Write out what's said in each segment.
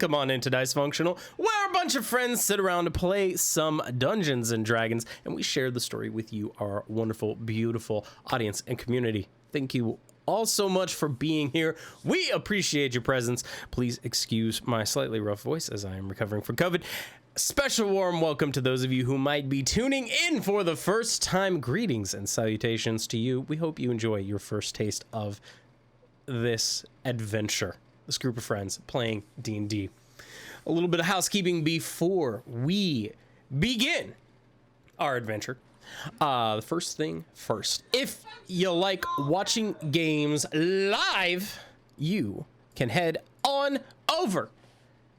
welcome on into Dicefunctional, where a bunch of friends sit around to play some Dungeons and Dragons, and we share the story with you, our wonderful, beautiful audience and community. Thank you all so much for being here. We appreciate your presence. Please excuse my slightly rough voice as I am recovering from COVID. Special warm welcome to those of you who might be tuning in for the first time. Greetings and salutations to you. We hope you enjoy your first taste of this adventure. This group of friends playing D&D. A little bit of housekeeping before we begin our adventure. The first thing first, if you like watching games live, you can head on over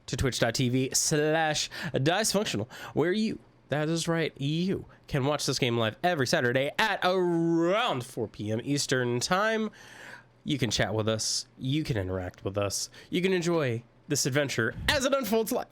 to twitch.tv/Dicefunctional, where that is right, you can watch this game live every Saturday at around 4 p.m. Eastern time. You can chat with us, you can interact with us, you can enjoy this adventure as it unfolds live.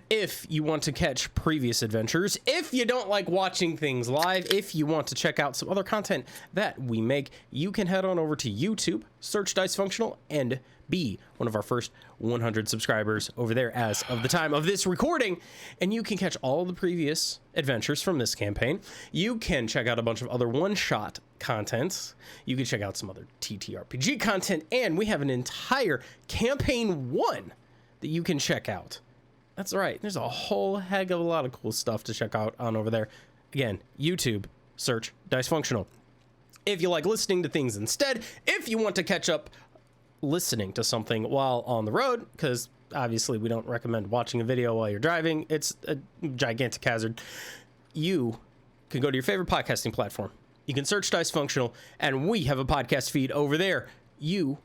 If you want to catch previous adventures, if you don't like watching things live, if you want to check out some other content that we make, you can head on over to YouTube, search Dicefunctional, and be one of our first 100 subscribers over there as of the time of this recording, and you can catch all the previous adventures from this campaign. You can check out a bunch of other one-shot content. You can check out some other ttrpg content, and we have an entire campaign 1 that you can check out. That's right, there's a whole heck of a lot of cool stuff to check out on over there. Again, YouTube, search Dicefunctional. If you like listening to things instead, if you want to catch up listening to something while on the road, because obviously we don't recommend watching a video while you're driving, it's a gigantic hazard, you can go to your favorite podcasting platform. You can search Dicefunctional, and we have a podcast feed over there. You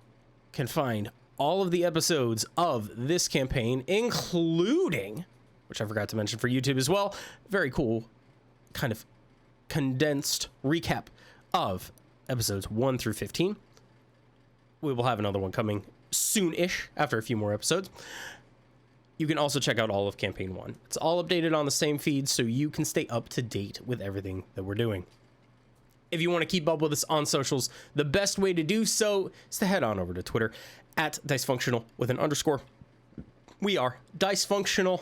can find all of the episodes of this campaign, including, which I forgot to mention for YouTube as well, very cool kind of condensed recap of episodes 1 through 15. We will have another one coming soon-ish after a few more episodes. You can also check out all of campaign 1. It's all updated on the same feed, so you can stay up to date with everything that we're doing. If you want to keep up with us on socials, the best way to do so is to head on over to Twitter at Dicefunctional with an underscore. We are Dicefunctional,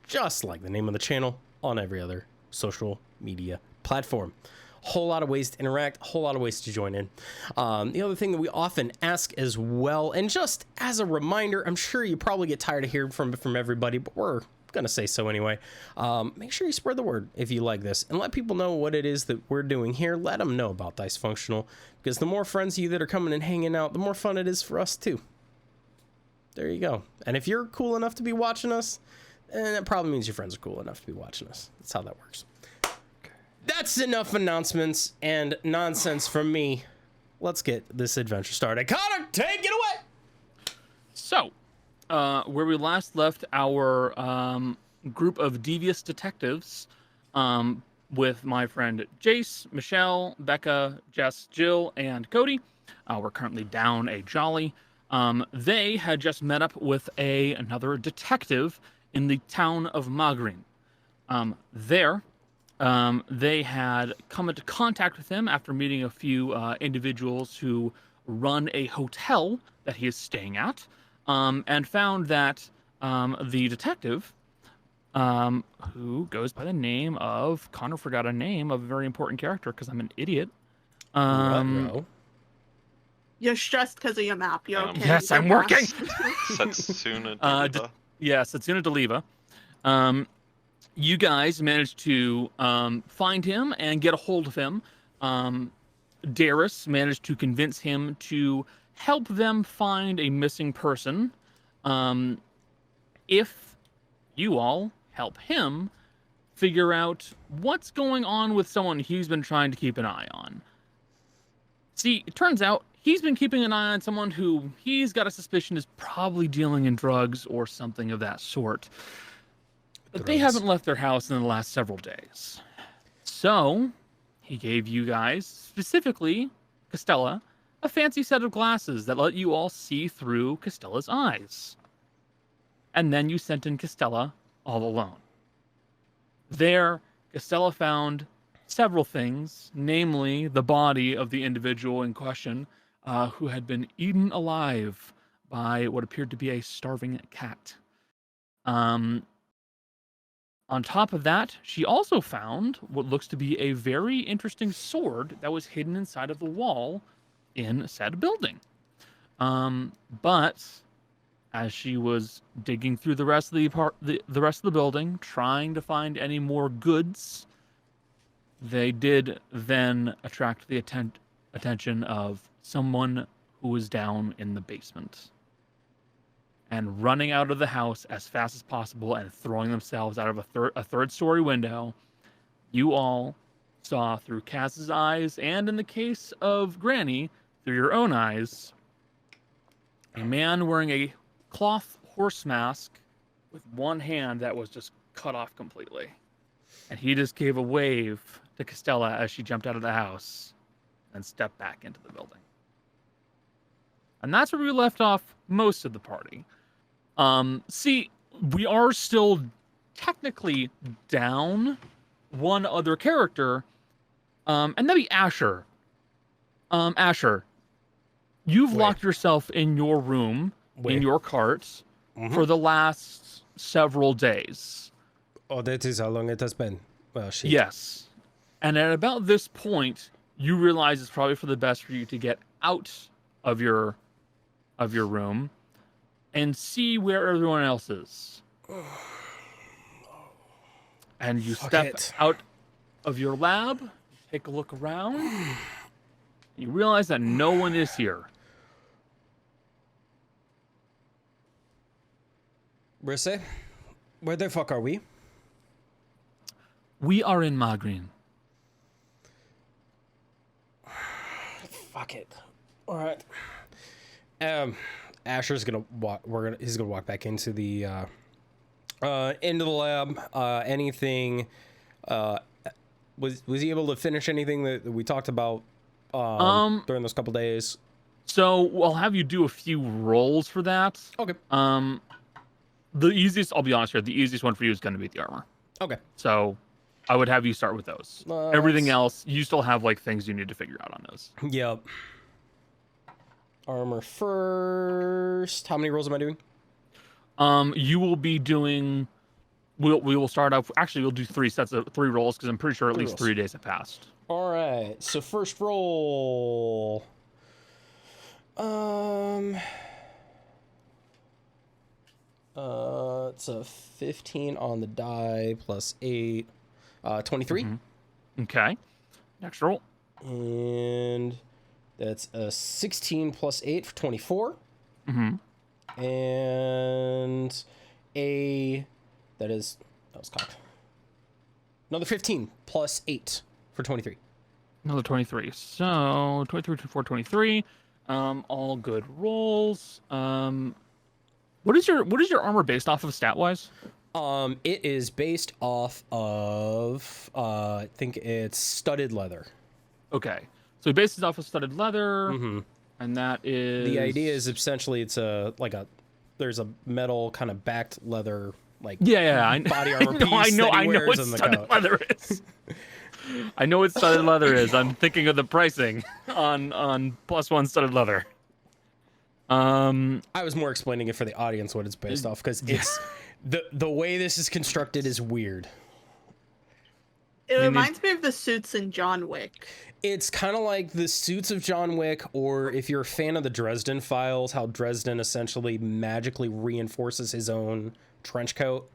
just like the name of the channel, on every other social media platform. Whole lot of ways to interact, a whole lot of ways to join in. The other thing that we often ask as well, and just as a reminder, I'm sure you probably get tired of hearing from everybody, but we're gonna say so anyway. Make sure you spread the word if you like this, and let people know what it is that we're doing here. Let them know about Dicefunctional, because the more friends of you that are coming and hanging out, the more fun it is for us too. There you go. And if you're cool enough to be watching us, that probably means your friends are cool enough to be watching us. That's how that works. That's enough announcements and nonsense from me. Let's get this adventure started. Connor, take it away! So, where we last left our group of devious detectives with my friend Jace, Michelle, Becca, Jess, Jill, and Cody. We're currently down a jolly. They had just met up with another detective in the town of Magrin. They had come into contact with him after meeting a few individuals who run a hotel that he is staying at, and found that the detective, who goes by the name of, Connor forgot a name of a very important character because I'm an idiot. You're stressed because of your map. You're okay. Yes, I'm working. Satsuna DeLiva. Satsuna DeLiva. You guys managed to find him and get a hold of him. Darius managed to convince him to help them find a missing person. If you all help him figure out what's going on with someone he's been trying to keep an eye on. See, it turns out he's been keeping an eye on someone who he's got a suspicion is probably dealing in drugs or something of that sort. But they haven't left their house in the last several days. So, he gave you guys, specifically Costella, a fancy set of glasses that let you all see through Costella's eyes. And then you sent in Costella all alone. There, Costella found several things, namely the body of the individual in question, who had been eaten alive by what appeared to be a starving cat. On top of that, she also found what looks to be a very interesting sword that was hidden inside of the wall in said building. But as she was digging through the rest of the rest of the building, trying to find any more goods, they did then attract the attention of someone who was down in the basement and running out of the house as fast as possible and throwing themselves out of a third-story window. You all saw through Cass's eyes, and in the case of Granny, through your own eyes, a man wearing a cloth horse mask with one hand that was just cut off completely. And he just gave a wave to Costella as she jumped out of the house and stepped back into the building. And that's where we left off most of the party. See, we are still technically down one other character, and that'd be Asher. Asher, you've locked yourself in your room, in your cart, for the last several days. Oh, that is how long it has been. Well, shit. Yes. And at about this point, you realize it's probably for the best for you to get out of your room and see where everyone else is. And you step out of your lab, take a look around, and you realize that no one is here. Brisse, where the fuck are we? We are in Magrin. Fuck it. All right. Asher's gonna walk. He's gonna walk back into the lab. Anything? Was he able to finish anything that we talked about during those couple days? So I'll have you do a few rolls for that. Okay. The easiest, I'll be honest here, the easiest one for you is going to be the armor. Okay. So I would have you start with those. Everything else, you still have like things you need to figure out on those. Yep. Armor first. How many rolls am I doing? You will be doing. We will start off. Actually, we'll do 3 rolls because I'm pretty sure at least 3 days have passed. All right. So first roll. It's a 15 on the die plus 8, 23. Okay. Next roll. And that's a 16 plus 8 for 24. And that was cocked. Another 15 plus 8 for 23. Another 23. So 23, 24, 23. All good rolls. What is your armor based off of stat wise? It is based off of I think it's studded leather. Okay. So he bases it off of studded leather, and that is... The idea is essentially there's a metal kind of backed leather, like body armor piece I know wears what studded leather is. I know what studded leather is. I'm thinking of the pricing on +1 studded leather. I was more explaining it for the audience what it's based off, because it's the way this is constructed is weird. It reminds me of the suits in John Wick. It's kind of like the suits of John Wick, or if you're a fan of the Dresden Files, how Dresden essentially magically reinforces his own trench coat.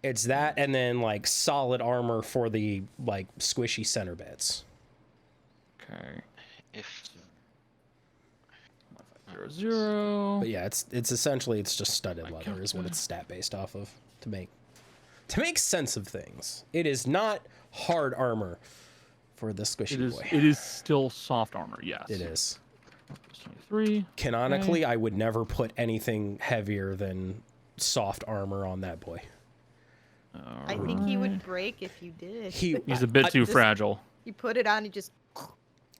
It's that, and then like solid armor for the like squishy center bits. Okay. If 0. But yeah, it's essentially it's just studded leather is what it's stat based off of to make sense of things. It is not hard armor for the squishy boy. It is still soft armor, yes. It is. 23. Canonically, I would never put anything heavier than soft armor on that boy. I think he would break if you did. He's a bit too fragile. You put it on, you just...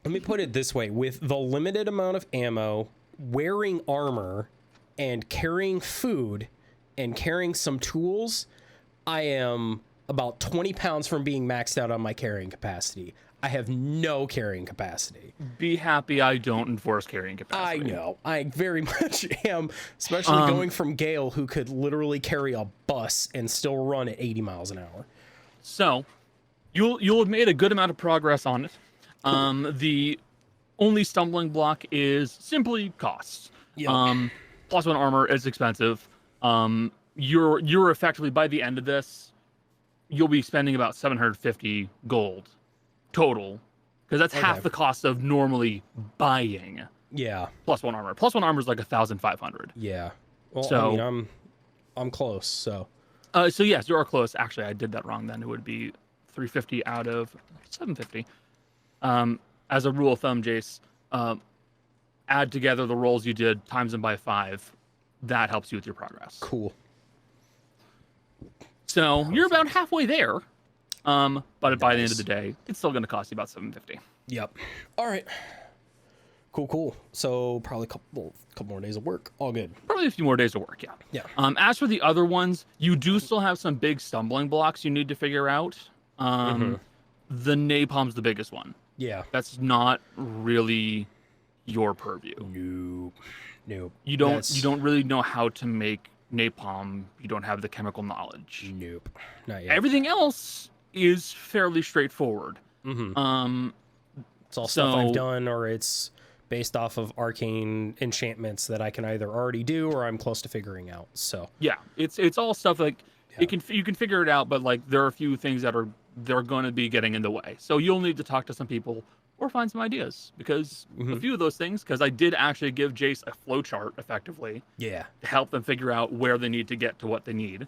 Let me put it this way. With the limited amount of ammo, wearing armor, and carrying food, and carrying some tools, I am about 20 pounds from being maxed out on my carrying capacity. I have no carrying capacity. Be happy I don't enforce carrying capacity. I know. I very much am, especially going from Gale, who could literally carry a bus and still run at 80 miles an hour. So, you'll have made a good amount of progress on it. The only stumbling block is simply costs. Yep. +1 armor is expensive. You're effectively, by the end of this, you'll be spending about 750 gold total, because that's half the cost of normally buying. Yeah. +1 armor. +1 armor is like 1,500. Yeah. Well, So, I mean, I'm close. So. So yes, you are close. Actually, I did that wrong. Then it would be 350 out of 750. As a rule of thumb, Jace, add together the rolls you did, times them by 5. That helps you with your progress. Cool. So you're about halfway there. But by the end of the day, it's still going to cost you about 750. Yep. All right. Cool. So probably a couple more days of work. All good. Probably a few more days of work, yeah. Yeah. As for the other ones, you do still have some big stumbling blocks you need to figure out. The napalm's the biggest one. Yeah. That's not really your purview. Nope. You don't really know how to make napalm. You don't have the chemical knowledge. Nope. Not yet. Everything else is fairly straightforward. It's all stuff I've done, or it's based off of arcane enchantments that I can either already do or I'm close to figuring out. So yeah, it's all stuff like you can figure it out, but like there are a few things that they're going to be getting in the way. So you'll need to talk to some people or find some ideas, because a few of those things, because I did actually give Jace a flowchart effectively. Yeah. To help them figure out where they need to get to what they need.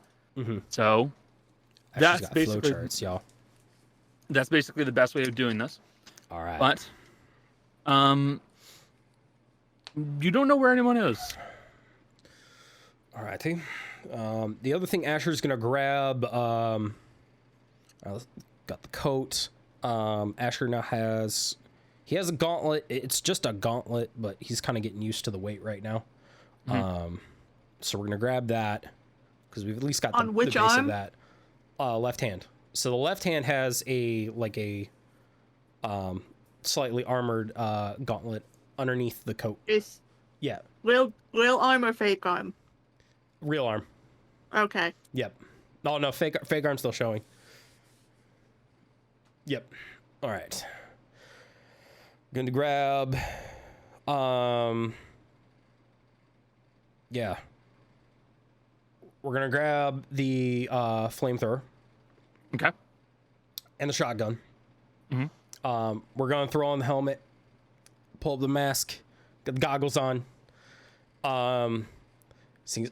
So that's basically flowcharts, y'all. That's basically the best way of doing this. All right. But you don't know where anyone is. All righty. The other thing Asher's gonna grab, got the coat. Asher now has a gauntlet. It's just a gauntlet, but he's kind of getting used to the weight right now. So we're gonna grab that because we've at least got the base of that. Left hand. So the left hand has a slightly armored gauntlet underneath the coat. Yeah. Real arm or fake arm? Real arm. Okay. Yep. No, fake arm's still showing. Yep. All right. Going to grab. Yeah. We're gonna grab the flamethrower. Okay. And the shotgun. We're gonna throw on the helmet, pull up the mask, get the goggles on. I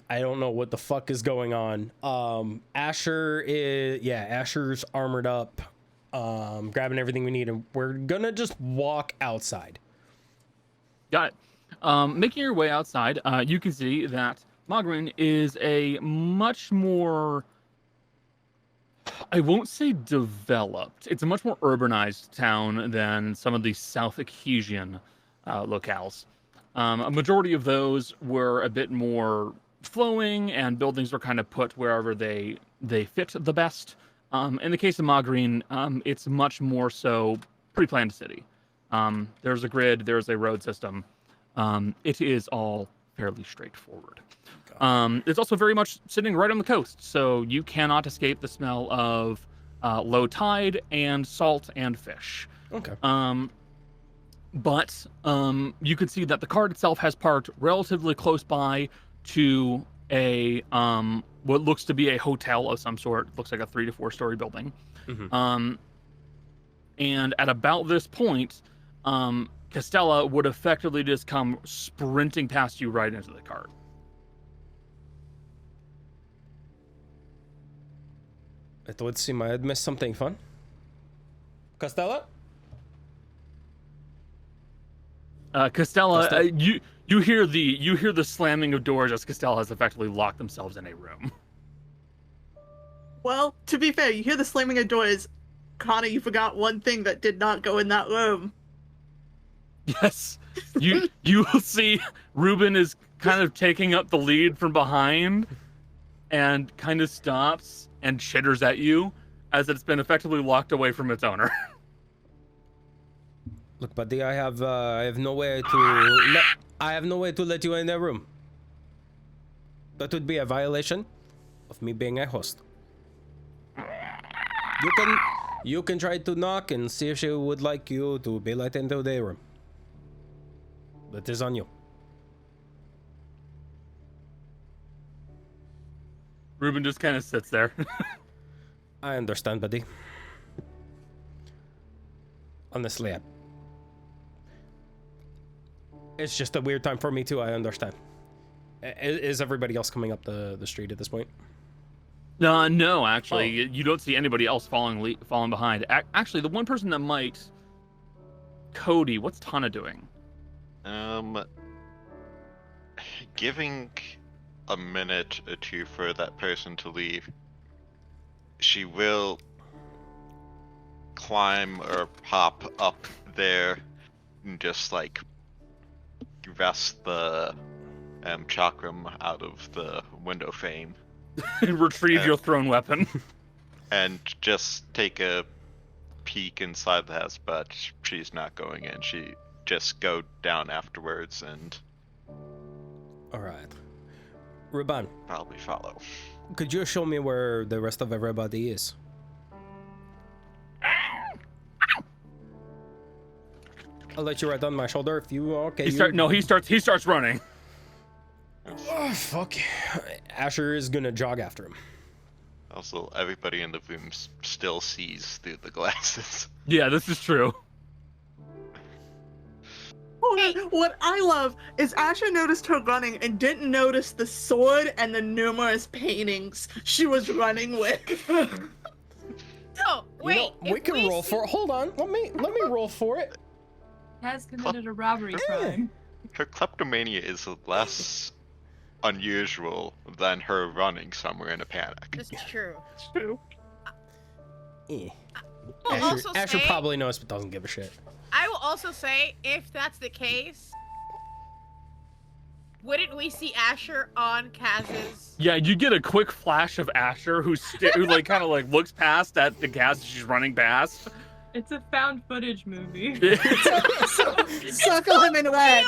don't know what the fuck is going on. Asher's armored up, grabbing everything we need, and we're gonna just walk outside. Got it. Making your way outside, you can see that Mogrin is a much more, I won't say developed, it's a much more urbanized town than some of the South Echesian locales. A majority of those were a bit more flowing, and buildings were kind of put wherever they fit the best. In the case of Mogrin, it's much more so pre-planned city. There's a grid, there's a road system. It is all fairly straightforward. It's also very much sitting right on the coast, so you cannot escape the smell of low tide and salt and fish. Okay. But you can see that the cart itself has parked relatively close by to a what looks to be a hotel of some sort. Looks like a 3 to 4 story building. And at about this point, Castella would effectively just come sprinting past you right into the cart. It would seem I had missed something fun. Castella? Castella, you hear the slamming of doors as Castella has effectively locked themselves in a room. Well, to be fair, you hear the slamming of doors. Connor, you forgot one thing that did not go in that room. Yes, you will see Ruben is kind of taking up the lead from behind, and kind of stops and chitters at you, as it's been effectively locked away from its owner. Look, buddy, I have no way to let you in the room. That would be a violation of me being a host. You can try to knock and see if she would like you to be let into the room. That is on you. Ruben just kind of sits there. I understand, buddy. Honestly, it's just a weird time for me too, I understand. Is everybody else coming up the street at this point? No, actually, you don't see anybody else falling behind. Actually, the one person that might, Cody. What's Tana doing? Giving a minute or two for that person to leave. She will climb or hop up there and just like wrest the chakram out of the window frame. Retrieve your thrown weapon. And just take a peek inside the house, but she's not going in. She just go down afterwards and... Alright. Ruban. Probably follow. Could you show me where the rest of everybody is? I'll let you right on my shoulder if you... Okay. He starts running. Oh, fuck. Asher is gonna jog after him. Also, everybody in the room still sees through the glasses. Yeah, this is true. What I love is Asher noticed her running and didn't notice the sword and the numerous paintings she was running with. So, wait. We can roll for it. Hold on. Let me roll for it. Has committed a robbery crime. Her kleptomania is less unusual than her running somewhere in a panic. This is true. It's true. Asher probably knows but doesn't give a shit. I will also say, if that's the case, wouldn't we see Asher on Kaz's? Yeah, you get a quick flash of Asher who like kind of like looks past at the Kaz as she's running past. It's a found footage movie. Circle him in red.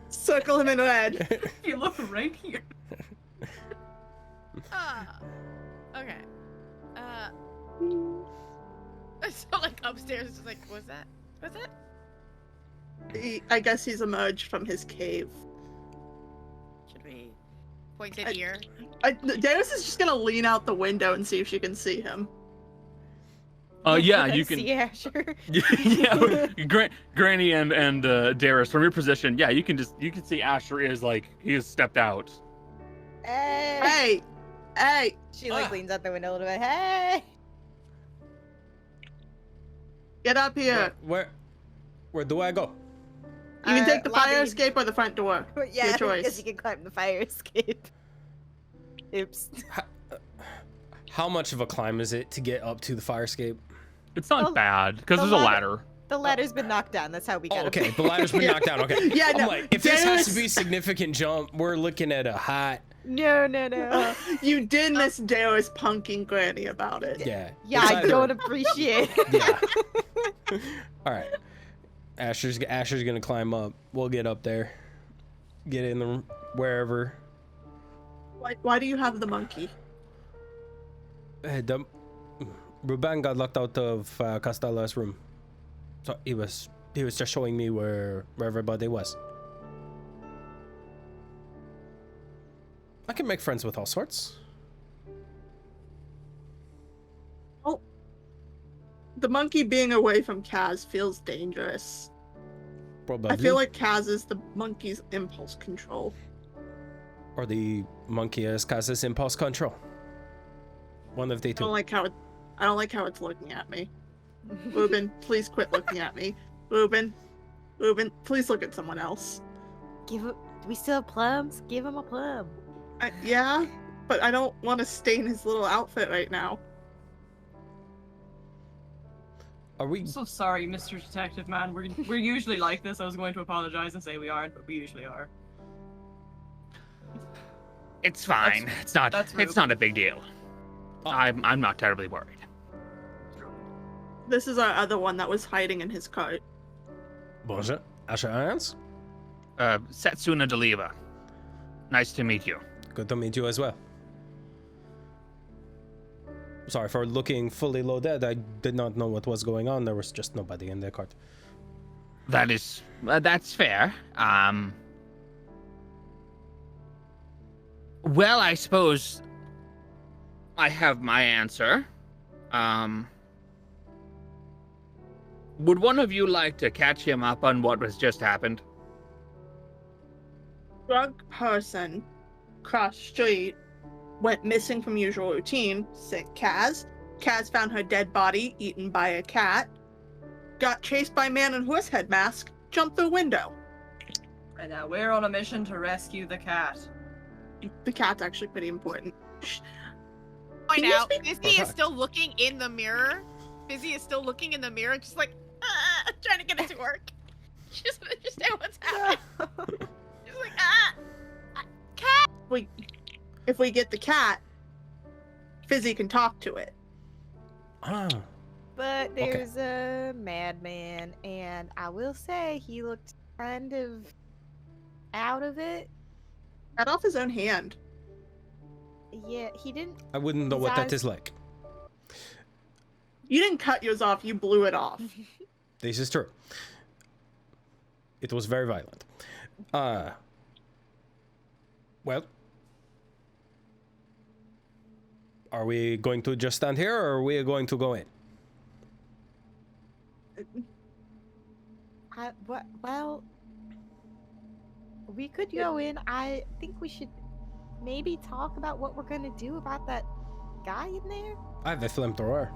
Circle him in red. You look right here. Okay. So like upstairs, it's like, what's that? What's that? I guess he's emerged from his cave. Should we point it here? Darius is just gonna lean out the window and see if she can see him. Yeah, you can see Asher. Yeah, Granny and Darius, from your position, yeah, you can see Asher is like he has stepped out. Hey. She like leans out the window a little bit. Hey. Get up here. Where do I go? You can take the lobby. fire escape or the front door. Yeah, Your choice. because you can climb the fire escape. Oops. How much of a climb is it to get up to the fire escape? It's not bad because there's a ladder. The ladder's been knocked down. That's how we got okay. The ladder's been knocked down. Okay. Yeah, no. I'm like, if this has to be a significant jump, we're looking at a hot. No. You did miss Darius punking Granny about it. Yeah. Yeah, I don't appreciate it. Yeah. All right. Asher's gonna climb up. We'll get up there. Get in the wherever. Why do you have the monkey? Ruben got locked out of Castella's room, so he was just showing me where everybody was. I can make friends with all sorts. Oh, the monkey being away from Kaz feels dangerous. Probably. I feel like Kaz is the monkey's impulse control. Or the monkey is Kaz's impulse control. One of the two. I don't like how it's looking at me. Ruben, please quit looking at me. Ruben, please look at someone else. Do we still have plums? Give him a plum. Yeah, but I don't want to stain his little outfit right now. Are we? I'm so sorry, Mr. Detective Man. We're usually like this. I was going to apologize and say we aren't, but we usually are. It's fine. It's not a big deal. I'm not terribly worried. This is our other one that was hiding in his cart. Bonjour. Asha Irons. Setsuna DeLiva. Nice to meet you. Good to meet you as well. Sorry for looking fully loaded. I did not know what was going on. There was just nobody in the cart. That's fair. Well, I suppose I have my answer. Would one of you like to catch him up on what has just happened? Drunk person crossed street, went missing from usual routine, sick Kaz. Kaz found her dead body eaten by a cat. Got chased by man in horse head mask, jumped through window. And now we're on a mission to rescue the cat. The cat's actually pretty important. Point Can you out, speak- Fizzy is still looking in the mirror. Fizzy is still looking in the mirror, just like, trying to get it to work. She doesn't understand what's happening. She's like, cat! If we get the cat, Fizzy can talk to it. Ah. But there's a madman, and I will say he looked kind of out of it. Cut off his own hand. Yeah, he didn't. I wouldn't know His what that eyes- is like. You didn't cut yours off, you blew it off. This is true. It was very violent. Well, are we going to just stand here, or are we going to go in? Well, we could go in. I think we should maybe talk about what we're gonna do about that guy in there. I have a flamethrower.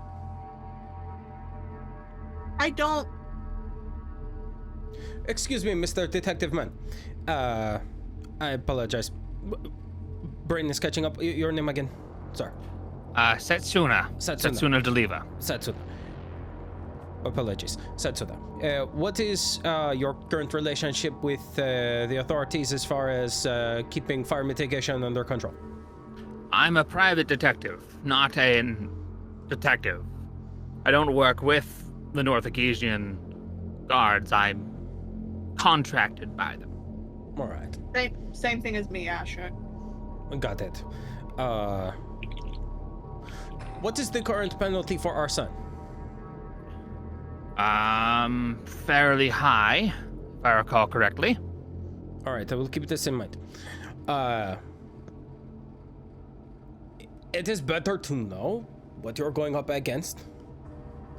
I don't. Excuse me, Mr. Detective Man. I apologize. Brain is catching up. Your name again? Sorry. Setsuna. Setsuna DeLiva. Setsuna. Apologies. Setsuna. What is your current relationship with the authorities as far as keeping fire mitigation under control? I'm a private detective, not a detective. I don't work with the North Acasian guards. I'm contracted by them. All right. Same thing as me, Asher. Got it. What is the current penalty for arson? Fairly high, if I recall correctly. All right, I will keep this in mind. It is better to know what you're going up against.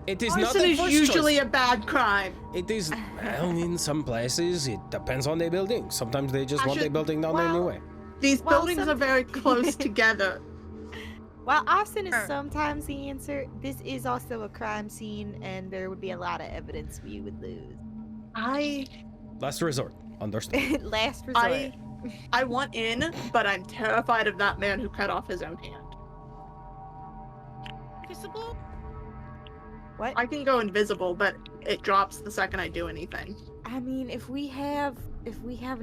It is not Arson the is first usually choice. a bad crime. It is, well, in some places, it depends on the building. Sometimes they just want the building done anyway. These Well, buildings are very close together. While arson is Sure. sometimes the answer, this is also a crime scene, and there would be a lot of evidence we would lose. Last resort. Understood. Last resort. I want in, but I'm terrified of that man who cut off his own hand. Visible? What? I can go invisible, but it drops the second I do anything. I mean, if we have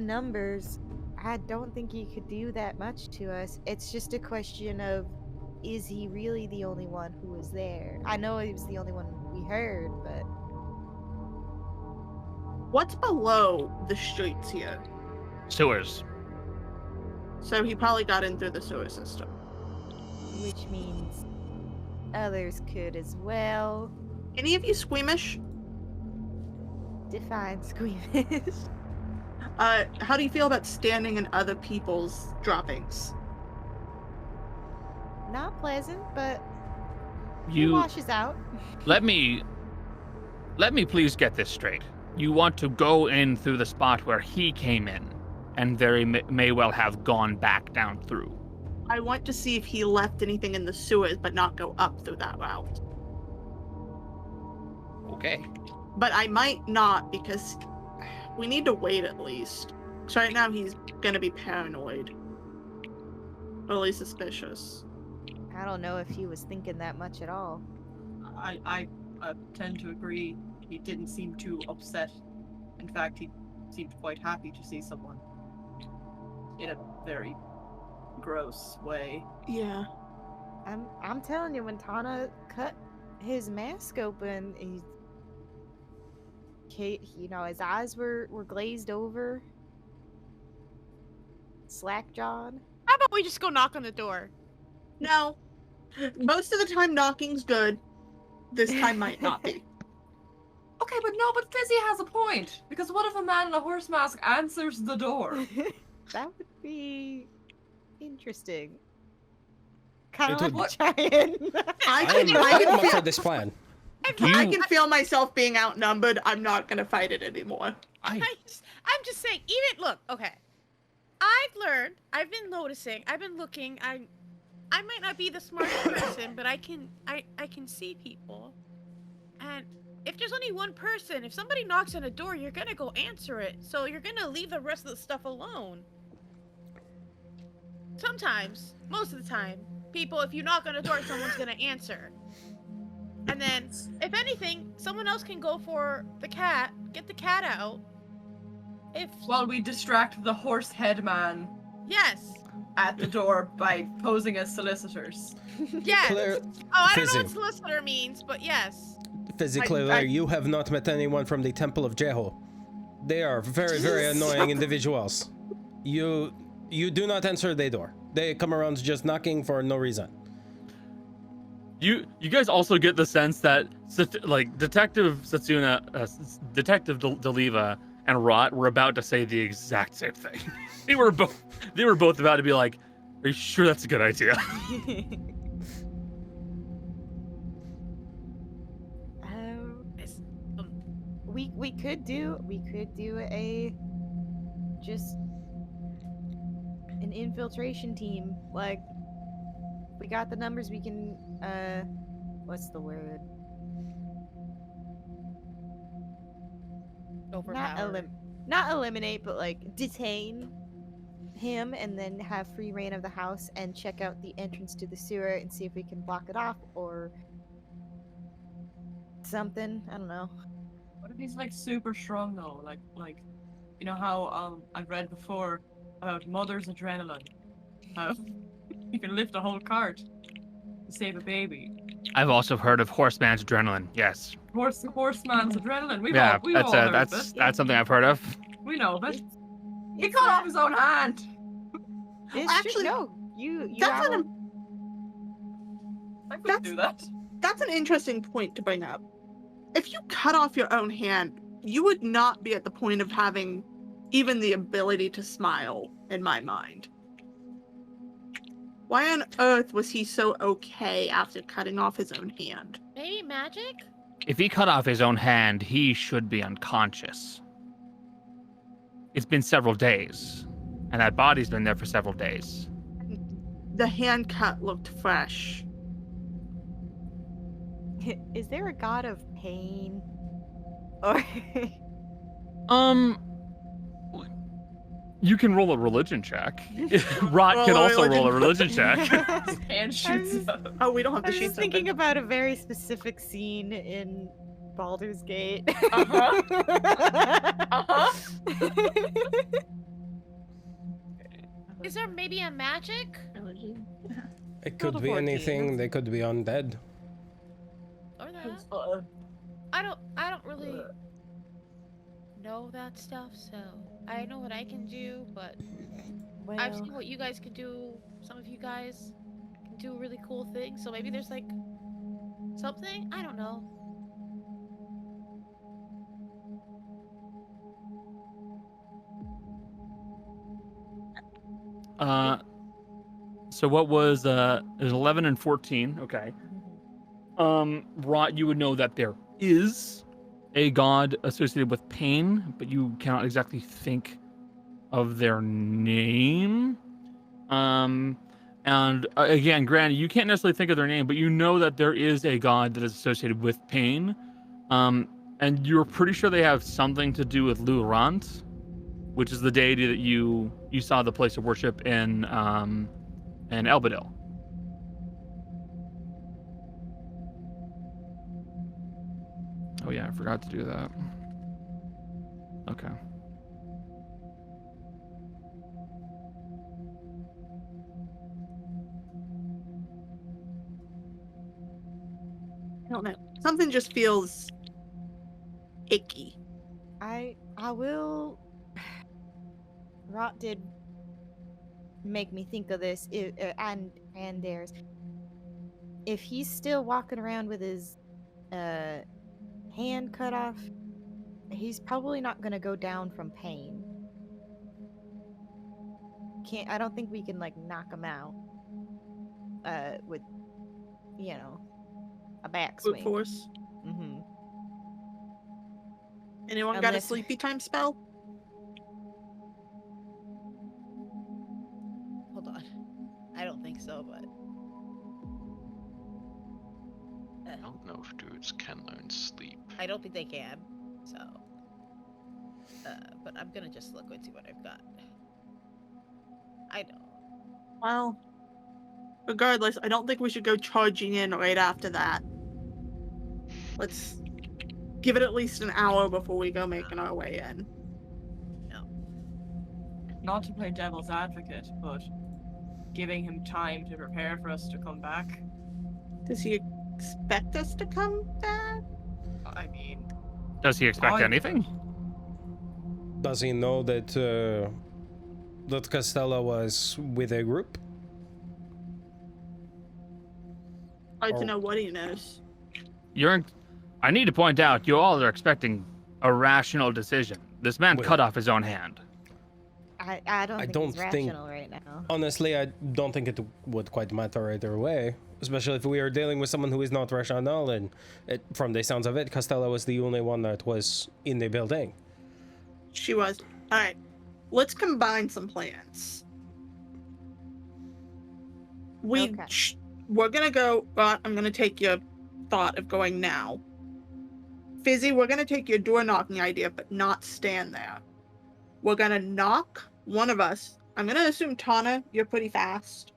numbers, I don't think he could do that much to us. It's just a question of, is he really the only one who was there? I know he was the only one we heard, but What's below the streets here? Sewers. So he probably got in through the sewer system. which means others could as well. Any of you squeamish? Define squeamish. How do you feel about standing in other people's droppings? Not pleasant, but it You washes out. let me please get this straight. You want to go in through the spot where he came in, and there may well have gone back down through. I want to see if he left anything in the sewers, but not go up through that route. Okay. But I might not, because we need to wait at least. So right now he's gonna be paranoid. Or at least suspicious. I don't know if he was thinking that much at all. I tend to agree. He didn't seem too upset. In fact, he seemed quite happy to see someone. In a very gross way. Yeah. I'm telling you, when Tana cut his mask open. His eyes were glazed over, slack-jawed. How about we just go knock on the door? No. Most of the time, knocking's good. This time might not be. Okay, but Fizzy has a point. Because what if a man in a horse mask answers the door? That would be interesting. Kind of It like a giant. I'm up for this plan. I can feel myself being outnumbered. I'm not gonna fight it anymore. I'm just saying, look, okay. I've been noticing, I've been looking, I might not be the smartest person, but I can see people. And if there's only one person, if somebody knocks on a door, you're gonna go answer it. So you're gonna leave the rest of the stuff alone. Sometimes, most of the time, people, if you knock on a door, someone's gonna answer. And then, if anything, someone else can go for the cat, get the cat out. While we distract the horse head man Yes. at the door by posing as solicitors. Yes. Claire, I don't know what Fizzy. solicitor means, but yes. Physically, you have not met anyone from the Temple of Jeho. They are very, very annoying individuals. You do not answer their door. They come around just knocking for no reason. You guys also get the sense that like Detective Satsuna, Detective DeLiva, and Rot were about to say the exact same thing. They were both about to be like, "Are you sure that's a good idea?" We could do just an infiltration team. Like, we got the numbers, we can what's the word? Not eliminate, but like detain him, and then have free reign of the house and check out the entrance to the sewer and see if we can block it off or something. I don't know. What if he's like super strong though? Like you know how I've read before about mother's adrenaline. How you can lift a whole cart to save a baby. I've also heard of horseman's adrenaline. Yes. Horseman's adrenaline. We've Yeah, all heard of that's it. something I've heard of. We know of it. He It's cut not- off his own hand. It's Actually, no. You That's owl. I couldn't do that. That's an interesting point to bring up. If you cut off your own hand, you would not be at the point of having even the ability to smile, in my mind. Why on earth was he so okay after cutting off his own hand? Maybe magic? If he cut off his own hand, he should be unconscious. It's been several days, and that body's been there for several days. The hand cut looked fresh. Is there a god of pain? Or You can roll a religion check. Rot can Roll a also roll a religion check. His hand shoots up. Oh, we don't have I to was shoot just thinking about a very specific scene in Baldur's Gate. Uh-huh. Uh-huh. Is there maybe a magic? It could Roll a be 14. anything. They could be undead. Or that? I don't really know that stuff, so I know what I can do, but I've seen what you guys can do. Some of you guys can do really cool things, so maybe there's like something? I don't know. So what was it was 11 and 14. Okay. Rot, you would know that there is a god associated with pain, but you cannot exactly think of their name. And again, granted, you can't necessarily think of their name, but you know that there is a god that is associated with pain. And you're pretty sure they have something to do with Lurant, which is the deity that you saw the place of worship in Elbadil. Oh yeah, I forgot to do that. Okay. don't know. Something just feels icky. I will. Rot did make me think of this, and theirs. If he's still walking around with his hand cut off, he's probably not gonna go down from pain. I don't think we can like knock him out with, you know, a backswing. Brute force. Mm-hmm. Anyone got a Unless- sleepy time spell? Hold on. I don't think so, but I don't know if dudes can learn sleep. I don't think they can. So, but I'm gonna just look and see what I've got. I don't. Well, regardless, I don't think we should go charging in right after that. Let's give it at least an hour before we go making our way in. Not to play devil's advocate, but giving him time to prepare for us to come back. Does he expect us to come back? I mean, Does he expect I- anything? Does he know that that Costello was with a group? Hard Oh. to know what he knows. I need to point out, you all are expecting a rational decision. This man Wait. cut off his own hand. I don't think he's rational right now. Honestly, I don't think it would quite matter either way. Especially if we are dealing with someone who is not rational, and from the sounds of it, Costello was the only one that was in the building. She was. Alright. Let's combine some plans. Okay. We're gonna go. I'm gonna take your thought of going now. Fizzy, we're gonna take your door knocking idea, but not stand there. We're gonna knock one of us. I'm gonna assume Tana, you're pretty fast.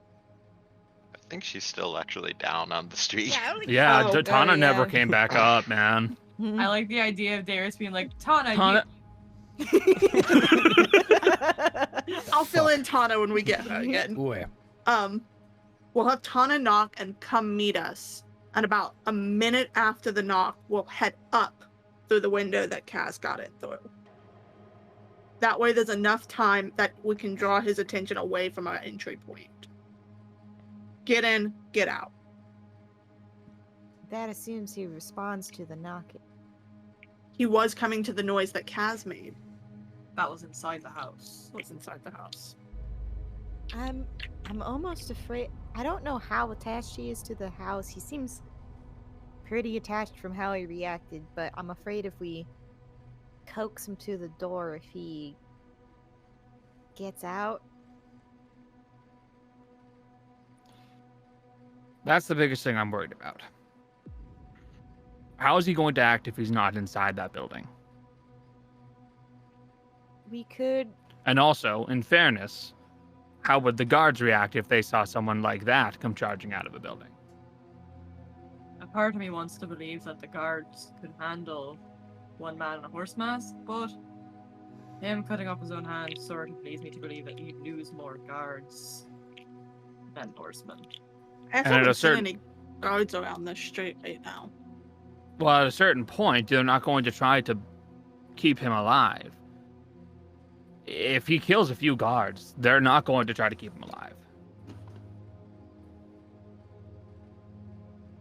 I think she's still actually down on the street. Yeah, I don't think Yeah, Oh, Tana never yeah. came back up, man. I like the idea of Darius being like, Tana, Tana- I'll fill in Tana when we get her again. Where? We'll have Tana knock and come meet us. And about a minute after the knock, we'll head up through the window that Kaz got in through. That way there's enough time that we can draw his attention away from our entry point. Get in, get out. That assumes he responds to the knocking. He was coming to the noise that Kaz made. that was inside the house. What's inside the house? I'm almost afraid. I don't know how attached he is to the house. He seems pretty attached from how he reacted, but I'm afraid if we coax him to the door, if he gets out. That's the biggest thing I'm worried about. How is he going to act if he's not inside that building? We could. And also, in fairness, how would the guards react if they saw someone like that come charging out of a building? A part of me wants to believe that the guards could handle one man in a horse mask, but him cutting off his own hand sort of leads me to believe that he'd lose more guards than horsemen. I at a haven't seen certain- any guards around this street right now. Well, at a certain point, they're not going to try to keep him alive. If he kills a few guards, they're not going to try to keep him alive.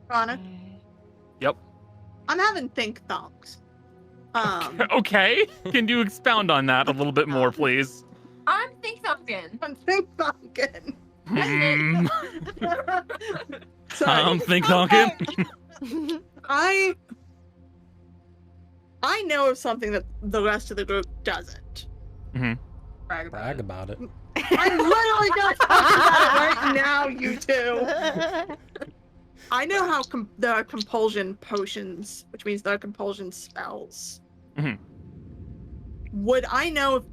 Connor, Yep. I'm having think thonks. Okay. Can you expound on that a little bit more, please? I'm think something. I'm think thonking. Hmm. Sorry. Think talking. I know of something that the rest of the group doesn't. Brag about Brag it. about it. I'm literally gonna talk about it right now, you two. I know how there are compulsion potions, which means there are compulsion spells. Mhm. Would I know if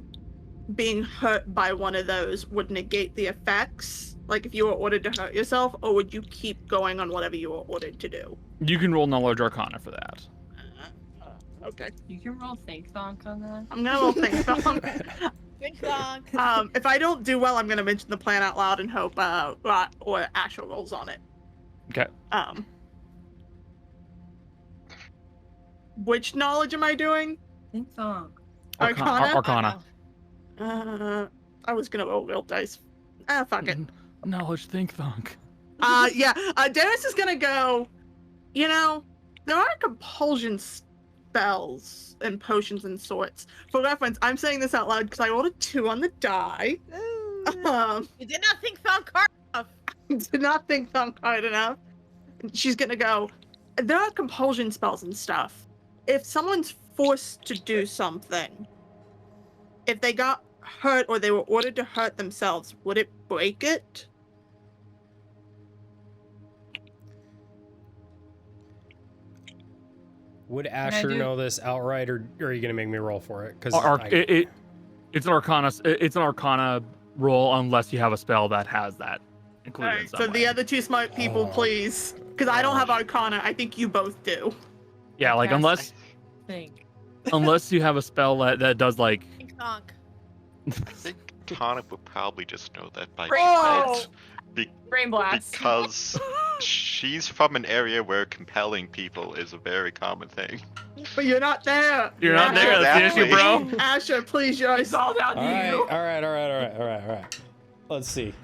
being hurt by one of those would negate the effects? Like if you were ordered to hurt yourself, or would you keep going on whatever you were ordered to do? You can roll Knowledge Arcana for that. Okay. You can roll think thonk on that. I'm gonna roll think thonk. Good song. If I don't do well, I'm gonna mention the plan out loud and hope Rot or Asher rolls on it. Okay. Which knowledge am I doing? Think song. Arcana? Arcana. I was gonna roll real dice. Fuck it. Knowledge think thunk. Yeah. Darius is gonna go. You know, there are compulsion spells and potions and sorts. For reference, I'm saying this out loud because I rolled a 2 on the die. You did not think thunk hard enough. Did not think thunk hard enough. She's gonna go. There are compulsion spells and stuff. If someone's forced to do something, if they got hurt or they were ordered to hurt themselves, would it break it? Would Asher know this outright, or are you gonna make me roll for it? Because it's an Arcana. It's an Arcana roll unless you have a spell that has that included. Alright, in some so way. the other two smart people, please. Because I don't have Arcana. I think you both do. Yeah, like Cast, think. unless you have a spell that does like. Think thunk. I think Tonic would probably just know that by Oh! Brain blast. because she's from an area where compelling people is a very common thing. But you're not there. You're not there. That's the issue, bro. Asher, please, you're It's all down to you. All right. Let's see.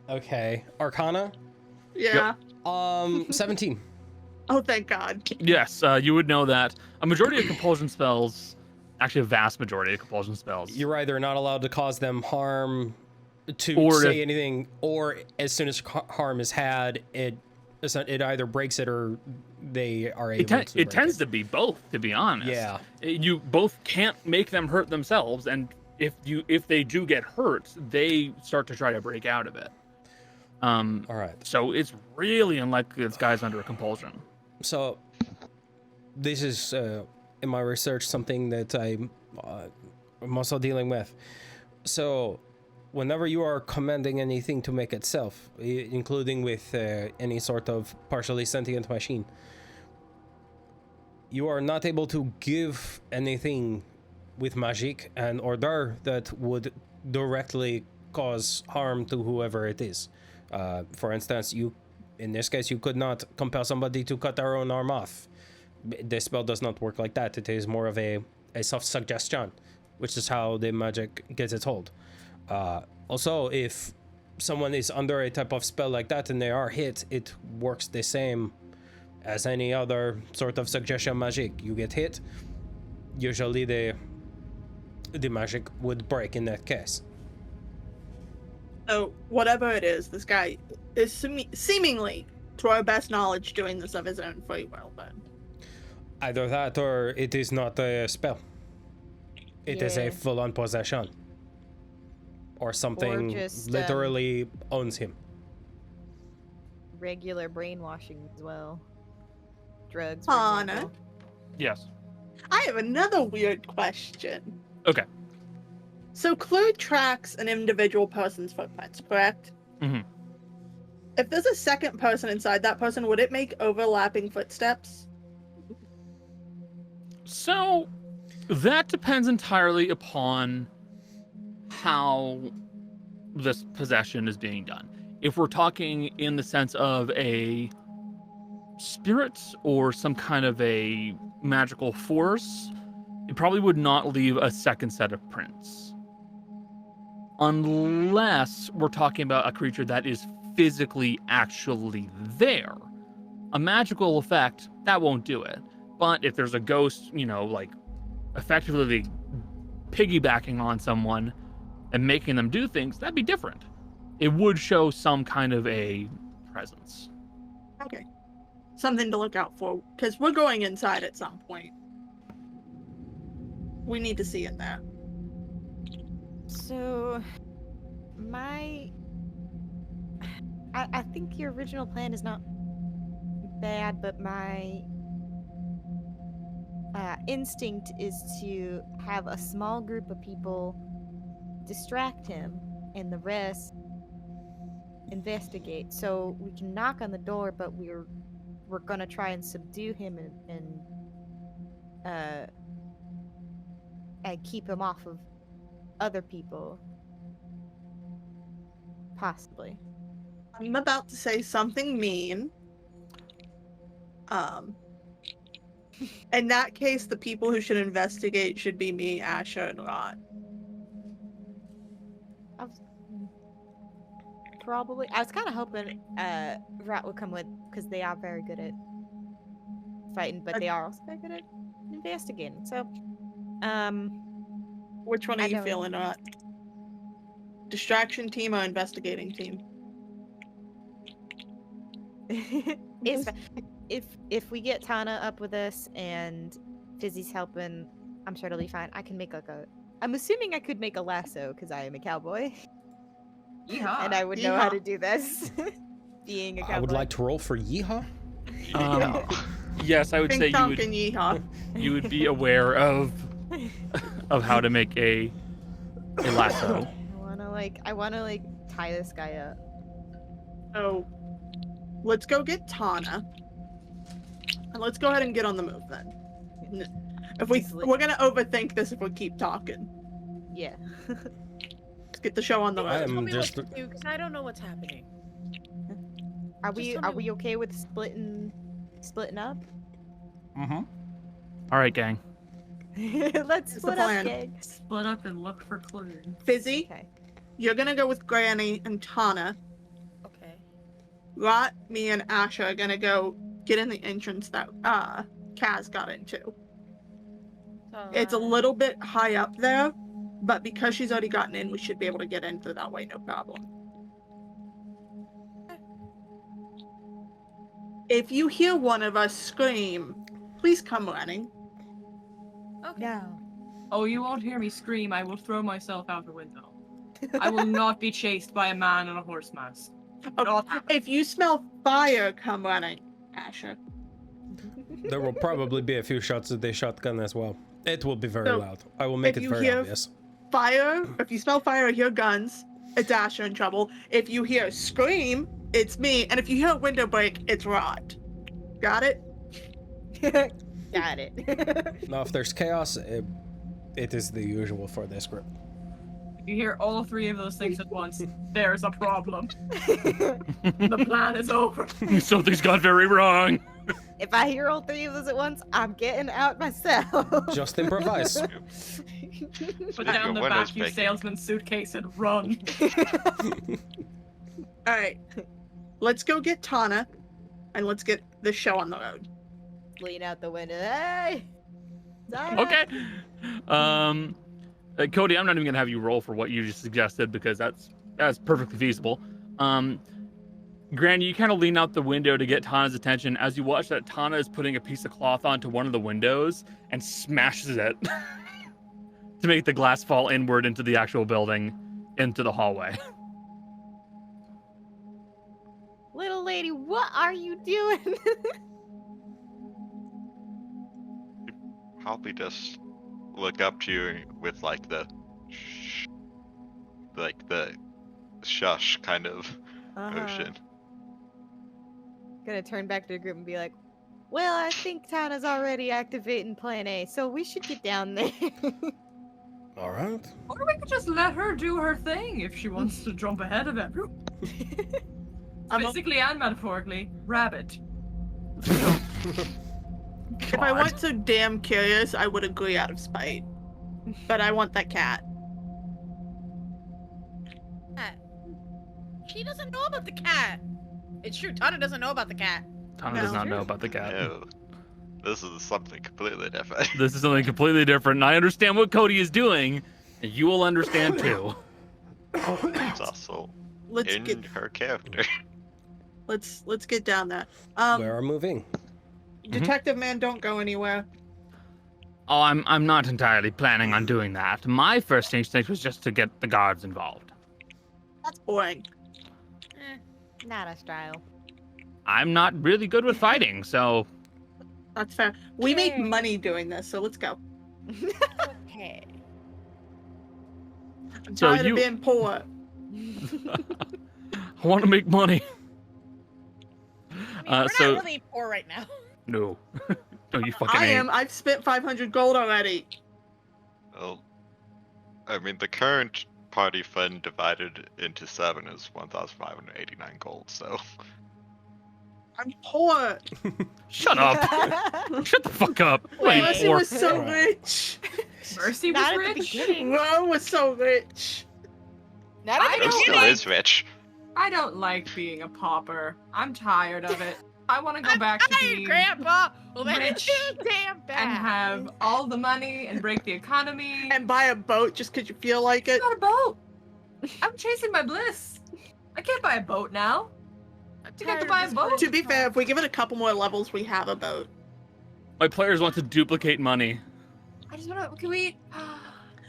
Okay. Arcana. Yeah. 17. Oh, thank God. Yes, you would know that a majority of compulsion spells, actually a vast majority of compulsion spells, You're either not allowed to cause them harm, to Or say if- anything, or as soon as harm is had, it either breaks it or they are able to. it tends to be both, to be honest. Yeah. You both can't make them hurt themselves, and if they do get hurt, they start to try to break out of it. All right. So it's really unlikely this guy's under a compulsion. So this is in my research something that I'm also dealing with. So whenever you are commanding anything to make itself, including with any sort of partially sentient machine, you are not able to give anything with magic and order that would directly cause harm to whoever it is. For instance, in this case, you could not compel somebody to cut their own arm off. The spell does not work like that. It is more of a soft suggestion, which is how the magic gets its hold. Also, if someone is under a type of spell like that and they are hit, it works the same as any other sort of suggestion magic. You get hit, usually the magic would break in that case. So, whatever it is, this guy is seemingly, to our best knowledge, doing this of his own free will, then. Either that or it is not a spell. It is a Yeah. full-on possession. Or something just, literally owns him. Regular brainwashing as well. Drugs. For Anna? example. Yes. I have another weird question. Okay. So, Clue tracks an individual person's footprints, correct? Mhm. If there's a second person inside that person, would it make overlapping footsteps? So that depends entirely upon how this possession is being done. If we're talking in the sense of a spirit or some kind of a magical force, it probably would not leave a second set of prints. Unless we're talking about a creature that is physically actually there. A magical effect, that won't do it. But if there's a ghost, like effectively piggybacking on someone and making them do things, that'd be different. It would show some kind of a presence. Okay. Something to look out for, because we're going inside at some point. We need to see in there. So, I think your original plan is not bad, but my instinct is to have a small group of people distract him and the rest investigate. So we can knock on the door, but we're gonna try and subdue him and keep him off of other people. Possibly. I'm about to say something mean. In that case, the people who should investigate should be me, Asher, and Rot. Probably. I was kind of hoping Rat would come with, because they are very good at fighting, but they are also very good at investigating. So, Which one are I you don't- feeling, Rot? Distraction team or investigating team? if we get Tana up with us and Fizzy's helping, I'm sure it'll be fine. I can make like a. I'm assuming I could make a lasso because I am a cowboy, Yeehaw. and I would know how Yeehaw. to do this. Being a cowboy. I would like to roll for Yeehaw. Yes, I would say Pink Tonk and Yeehaw. you would be aware of how to make a lasso. I wanna tie this guy up. So, let's go get Tana. And let's go ahead and get on the move then. If we're gonna overthink this if we keep talking. Yeah. Let's get the show on the I road. am Tell me just. what to do, because I don't know what's happening. Are Just we tell me- okay with splitting up? Mm-hmm. All right, gang. Let's the split up, plan. gang. Split up and look for clues. Fizzy, Okay. you're gonna go with Granny and Tana. Okay. Rot, me, and Asha are gonna go get in the entrance that Kaz got into. So, It's a little bit high up there, but because she's already gotten in, we should be able to get in through that way, no problem. If you hear one of us scream, please come running. Okay. No. Oh, you won't hear me scream. I will throw myself out the window. I will not be chased by a man in a horse mask. Not happening. If you smell fire, come running, Asher. There will probably be a few shots of the shotgun as well. It will be very So, loud. I will make if it you very hear- obvious. Fire, if you smell fire or hear guns, it's Asher in trouble. If you hear a scream, it's me. And if you hear a window break, it's Rod. Got it? Got it. Now, if there's chaos, it is the usual for this group. If you hear all three of those things at once, there's a problem. The plan is over. Something's gone very wrong. If I hear all three of those at once, I'm getting out myself. Just improvise. Put down the windows vacuum breaking. salesman suitcase and run. All right. Let's go get Tana, and let's get the show on the road. Lean out the window. Hey! Zara! Okay. Cody, I'm not even gonna have you roll for what you just suggested because that's perfectly feasible. Granny, you kind of lean out the window to get Tana's attention. As you watch that, Tana is putting a piece of cloth onto one of the windows and smashes it to make the glass fall inward into the actual building, into the hallway. Little lady, what are you doing? Probably just look up to you with like the shush kind of motion. Gonna turn back to the group and be like, well, I think Tana's already activating Plan A, so we should get down there. All right. Or we could just let her do her thing if she wants to jump ahead of everyone. Physically and metaphorically, rabbit. If I weren't so damn curious, I would agree out of spite. But I want that cat. Cat. She doesn't know about the cat. It's true. Tana doesn't know about the cat. Tana does not know about the cat. No, this is something completely different. This is something completely different, and I understand what Cody is doing, and you will understand too. It's also Let's in get her character. let's get down there. We are moving. Detective man, don't go anywhere. Oh, I'm not entirely planning on doing that. My first instinct was just to get the guards involved. That's boring. Not a style. I'm not really good with fighting, so That's fair. We make Okay. money doing this, so let's go. Okay. I'm So tired you- of being poor. I want to make money. I mean, we're so- not really poor right now. No, no, you fucking I ain't. am. I've spent 500 gold already. Well, I mean, the current party fund divided into 7 is 1,589 gold, so I'm poor. Shut up. Shut the fuck up. Wait, Mercy or was so Alright. rich. Mercy was Not at the rich. beginning. Ron was so rich. Not at I the It don't still beginning. is rich. I don't like being a pauper. I'm tired of it. I want to go I'm back to tired, being Grandpa. Well, then it's rich too damn bad. and have all the money and break the economy. And buy a boat just because you feel like it. It's not a boat. I'm chasing my bliss. I can't buy a boat now. I'm You got to tired buy of a this boat. To be fair, if we give it a couple more levels, we have a boat. my players want to duplicate money. I just want to. Can we?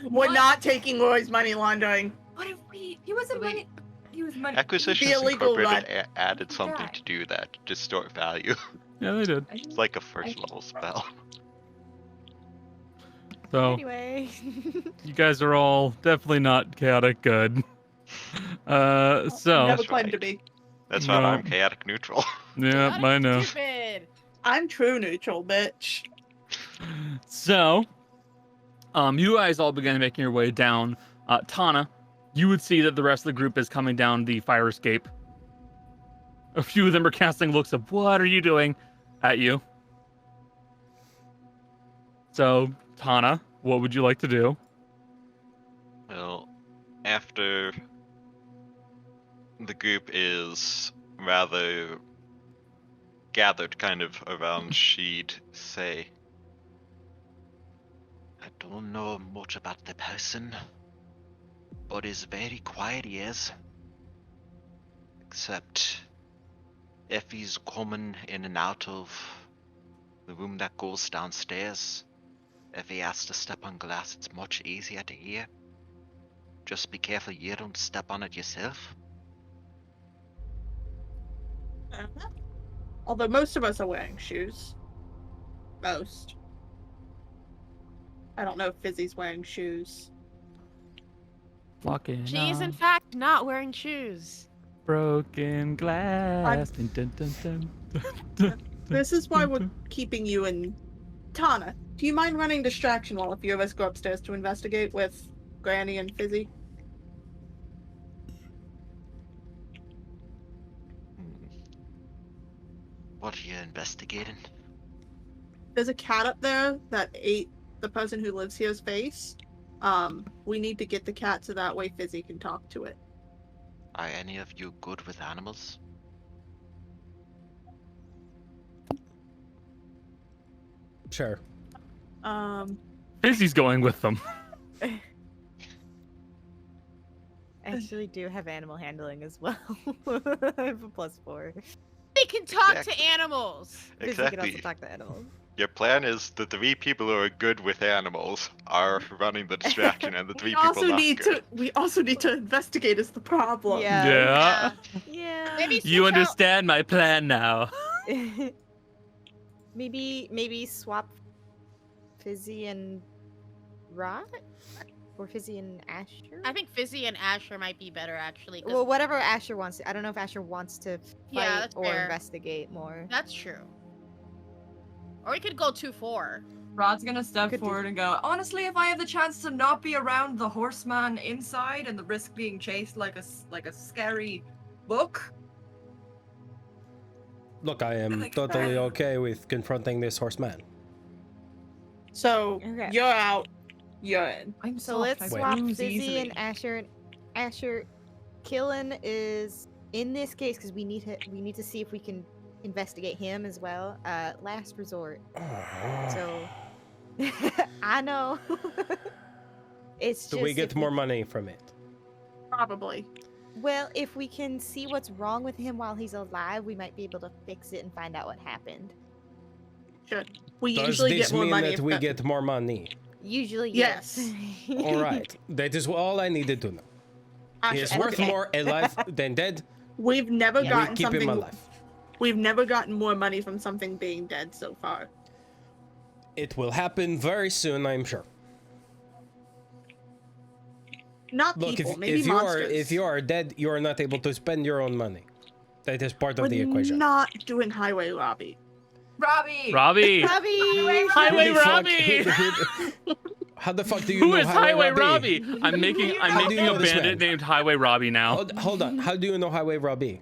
We're What? not taking Roy's money laundering. What if we? He wasn't money. He was money. Acquisitions The illegal Incorporated added something guy. to do that, to distort value. Yeah, they did. It's like a first level spell. So Anyway. you guys are all definitely not chaotic good. So Never That's claimed right. to be. That's why No. I'm chaotic neutral. yeah, Not I know. Stupid. I'm true neutral, bitch. So, you guys all began making your way down. Tana, you would see that the rest of the group is coming down the fire escape. A few of them are casting looks of "What are you doing?" at you. So, Tana, what would you like to do? Well, after the group is rather gathered kind of around, she'd say, I don't know much about the person, but he's very quiet, he is. Except if he's coming in and out of the room that goes downstairs, if he has to step on glass, it's much easier to hear. Just be careful you don't step on it yourself. Although most of us are wearing shoes. Most. I don't know if Fizzy's wearing shoes. Walking She is in on fact not wearing shoes. broken glass. Dun, dun, dun, dun, dun, This is why dun, we're dun. keeping you in. Tana, do you mind running distraction while a few of us go upstairs to investigate with Granny and Fizzy? What are you investigating? There's a cat up there that ate the person who lives here's face. We need to get the cat so that way Fizzy can talk to it. Are any of you good with animals? Sure. Fizzy's going with them. I actually do have animal handling as well. I have a +4. They can talk Exactly. to animals. Fizzy can also Exactly. talk to animals. Your plan is the 3 people who are good with animals are running the distraction, and the 3 We people also not need good. to. We also need to investigate is the problem. Yeah. Yeah. Yeah. Maybe You switch out- understand my plan now. maybe swap Fizzy and Rod? Or Fizzy and Asher? I think Fizzy and Asher might be better actually. 'cause Well, whatever Asher wants. I don't know if Asher wants to fight Yeah, that's or fair. investigate more. that's true. Or we could go 2-4. Rod's gonna step Could do. forward and go, honestly, if I have the chance to not be around the horseman inside and the risk being chased like a scary book, Look, I am Like totally that. okay with confronting this horseman. So Okay. you're out. You're in. I'm So soft, let's I swap bruise Fizzy easily. and Asher. Asher, Killen is in this case because we need to see if we can investigate him as well. Last resort. So I know. It's Do just we get if more money from it? Probably. Well, if we can see what's wrong with him while he's alive, we might be able to fix it and find out what happened. Should. We Does usually this get more mean money that if we the- get more money? Usually, Yes. All right, that is all I needed to know. He is Actually, worth okay. more alive than dead. We've never We gotten keep him something. alive. We've never gotten more money from something being dead so far. It will happen very soon, I'm sure. Not Look, people, if, maybe if you are monsters. if you are dead, you are not able to spend your own money. That is part of the We're equation. not doing highway lobby. Robbie! Robbie! Robbie! Highway Who the fuck- Robbie! How the fuck do you Who know is Highway Robbie? Robbie? I'm making How do you know a this bandit man? named Highway Robbie now. Hold on. How do you know Highway Robbie?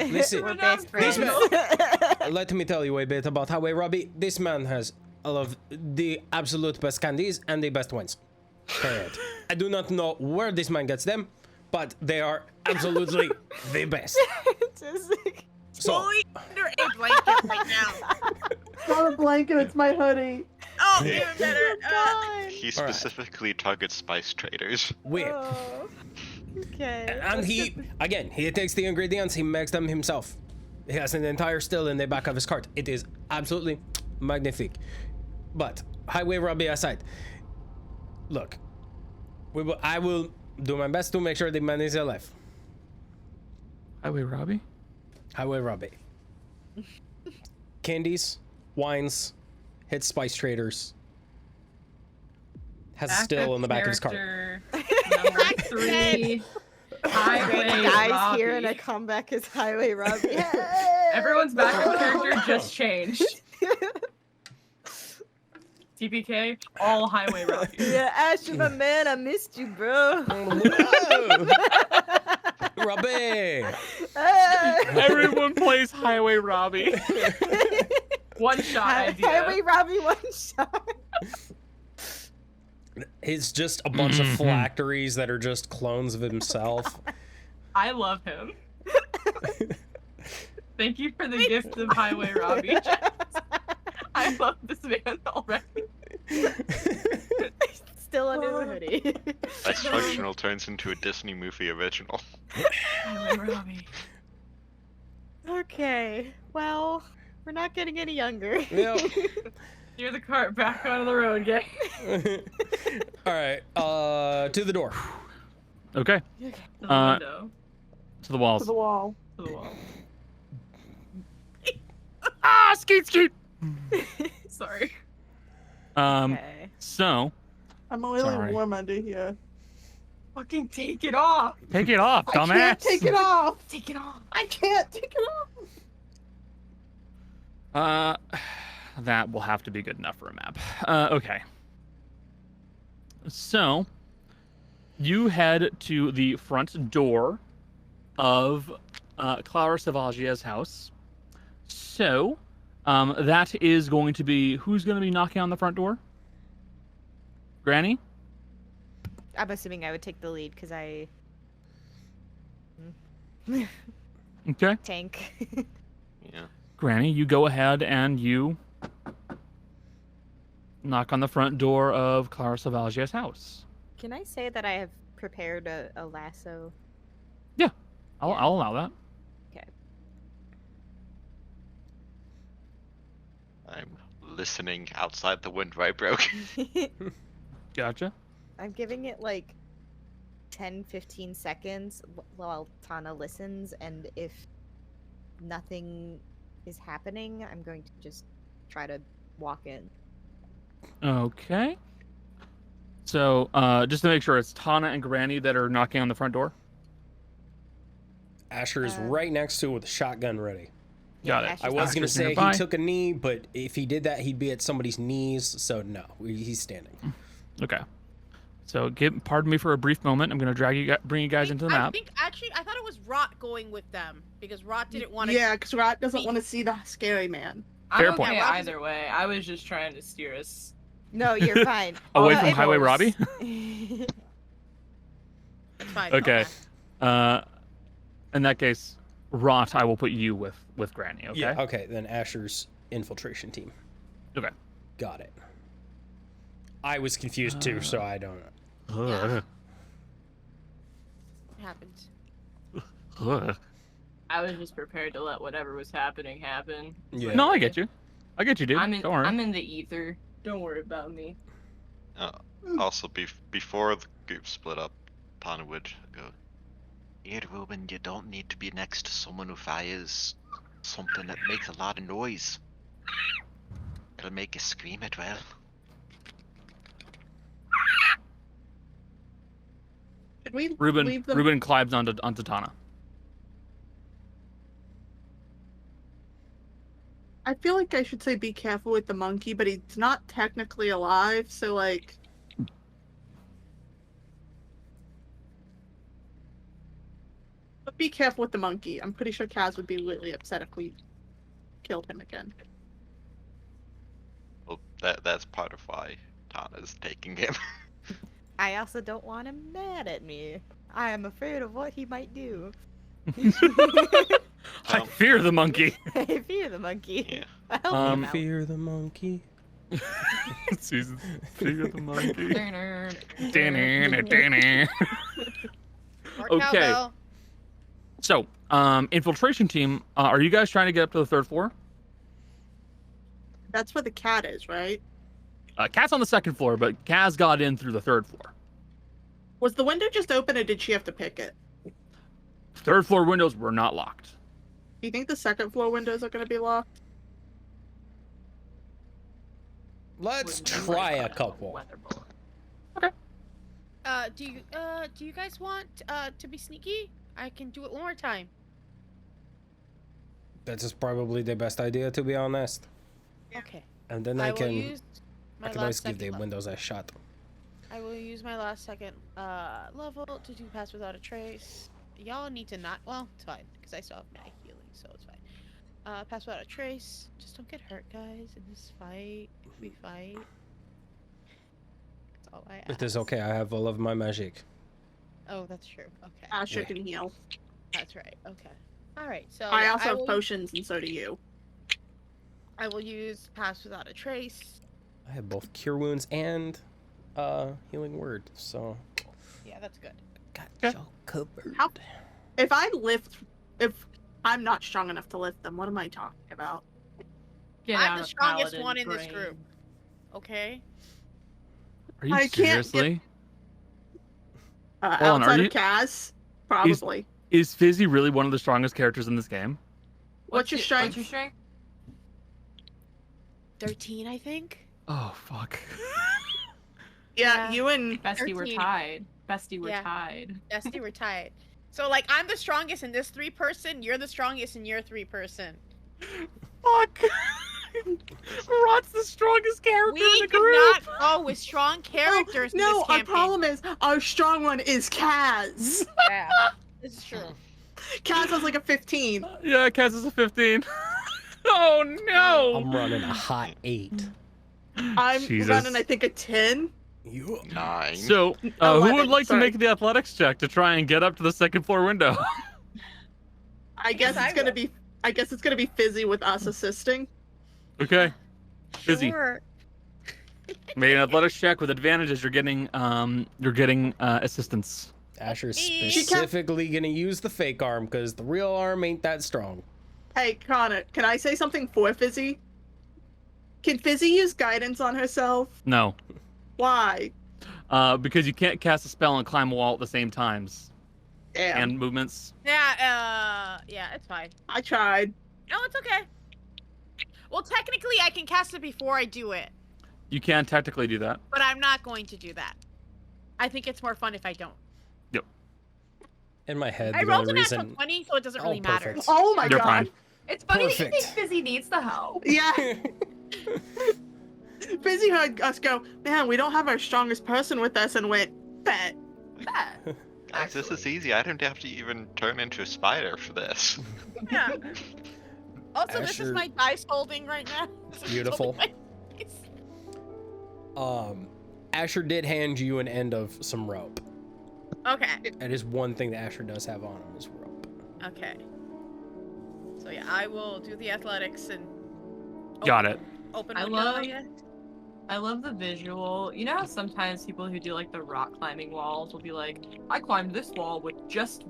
Listen, We're best this friends. man, let me tell you a bit about Highway Robbie. This man has all of the absolute best candies and the best wines. Period. I do not know where this man gets them, but they are absolutely the best. So, Fully under a blanket right now. It's not a blanket, it's my hoodie. Oh, even better. He specifically targets spice traders. weird. Oh, okay. And he takes the ingredients, he makes them himself. He has an entire still in the back of his cart. It is absolutely magnifique. But, Highway Robbie aside, look, I will do my best to make sure the man is alive. Highway Robbie? Highway Robbie. Candies, wines, hits spice traders. Has a still in the back of his cart. Number 3. Highway Guys Robbie. here and I come back as Highway Robbie. Everyone's backup character just changed. TPK, all Highway Robbie. Yeah, Asher, my man, I missed you, bro. Robbie! Everyone plays Highway Robbie. One shot idea. Highway Robbie, one shot. It's just a bunch of phylacteries that are just clones of himself. I love him. Thank you for the gift of Highway Robbie. I love this man already. Still under the hoodie. Dicefunctional turns into a Disney movie original. Highway Robbie. Okay, well, we're not getting any younger. Yep. Steer the cart back onto the road, gang. Alright, to the door. Okay. To the Uh, window. To the walls. To the wall. To the wall. Ah, skeet skeet. Sorry. Okay. So I'm really Sorry. warm under here. Fucking take it off. take it off, I can't dumbass. take it off. Take it off. I can't take it off. That will have to be good enough for a map. Okay. So, you head to the front door of Clara Savagia's house. So, that is going to be... Who's going to be knocking on the front door? Granny? I'm assuming I would take the lead because I Okay. tank. Yeah. Granny, you go ahead and you knock on the front door of Clara Savagia's house. Can I say that I have prepared a lasso? I'll allow that. I'm listening outside the window I broke. Gotcha. I'm giving it like 10-15 seconds while Tana listens, and if nothing is happening, I'm going to just try to walk in. Okay. So, just to make sure, it's Tana and Granny that are knocking on the front door? Asher is right next to it with a shotgun ready. Got it. Asher's I was fine. going to Asher's say nearby. he took a knee, but if he did that, he'd be at somebody's knees, so no, he's standing. Okay. So, pardon me for a brief moment. I'm going to bring you guys into the I map. think actually, I thought it was Rot going with them because Rot didn't want to. Yeah, because Rat doesn't want to see the scary man. Fair I'm point. okay Yeah, Robbie's- either way. I was just trying to steer us. No, you're fine. Away Oh, from it Highway was. Robbie? It's fine. Okay. In that case, Rot, I will put you with Granny, okay? Yeah, okay, then Asher's infiltration team. Okay. Got it. I was confused too, so I don't know. It happens. I was just prepared to let whatever was happening happen. Yeah. No, I get you. I get you, dude. I'm in. Don't worry. I'm in the ether. Don't worry about me. Also, before the group split up, Tana would go, "Here, Ruben, you don't need to be next to someone who fires something that makes a lot of noise. It'll make you scream as well." Should we Ruben leave them? Ruben climbs onto Tana. I feel like I should say be careful with the monkey, but he's not technically alive, so like... Be careful with the monkey. I'm pretty sure Kaz would be really upset if we killed him again. Well, that's part of why Tana's taking him. I also don't want him mad at me. I am afraid of what he might do. I fear the monkey. I fear the monkey. Yeah. Help me out. Fear the monkey. Season fear the monkey. More Okay. cowbell. So, infiltration team, are you guys trying to get up to the 3rd floor? That's where the cat is, right? Cat's on the 2nd floor, but Kaz got in through the 3rd floor. Was the window just open, or did she have to pick it? 3rd floor windows were not locked. Do you think the 2nd floor windows are going to be locked? Let's try a couple. Do you guys want to be sneaky? I can do it one more time. That is probably the best idea, to be honest. Okay. And then I I will can use my always last give the second level. windows a shot. I will use my last second level to do pass without a trace. Y'all need to not. Well, it's fine because I still have my healing, so it's fine. Pass without a trace. Just don't get hurt, guys. In this fight, we fight. That's all I ask. It is okay. I have all of my magic. Oh, that's true. Okay. Asher Yeah. can heal. That's right. Okay. All right. So I also have will, potions, and so do you. I will use pass without a trace. I have both cure wounds and healing word. So Yeah, that's good. got Okay. you covered. How- If I'm not strong enough to lift them, what am I talking about? Get I'm out the of strongest Paladin one in this brain. group. Okay. Are you I can't get- seriously? Uh, Hold on, are outside you- of Kaz, probably. Is Fizzy really one of the strongest characters in this game? What's your strength? What's your strength? 13, I think. Oh, fuck. Yeah, Yeah. you and Bestie, we're 13. tied. Bestie, we're Yeah. tied. Dusty, we're tied. So, like, I'm the strongest in this 3-person. You're the strongest in your 3-person. Fuck. Rod's the strongest character We in the do group. not go with strong characters in no, this our campaign. problem is our strong one is Kaz. Yeah, this is true. Kaz has like a 15. Yeah, Kaz is a 15. Oh, no. I'm running a hot 8. I'm Jesus. running, I think, a 10. You 9. So, who 11, would like sorry. to make the athletics check to try and get up to the 2nd floor window? I guess I it's gonna will. be. I guess it's gonna be Fizzy with us assisting. Okay. Fizzy, Sure. make an athletics check with advantage as you're getting assistance. Asher's She can't- specifically gonna use the fake arm because the real arm ain't that strong. Hey, Connor, can I say something for Fizzy? Can Fizzy use guidance on herself? No, Why? because you can't cast a spell and climb a wall at the same times Damn. and movements. Yeah, it's fine. I tried. No, it's okay. Well, technically, I can cast it before I do it, You can technically do that. but I'm not going to do that. I think it's more fun if I don't. In my head, I the rolled only a natural reason 20, so it doesn't really matter. perfect. Oh my You're god. fine. It's funny that you think Perfect. Fizzy needs the help. Yeah. Fizzy heard us go, man, we don't have our strongest person with us, and went, bet. That. Guys, this is easy. I don't have to even turn into a spider for this. Yeah. Also, this is Asher- my dice holding right now. This is Beautiful. holding my dice. Asher did hand you an end of some rope. Okay. That is one thing that Asher does have on him is rope. Okay. So yeah, I will do the athletics and Got it. open I window, love- guess. I love the visual. You know how sometimes people who do like the rock climbing walls will be like, I climbed this wall with just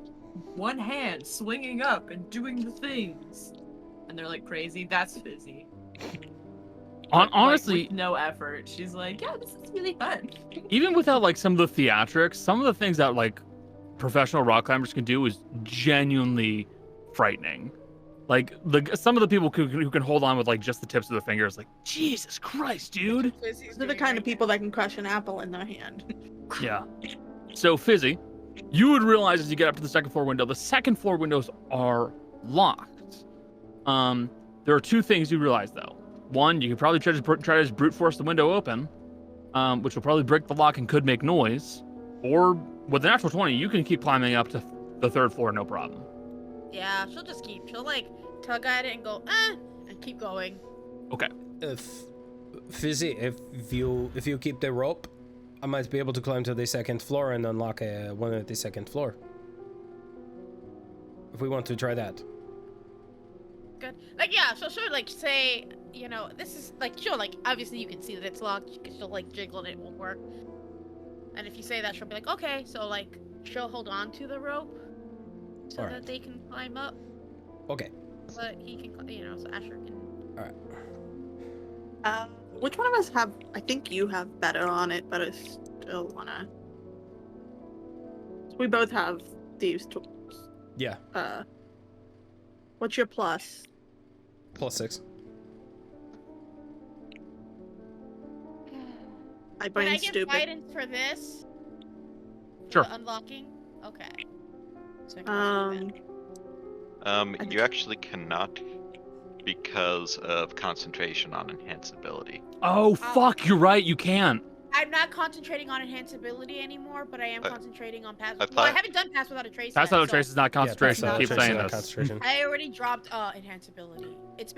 one hand swinging up and doing the things. And they're like crazy. That's Fizzy. Like, Honestly, with no effort. She's like, yeah, this is really fun. even without like some of the theatrics, some of the things that like professional rock climbers can do is genuinely frightening. Like some of the people who can hold on with like just the tips of the fingers, like Jesus Christ, dude. Fizzy's They're the doing kind right of people that can crush an apple in their hand. Yeah. So Fizzy, you would realize as you get up to the 2nd floor window, the 2nd floor windows are locked. There are two things you realize though. One, you could probably try to just brute force the window open, which will probably break the lock and could make noise. Or with the natural 20, you can keep climbing up to the 3rd floor, no problem. Yeah, she'll just keep. She'll like tug at it and go, and keep going. Okay. If Fizzy, if you keep the rope, I might be able to climb to the second floor and unlock one at the second floor. If we want to try that. Good. Like, yeah, so she'll like say, you know, this is like, she'll like, obviously you can see that it's locked because she'll like jiggle and it won't work. And if you say that, she'll be like, okay, so like, she'll hold on to the rope so Alright. that they can climb up. Okay. But he can, you know, so Asher can. Alright. Which one of us have? I think you have better on it, but I still wanna. We both have thieves' tools. Yeah. What's your plus? +6. My Can I brain's give stupid. guidance for this? For Sure. the unlocking? Okay. So I can also do that. You actually cannot because of concentration on enhanceability. Oh, fuck, you're right, you can. I'm not concentrating on enhanceability anymore, but I am I- concentrating on pass. I Well, I thought- haven't done pass without a trace. Pass yet, without a so trace is not concentration. without Keep a trace saying not this. concentration. I already dropped enhanceability. It's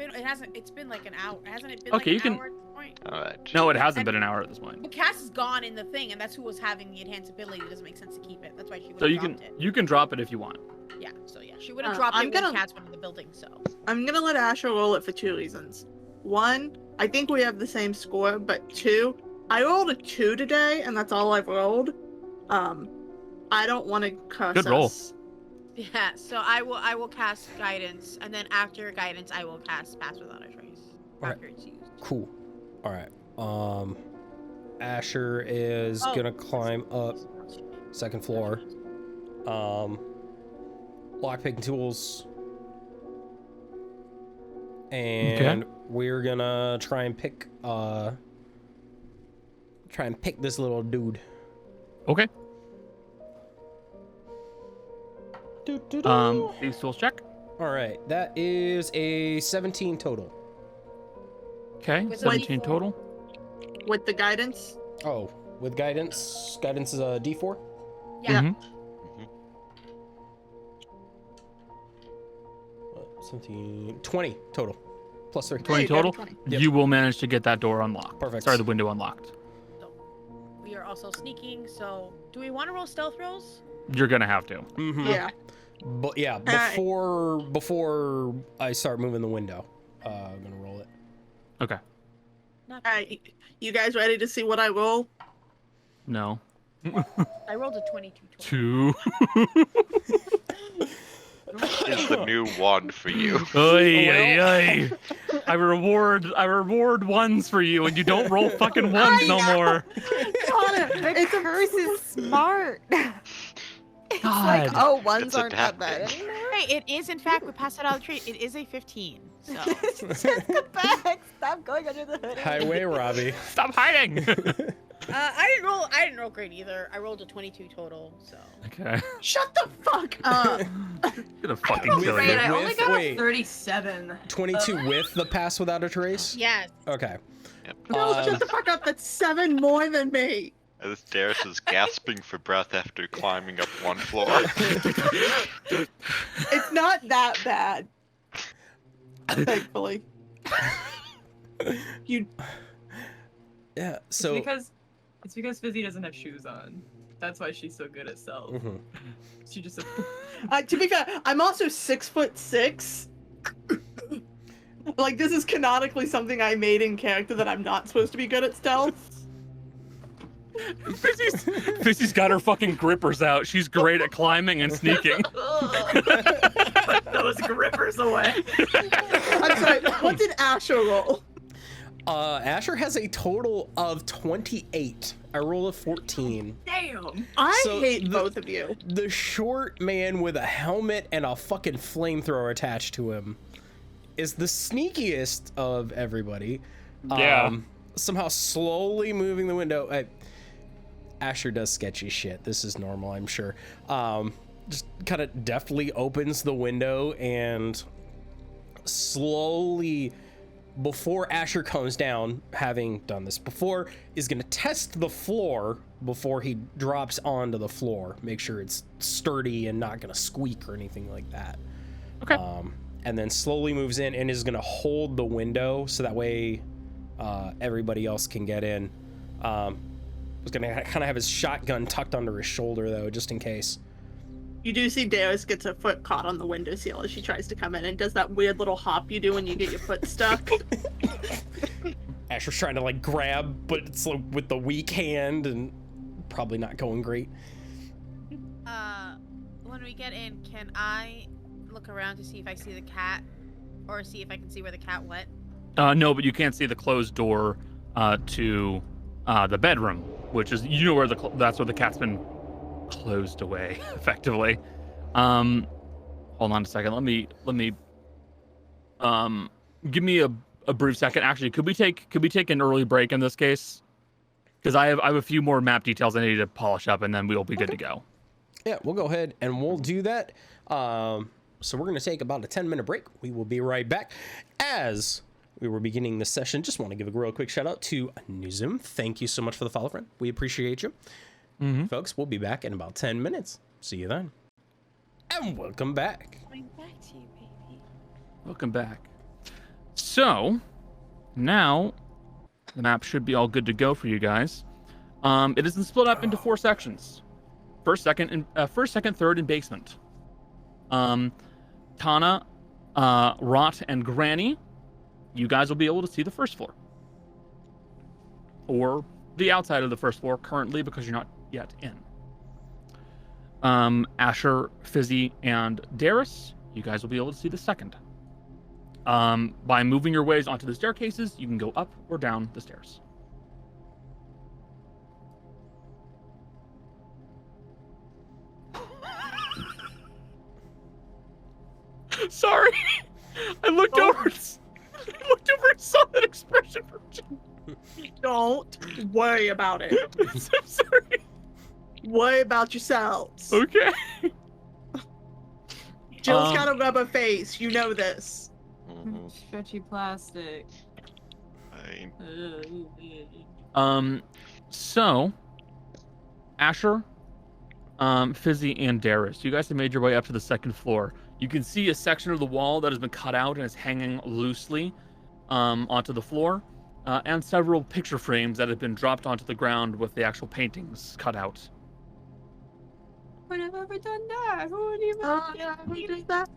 been like an hour. Hasn't it been Okay, you like can- an hour at this point? Alright. No, it hasn't been an hour at this point. But Cass is gone in the thing, and that's who was having the enhancability. It doesn't make sense to keep it. That's why she would So have you dropped can it. drop it if you want. Yeah, so yeah, she would have Uh, dropped I'm it when gonna- Cass went in the building. So I'm gonna let Asher roll it for 2 reasons. One, I think we have the same score, but 2, I rolled a 2 today, and that's all I've rolled. I don't want to curse Good roll. us. yeah, so I will cast guidance, and then after guidance, I will cast pass without a trace Alright. after it's used. Cool. All right. Asher is Oh. gonna climb up second floor. Lockpicking tools. And we're gonna try and pick this little dude. Okay. Doo-doo-doo. These tools check. All right, that is a 17 total. Okay, With a 17 D4. total. With the guidance, Oh, with guidance is a D4. Yeah. Mhm. 17, 20 total, +3. 20 you go to total. 20. Yep. You will manage to get that door unlocked. Perfect. Sorry, the window unlocked. We are also sneaking. So do we want to roll stealth rolls? You're gonna have to. Mm-hmm. Yeah. But yeah, before I start moving the window, I'm gonna roll it. Okay. Not Alright, you guys ready to see what I roll? No. I rolled a 22 total. 2. Is the new wand for you. Oy, oy, oy. I reward ones for you, and you don't roll fucking ones no more. The curse is smart. It's like, God. oh, ones It's aren't that bad adapted. anymore. Hey, it is in fact, we passed out all the tree. It is a 15. So It's just the back. Stop going under the hood. Highway Robbie. Stop hiding. I didn't roll great either. I rolled a 22 total. So Okay. Shut the fuck up! Gonna fucking With- kill Great, you. I only With- got wait. a 37. 22 with the pass without a trace. yes. Okay. No, Um, shut the fuck up! That's 7 more than me. As Darius is gasping for breath after climbing up one floor. It's not that bad. Thankfully. You. Yeah. So. It's because Fizzy doesn't have shoes on. That's why she's so good at stealth. Mhm. She just To be fair, I'm also 6'6". Like, this is canonically something I made in character that I'm not supposed to be good at stealth. Fissy's got her fucking grippers out. She's great at climbing and sneaking. those grippers away. I'm sorry, what did Asher roll? Asher has a total of 28. I roll a 14. Damn. I So hate both of you. The short man with a helmet and a fucking flamethrower attached to him is the sneakiest of everybody. Yeah. Somehow slowly moving the window. Asher does sketchy shit. This is normal, I'm sure. Just kind of deftly opens the window and slowly, before Asher comes down, having done this before, is going to test the floor before he drops onto the floor. Make sure it's sturdy and not going to squeak or anything like that. Okay. And then slowly moves in and is going to hold the window so that way everybody else can get in. Was going to kind of have his shotgun tucked under his shoulder, though, just in case. You do see Deus gets her foot caught on the windowsill as she tries to come in and does that weird little hop you do when you get your foot stuck. Asher's trying to, like, grab, but it's like with the weak hand and probably not going great. When we get in, can I look around to see if I see the cat? Or see if I can see where the cat went? No, but you can't see the closed door to the bedroom, which is, you know, where that's where the cat's been closed away, effectively. Hold on a second. Let me give me a brief second. Actually, could we take an early break in this case? Because I have a few more map details I need to polish up, and then we'll be good to go. Yeah, we'll go ahead and we'll do that. So we're going to take about a 10-minute break. We will be right back. As we were beginning the session, just want to give a real quick shout out to Nuzum. Thank you so much for the follow, friend. We appreciate you. Folks, we'll be back in about 10 minutes. See you then. And welcome back. Coming back to you, baby. Welcome back. So, now the map should be all good to go for you guys. It is split up into 4 sections. First, second, third, and basement. Tana, Rot, and Granny, you guys will be able to see the first floor. Or the outside of the first floor currently, because you're not yet in. Asher, Fizzy, and Darius, you guys will be able to see the second. By moving your ways onto the staircases, you can go up or down the stairs. Sorry, I looked over and saw that expression from Jill. Don't worry about it. I'm sorry. Worry about yourselves. Okay. Jill's got a rubber face. You know this. Stretchy plastic. So, Asher, Fizzy, and Darius, you guys have made your way up to the second floor. You can see a section of the wall that has been cut out and is hanging loosely onto the floor, and several picture frames that have been dropped onto the ground with the actual paintings cut out. Would have ever done that? Who would even Who did that?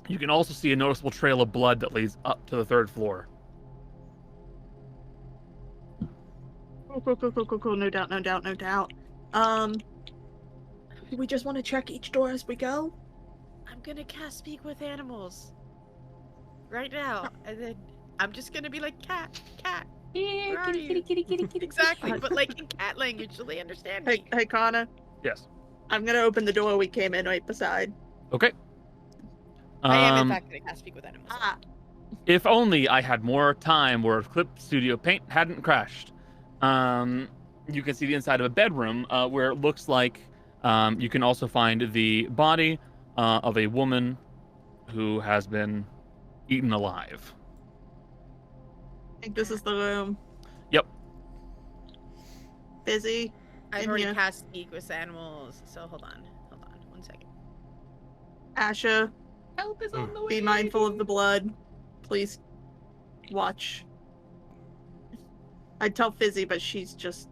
You can also see a noticeable trail of blood that leads up to the third floor. Cool. No doubt. We just want to check each door as we go. I'm gonna cast Speak with Animals. Right now. And then I'm just gonna be like, cat. Here, Where are you? kitty. Exactly, but like in cat language, so they understand me. Hey, Connor. Yes. I'm gonna open the door we came in right beside. Okay. I am in fact gonna cast Speak with Animals. If only I had more time where Clip Studio Paint hadn't crashed. You can see the inside of a bedroom where it looks like you can also find the body of a woman who has been eaten alive. I think this is the room. Yep. Busy. I've in already here. cast Speak with Animals, so hold on 1 second. Asha, Help is on the way. be mindful of the blood. Please watch. I'd tell Fizzy, but she's just...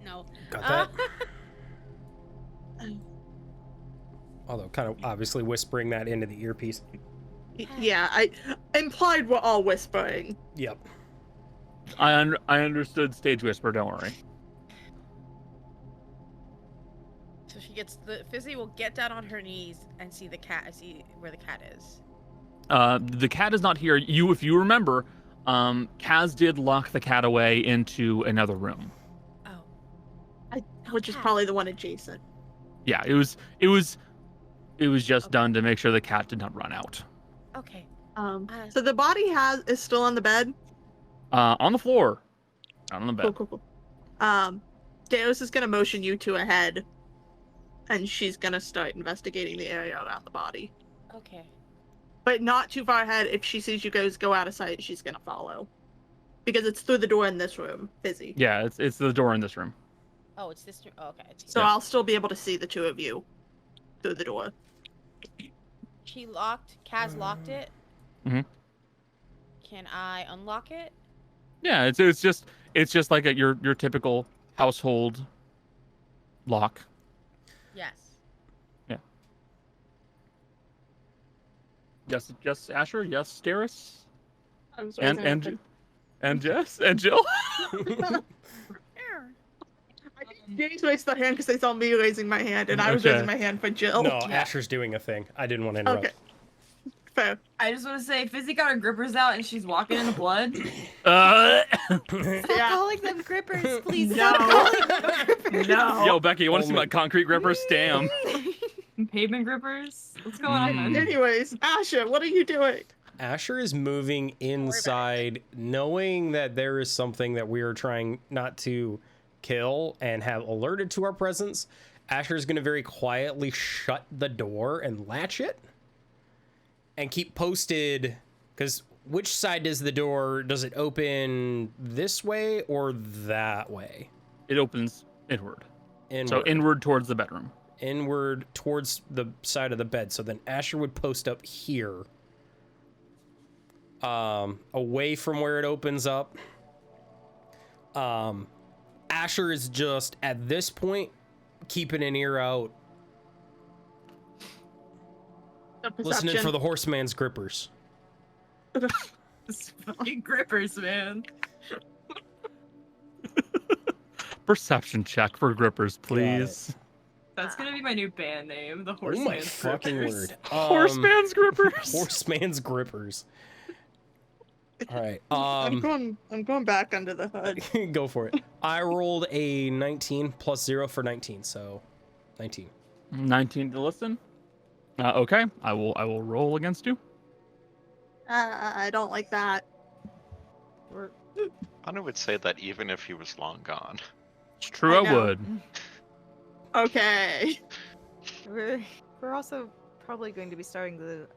No. Got that? Although kind of obviously whispering that into the earpiece. Yeah, I implied we're all whispering. Yep. I understood stage whisper, don't worry. So she gets Fizzy will get down on her knees and see the cat. I see where the cat is. The cat is not here. If you remember, Kaz did lock the cat away into another room. Oh. Which is probably the one adjacent. Yeah, it was just done to make sure the cat did not run out. Okay. So the body is still on the bed? On the floor. Not on the bed. Cool. Deus is gonna motion you two ahead, and she's gonna start investigating the area around the body. Okay. But not too far ahead. If she sees you guys go out of sight, she's gonna follow. Because it's through the door in this room, Fizzy. Yeah, it's the door in this room. Oh, it's this. Oh, okay. So Yeah. I'll still be able to see the two of you. through the door. Kaz locked it. Mhm. Can I unlock it? Yeah, it's just like your typical household lock. Yes. Yes, Asher. Yes, Steris. I was And raising my and Jess and Jill. I think James raised their hand because they saw me raising my hand, and I was Okay. raising my hand for Jill. No, Asher's doing a thing. I didn't want to interrupt. Okay. Fair. I just want to say, Fizzy got her grippers out and she's walking in the blood. Stop Yeah. calling them grippers, please. No. Stop calling them grippers. No. Yo, Becky, you want to see Only- my concrete gripper? Damn. Pavement grippers? What's going on? Mm. Anyways, Asha, what are you doing? Asher is moving inside, knowing that there is something that we are trying not to kill and have alerted to our presence. Asher is going to very quietly shut the door and latch it and keep posted. Because which side does it open this way or that way? It opens inward. Inward. So inward towards the bedroom. Inward towards the side of the bed. So then Asher would post up here. Away from where it opens up. Asher is just at this point keeping an ear out, listening for the horseman's grippers. Fucking grippers, man. Perception check for grippers, please. That's gonna be my new band name, the Oh Horseman's my fucking Grippers. word. Horseman's grippers. Horseman's grippers. All right. I'm going back under the hood. Go for it. I rolled a 19 plus 0 for 19, so 19. 19 to listen. Okay, I will roll against you. I don't like that. Anna would say that even if he was long gone. It's true, I I know. would. Okay. We're also probably going to be starting the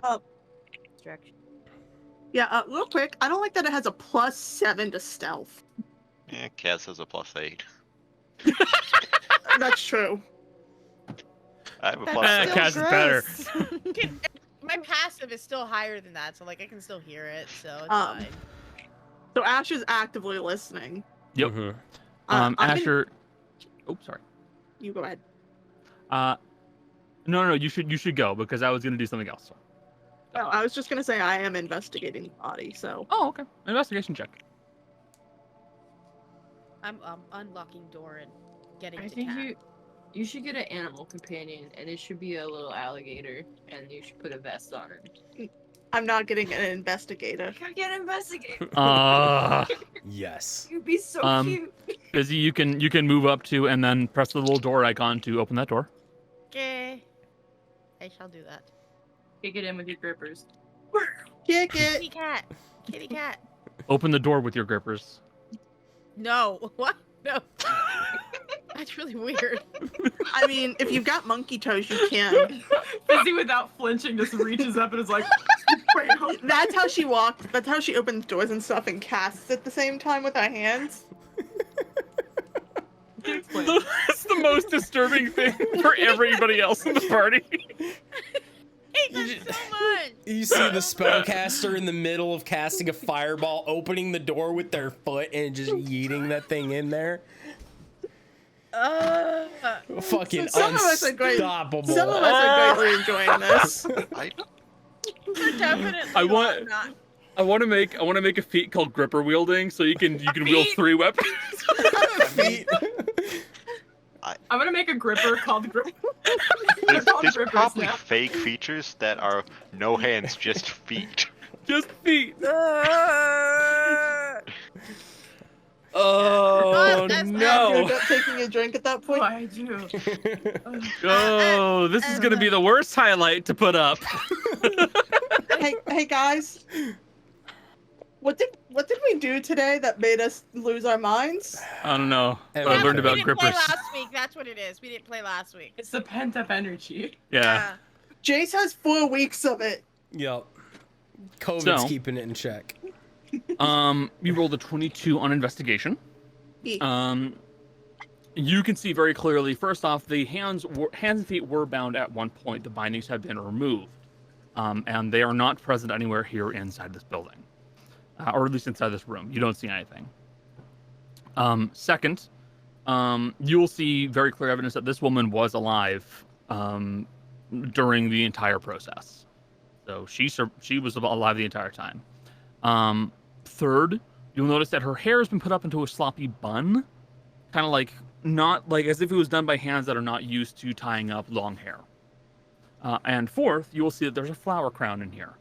distraction. Yeah, real quick, I don't like that it has a +7 to stealth. Yeah, Kaz has a +8. That's true. I have a That's +6. still Kaz is better. gross. My passive is still higher than that, so like I can still hear it, so it's Um, fine. So Ash is actively listening. Yep. Mhm. I'm gonna- Asher. Oh, sorry. You go ahead. No, you should go because I was gonna do something else. No, I was just gonna say I am investigating the body, so. Oh, okay. Investigation check. I'm unlocking door and getting I to think Cat. you should get an animal companion, and it should be a little alligator, and you should put a vest on it. I'm not getting an investigator. Gotta get an investigator. Yes. You'd be so cute. Busy. You can move up to and then press the little door icon to open that door. Okay. I shall do that. Kick it in with your grippers. Kick Kitty it! cat. Kitty cat. Open the door with your grippers. No. What? No. That's really weird. I mean, if you've got monkey toes, you can. Fizzy, without flinching, just reaches up and is like, wait, hold on. That's how she walks. That's how she opens doors and stuff and casts at the same time with her hands. Explain. It's the most disturbing thing for everybody else in the party. Hate that so much. You see the spellcaster in the middle of casting a fireball, opening the door with their foot and just yeeting that thing in there. Fucking Some of us are great. unstoppable. Some of us are greatly enjoying this. We're definitely I want- not. I want to make a feat called gripper wielding, so you can wield 3 weapons. Feet. I'm gonna make a gripper called Gripper. There's grippers probably now. fake features that are no hands, just feet. Just feet. Uh, Oh that's You no! end up taking a drink at that point. Oh, I do. Oh, this is gonna be the worst highlight to put up. Hey guys. What did we do today that made us lose our minds? I don't know. And But I learned we about didn't grippers. play last week. That's what it is. We didn't play last week. It's the pent up energy. Yeah. Jace has 4 weeks of it. Yep. COVID's So- keeping it in check. You rolled a 22 on investigation. Yeah. You can see very clearly. First off, the hands and feet were bound at one point. The bindings have been removed, and they are not present anywhere here inside this building, or at least inside this room. You don't see anything. Second, you will see very clear evidence that this woman was alive during the entire process. So she was alive the entire time. Third, you'll notice that her hair has been put up into a sloppy bun, kind of like not like as if it was done by hands that are not used to tying up long hair. And fourth, you will see that there's a flower crown in here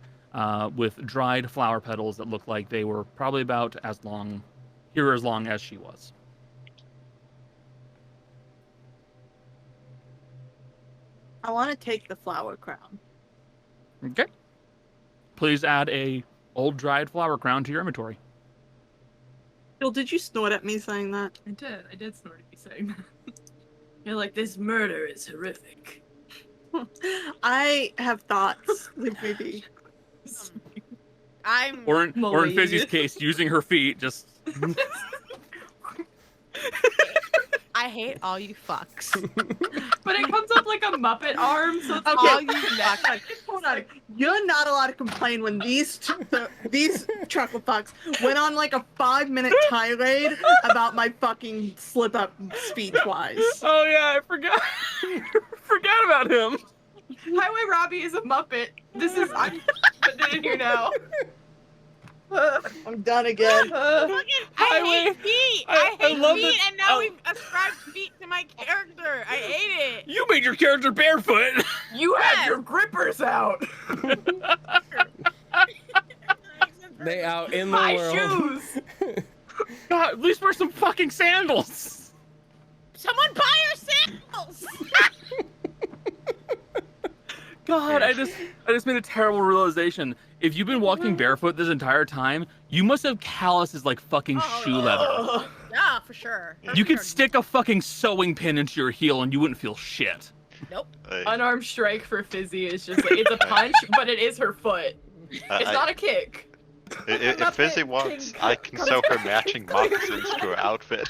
with dried flower petals that look like they were probably about as long as she was. I want to take the flower crown. Okay. Please add a old dried flower crown to your inventory. Jill, did you snort at me saying that? I did snort at you saying that. You're like, this murder is horrific. I have thoughts. Maybe. I'm. Or in Fizzy's case, using her feet, just. I hate all you fucks. But it comes up like a Muppet arm, so it's Okay, all you fucks. Hold on. You're not allowed to complain when these chuckle fucks went on like a 5-minute tirade about my fucking slip up speech wise. Oh yeah, I forgot. Forgot about him. Highway Robbie is a Muppet. I'm putting it in here now. I'm done again. I hate feet. I hate love feet, that- and now we've ascribed feet to my character. I hate it. You made your character barefoot. You have your grippers out. They out in the My world. shoes. God, at least wear some fucking sandals. Someone buy her sandals. God, I just made a terrible realization. If you've been walking barefoot this entire time, you must have calluses like fucking shoe leather. Yeah, for sure. You could stick a fucking sewing pin into your heel and you wouldn't feel shit. Nope. Unarmed strike for Fizzy is just like, it's a punch, but it is her foot. It's not a kick. If Fizzy wants, I can sew her matching moccasins to her outfit.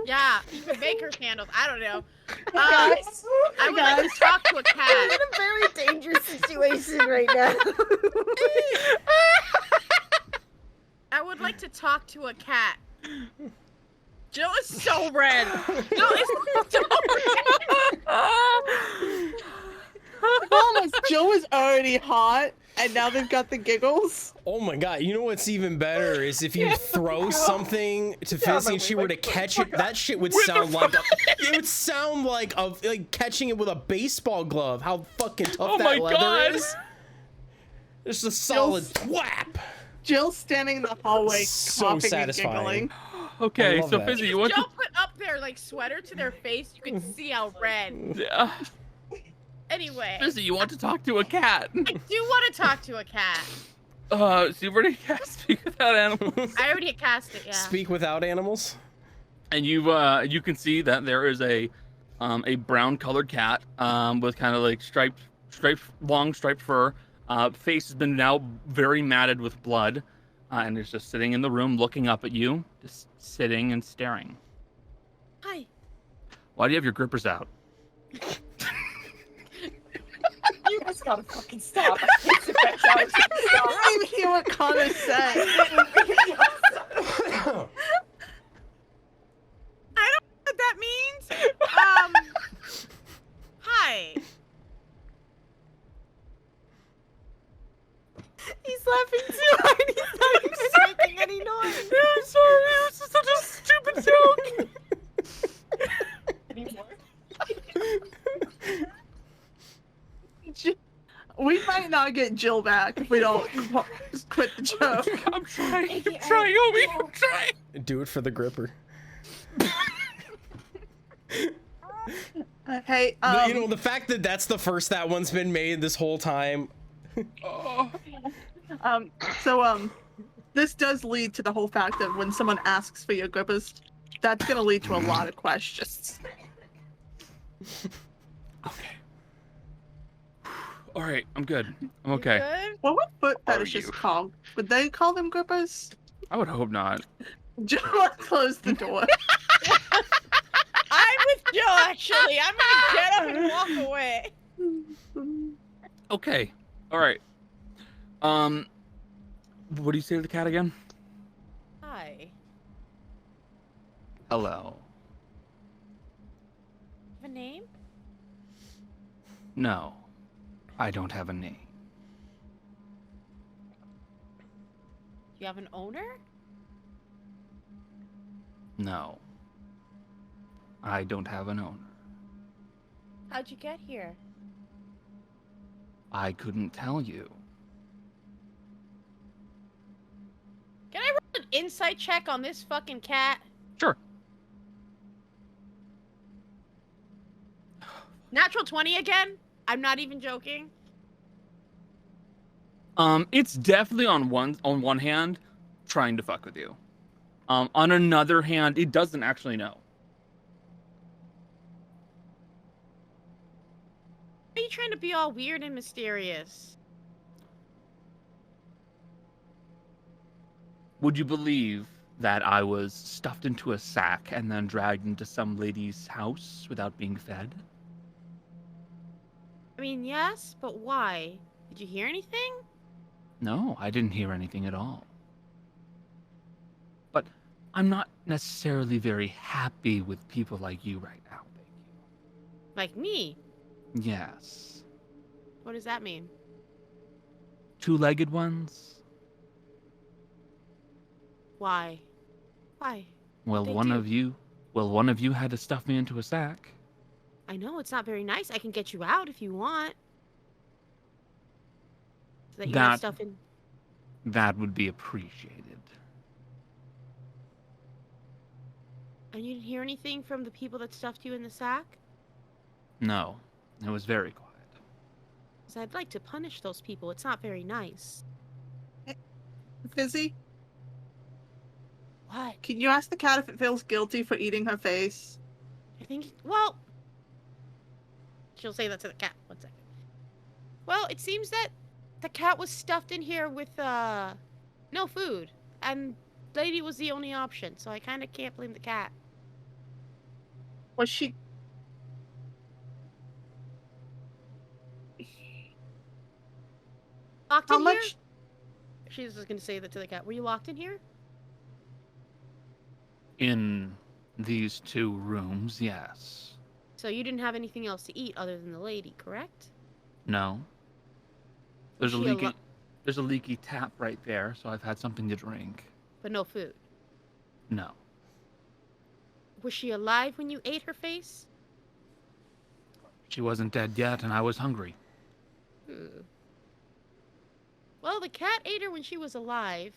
Yeah, you can make her sandals. I don't know. Guys, I would like to talk to a I'm cat. in a very dangerous situation right now. I would like to talk to a cat. Jill is so red. Jill is so red. Joe is already hot, and now they've got the giggles. Oh my god, you know what's even better is if you throw something to Fizzy and she were to catch it, that shit would sound like it would sound like catching it with a baseball glove. How fucking tough that leather is. It's a solid whap. Jill's standing in the hallway, So coughing satisfying. and giggling. Okay, love so that. Fizzy, you want Jill to... put up their like sweater to their face. You can see how red. Anyway, Fizzy, you want to talk to a cat? I do want to talk to a cat. So you've already cast Speak Without Animals. I already cast it. Yeah. Speak without animals. And you can see that there is a brown colored cat with kind of like long striped fur. Face has been now very matted with blood, and it's just sitting in the room looking up at you, just sitting and staring. Hi. Why do you have your grippers out? You guys gotta fucking stop. I can't sit back down. I don't even hear what Connor said. I don't know what that means. Hi. He's laughing too hard. He's not even making any noise. I'm sorry, it was just such a stupid joke. Anymore. We might not get Jill back if we don't just quit the joke. I'm trying, Obi, I'm trying. Do it for the gripper. Hey, You know, the fact that that's the first that one's been made this whole time. this does lead to the whole fact that when someone asks for your grippers, that's gonna lead to a lot of questions. Okay. All right, I'm good. I'm You okay. good? What would foot Are fetishists you? call? Would they call them grippers? I would hope not. Joe closed the door. I'm with Joe, actually. I'm gonna get up and walk away. Okay. All right. What do you say to the cat again? Hi. Hello. Have a name? No, I don't have a name. You have an owner? No, I don't have an owner. How'd you get here? I couldn't tell you. Can I roll an insight check on this fucking cat? Sure. Natural 20 again? I'm not even joking. It's definitely on one hand trying to fuck with you. On another hand, it doesn't actually know. Why are you trying to be all weird and mysterious? Would you believe that I was stuffed into a sack and then dragged into some lady's house without being fed? I mean, yes, but why? Did you hear anything? No, I didn't hear anything at all. But I'm not necessarily very happy with people like you right now, thank you. Like me? Yes. What does that mean? Two-legged ones? Why? Why? Well, They one do. of you had to stuff me into a sack. I know it's not very nice. I can get you out if you want. So that you're not stuffing. That would be appreciated. And you didn't hear anything from the people that stuffed you in the sack? No, it was very quiet. Because I'd like to punish those people. It's not very nice. Fizzy, What? can you ask the cat if it feels guilty for eating her face? I think. Well. She'll say that to the cat. 1 second. Well, it seems that the cat was stuffed in here with, no food. And lady was the only option, so I kind of can't blame the cat. Was she... Locked How in here? much... She's just gonna say that to the cat. Were you locked in here? In these two rooms, yes. So you didn't have anything else to eat other than the lady, correct? No. There's a She leaky there's a leaky tap right there, so I've had something to drink. But no food. No. Was she alive when you ate her face? She wasn't dead yet, and I was hungry. Well, the cat ate her when she was alive.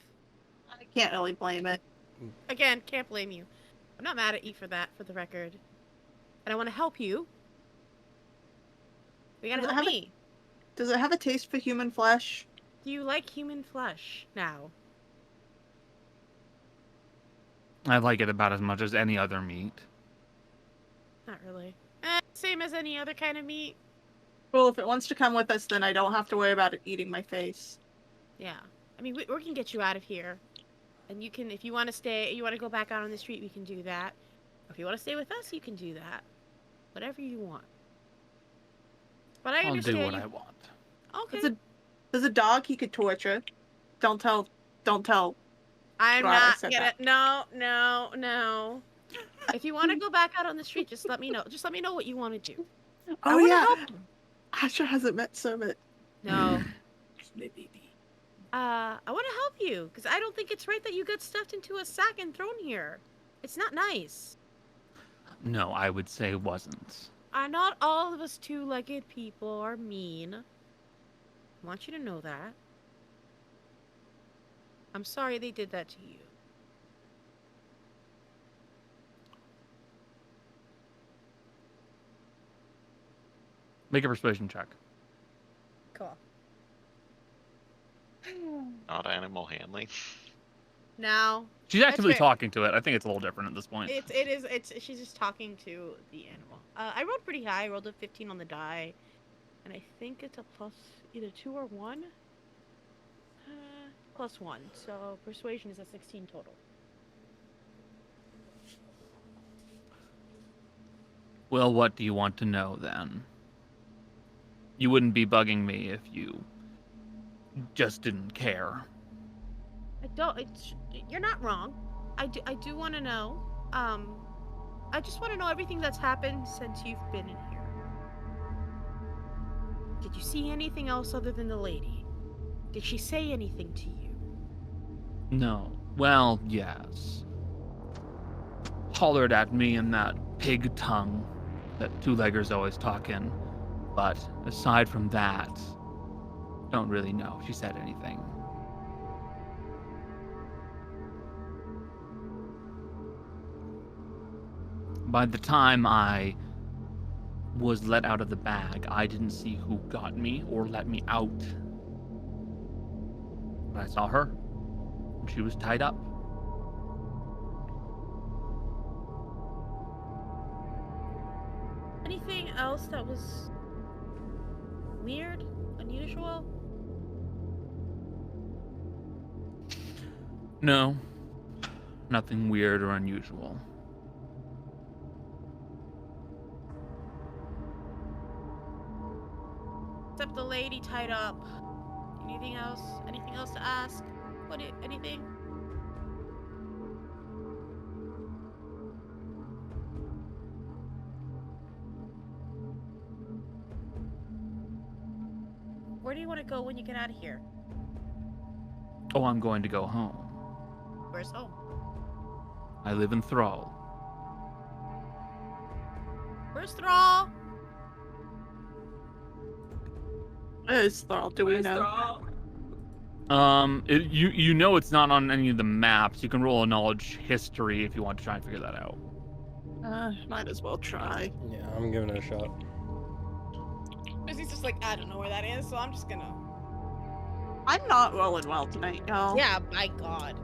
I can't really blame it. Again, can't blame you. I'm not mad at you for that, for the record. And I want to help you. You gotta help me. Does it have a taste for human flesh? Do you like human flesh now? I like it about as much as any other meat. Not really. Same as any other kind of meat. Well, if it wants to come with us, then I don't have to worry about it eating my face. Yeah. I mean, we can get you out of here. And you can, if you want to stay, you want to go back out on the street, we can do that. Or if you want to stay with us, you can do that. Whatever you want. But I understand. I'll do what I want. Okay. There's a dog he could torture. Don't tell. I'm God, I not said gonna. that. No. If you want to go back out on the street, just let me know. Just let me know what you want to do. I Oh wanna yeah. help. Asher hasn't met Summit. No. I want to help you because I don't think it's right that you got stuffed into a sack and thrown here. It's not nice. No, I would say it wasn't. Not all of us two-legged people are mean. I want you to know that. I'm sorry they did that to you. Make a persuasion check. Cool. Not animal handling. Now, She's actively fair. talking to it. I think it's a little different at this point. she's just talking to the animal. I rolled pretty high. I rolled a 15 on the die. And I think it's a plus either 2 or 1. +1. So persuasion is a 16 total. Well, what do you want to know then? You wouldn't be bugging me if you just didn't care. I don't. You're not wrong. I do want to know. I just want to know everything that's happened since you've been in here. Did you see anything else other than the lady? Did she say anything to you? No. Well, yes. Hollered at me in that pig tongue that two-leggers always talk in. But aside from that, don't really know if she said anything. By the time I was let out of the bag, I didn't see who got me or let me out. But I saw her. She was tied up. Anything else that was weird, unusual? No. Nothing weird or unusual. Except the lady tied up. Anything else? Anything else to ask? Anything? Where do you want to go when you get out of here? Oh, I'm going to go home. Where's home? I live in Thrall. Where's Thrall? Where's Thrall? Do we Where's know? Thrall? You know it's not on any of the maps. You can roll a knowledge history if you want to try and figure that out. Might as well try. Yeah, I'm giving it a shot. He's just like, I don't know where that is, so I'm just gonna. I'm not rolling well tonight, y'all. Yeah, my God.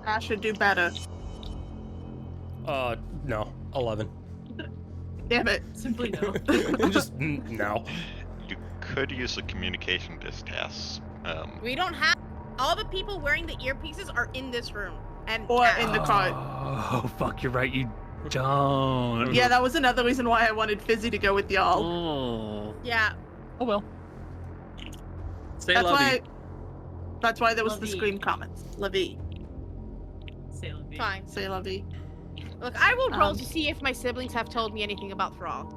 I should do better. No, 11. Damn it. Simply no. Just no. You could use a communication distress. We don't have. All the people wearing the earpieces are in this room. And Or in the cart. Oh, fuck, you're right. You don't. Yeah, that was another reason why I wanted Fizzy to go with y'all. Oh. Yeah. Oh, well. Stay That's why there was the Lovey. scream comments. Lovey. Sailor V. Fine. Say Lovey. Look, I will roll Um, to see if my siblings have told me anything about Thrall.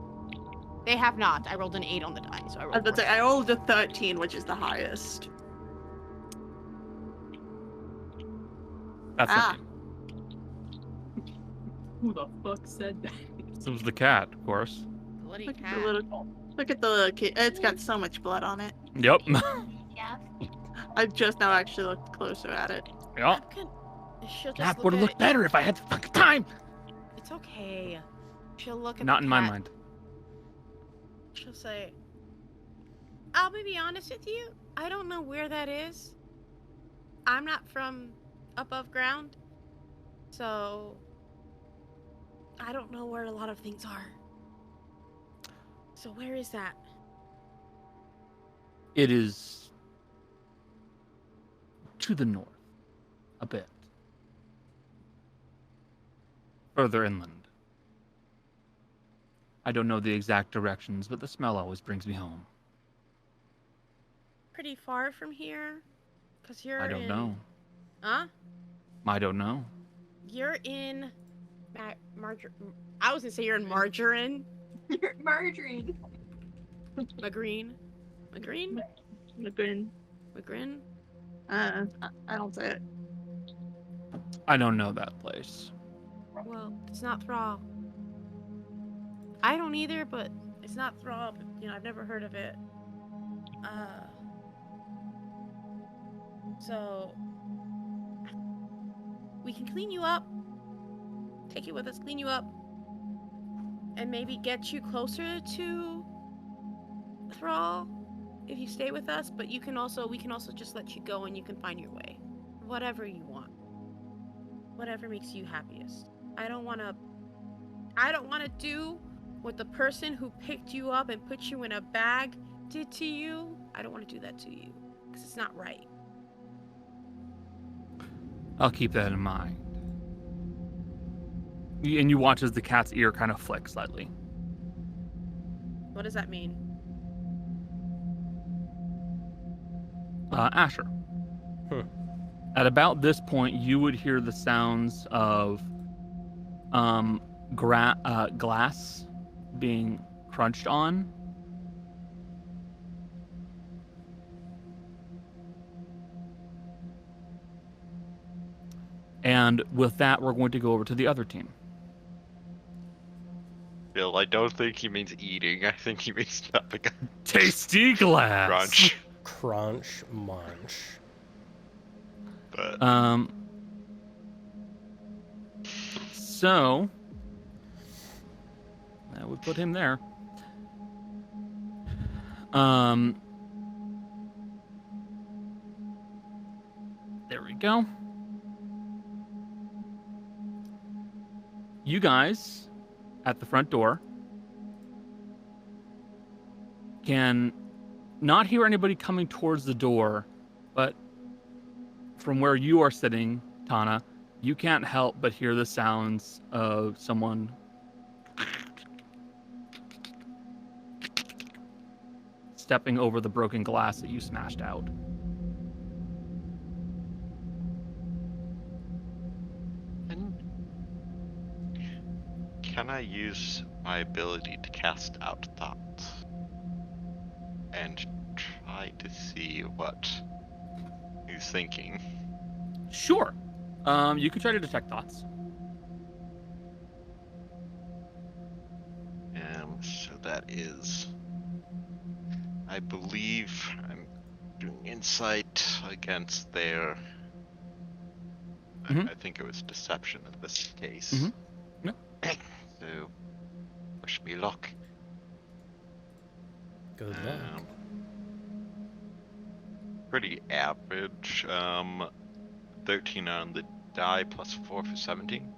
They have not. I rolled an 8 on the die, so I I rolled was about to say, four. I rolled a 13, which is the highest. That's Ah. it. Who the fuck said that? This was the cat, of course. Bloody Look at cat. the little kid. It's got so much blood on it. Yep. I've just now actually looked closer at it. Yep. She'll just That look would have at looked it. better if I had the fucking time. It's okay. She'll look at Not the in my cat. mind. She'll say, I'll be honest with you. I don't know where that is. I'm not from above ground. So I don't know where a lot of things are. So where is that? It is to the north, a bit. Further inland. I don't know the exact directions, but the smell always brings me home. Pretty far from here? Because you're I don't know. Huh? I don't know. You're in I was gonna say you're in Margarine. Margarine. Magreen. Magreen? Lagoon. Magrin? I don't say it. I don't know that place. Well, it's not Thrall. I don't either, but it's not Thrall, but, I've never heard of it. So we can clean you up. Take you with us, clean you up. And maybe get you closer to Thrall if you stay with us, but we can also just let you go and you can find your way. Whatever you want. Whatever makes you happiest. I don't want to do what the person who picked you up and put you in a bag did to you. I don't want to do that to you because it's not right. I'll keep that in mind. And you watch as the cat's ear kind of flick slightly. What does that mean? Asher. Hmm. At about this point, you would hear the sounds of glass being crunched on. And with that, we're going to go over to the other team. Bill, I don't think he means eating. I think he means snapping a Tasty glass. crunch. Crunch, munch. But So that would put him there. There we go. You guys at the front door can not hear anybody coming towards the door, but from where you are sitting, Tana, you can't help but hear the sounds of someone stepping over the broken glass that you smashed out. can I use my ability to cast out thoughts and try to see what he's thinking? Sure. You can try to detect thoughts. So that is, I believe I'm doing insight against their, Mhm. I think it was deception in this case. Mhm. Yep. So, wish me luck. Good luck. Pretty average. 13 on the die plus 4 for 17.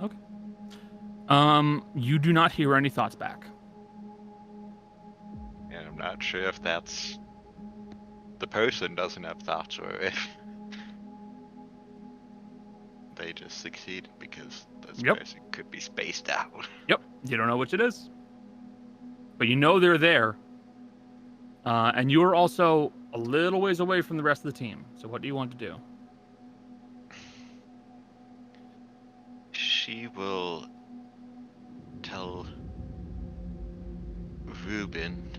Okay. You do not hear any thoughts back. And I'm not sure if that's the person doesn't have thoughts or if they just succeeded because this Yep. person could be spaced out. Yep. You don't know which it is. But you know they're there. And you are also a little ways away from the rest of the team. So what do you want to do? She will tell Ruben,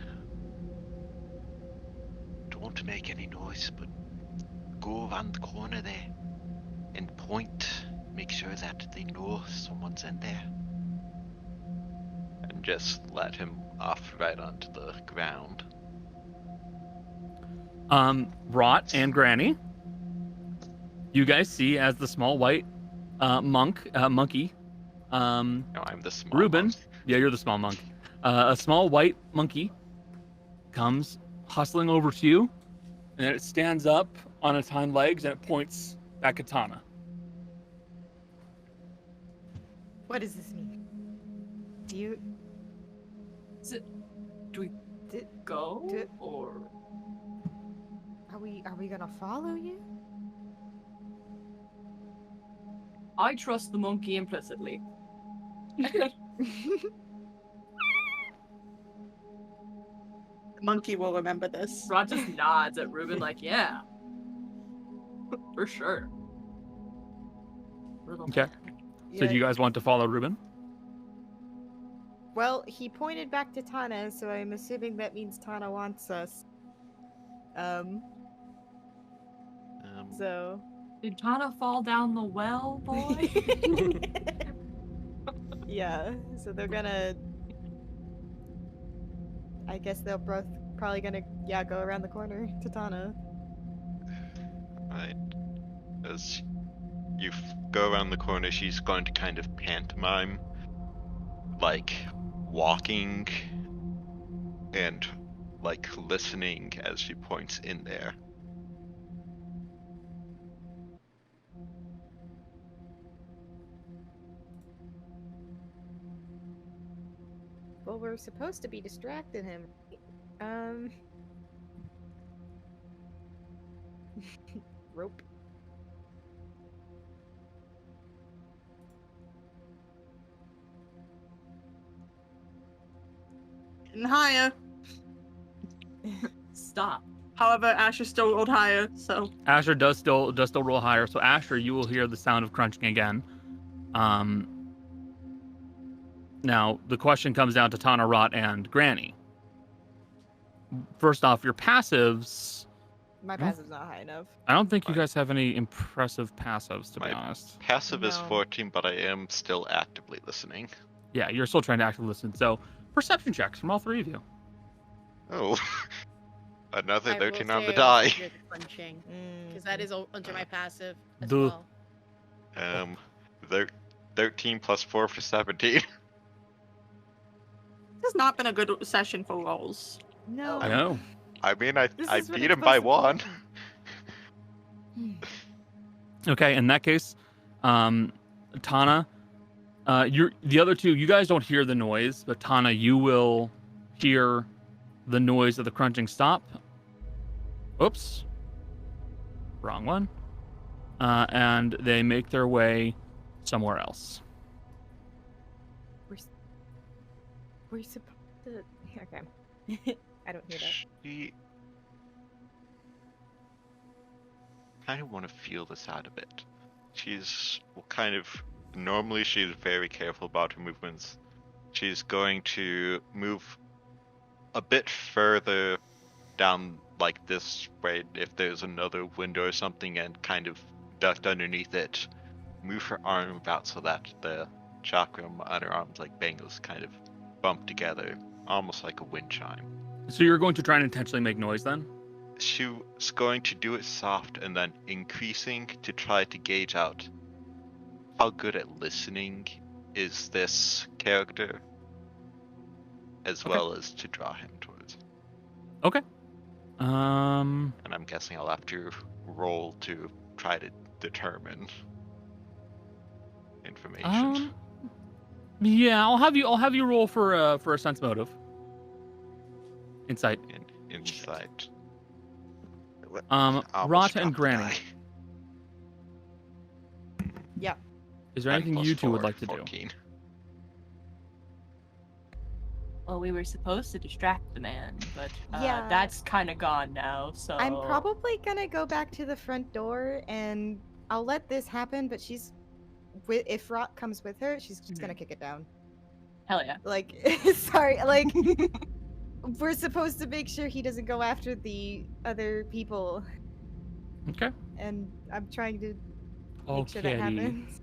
don't make any noise, but go around the corner there and point, make sure that they know someone's in there. And just let him off right onto the ground. Rot and Granny, you guys see as the small white monkey, No, I'm the small Ruben, monk. yeah, you're the small monk. A small white monkey comes hustling over to you, and it stands up on its hind legs and it points back at Tana. What does this mean? Do you Do we go do- or are we gonna follow you? I trust the monkey implicitly. The monkey will remember this. Rod just nods at Ruben like, yeah. For sure. We're the Okay. So do you guys want to follow Ruben? Well, he pointed back to Tana, so I'm assuming that means Tana wants us. So Did Tana fall down the well, boy? yeah, so they're gonna. I guess they'll both probably gonna go around the corner to Tana. Right. As you go around the corner, she's going to kind of pantomime, like walking and like listening as she points in there. Well, we're supposed to be distracting him. Rope. getting higher. Stop. However, Asher still rolled higher, so Asher does still roll higher. So Asher, you will hear the sound of crunching again. Now the question comes down to Tana, Rot, and Granny. First off, your passives. My passive's not high enough. I don't think you guys have any impressive passives, to be My honest. Passive is No. 14, but I am still actively listening. Yeah, you're still trying to actively listen. So perception checks from all three of you. Oh. Another I will 13 on say the I die. also hear the crunching, because that is under my passive as The- well. 13 plus 4 for 17. this has not been a good session for rolls. No. I know. I mean, I This I is when beat it's him by supposed to 1. happen. Okay, in that case, Tana, you're the other two. You guys don't hear the noise, but Tana, you will hear the noise of the crunching stop. Oops, wrong one. And they make their way somewhere else. We're supposed to. Okay. I don't hear that. She... kind of want to feel this out a bit. She's kind of... Normally she's very careful about her movements. She's going to move a bit further down like this way if there's another window or something and kind of ducked underneath it. Move her arm out so that the chakra on her arms like bangles kind of bump together, almost like a wind chime. So you're going to try and intentionally make noise then? She was going to do it soft and then increasing to try to gauge out how good at listening is this character, as Okay. well as to draw him towards. Okay. And I'm guessing I'll have to roll to try to determine information. Yeah, I'll have you roll for a sense motive. Insight. Insight. Rata Almost and dropped the Granny. die. Yep. Is there anything 9 you plus two would 4, like to 14. Well, we were supposed to distract the man, but Yeah. that's kind of gone now. So I'm probably gonna go back to the front door and I'll let this happen, but if Rot comes with her, she's just gonna kick it down. hell yeah. Like, sorry, like, we're supposed to make sure he doesn't go after the other people, Okay. and I'm trying to make sure that Okay. happens.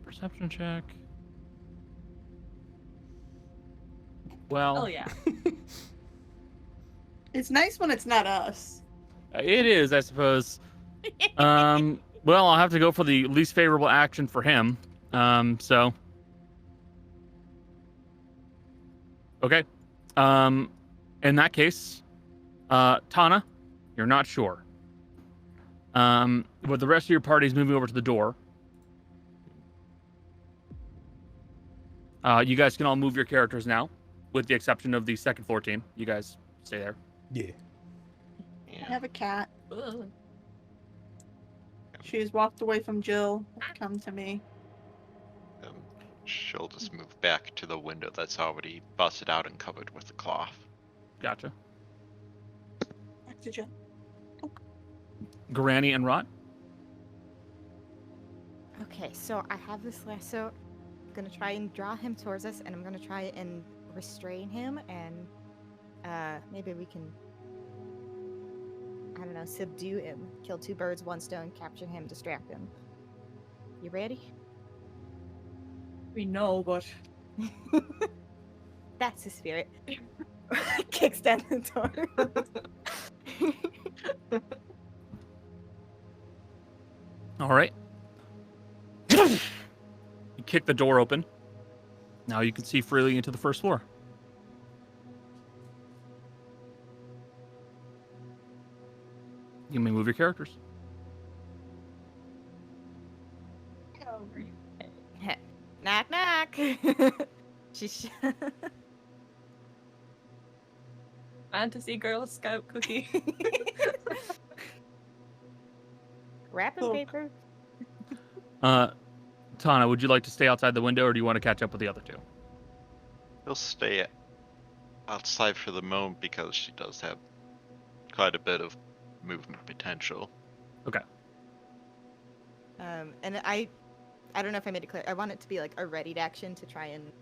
Perception check. Well, Oh yeah. It's nice when it's not us. it is, I suppose. Well, I'll have to go for the least favorable action for him. So. Okay. In that case, Tana, you're not sure. But the rest of your party is moving over to the door. You guys can all move your characters now, with the exception of the second floor team. You guys stay there. Yeah. I Yeah. have a cat. Ugh. She's walked away from Jill. Come to me. She'll just move back to the window that's already busted out and covered with the cloth. Gotcha. Back to Jill. Granny and Rot. Okay, so I have this lasso. I'm gonna try and draw him towards us, and I'm gonna try and restrain him, and maybe we can, I don't know, subdue him, kill 2 birds, 1 stone, capture him, distract him. You ready? We know, but That's the spirit. Kicks down the door. All right. You kick the door open. Now you can see freely into the first floor. You may move your characters. Knock, knock. She's. fantasy Girl Scout cookie. Wrapping Cool. paper. Tana, would you like to stay outside the window, or do you want to catch up with the other two? He'll stay outside for the moment because she does have quite a bit of movement potential. Okay. And I don't know if I made it clear. I want it to be like a readied action to try and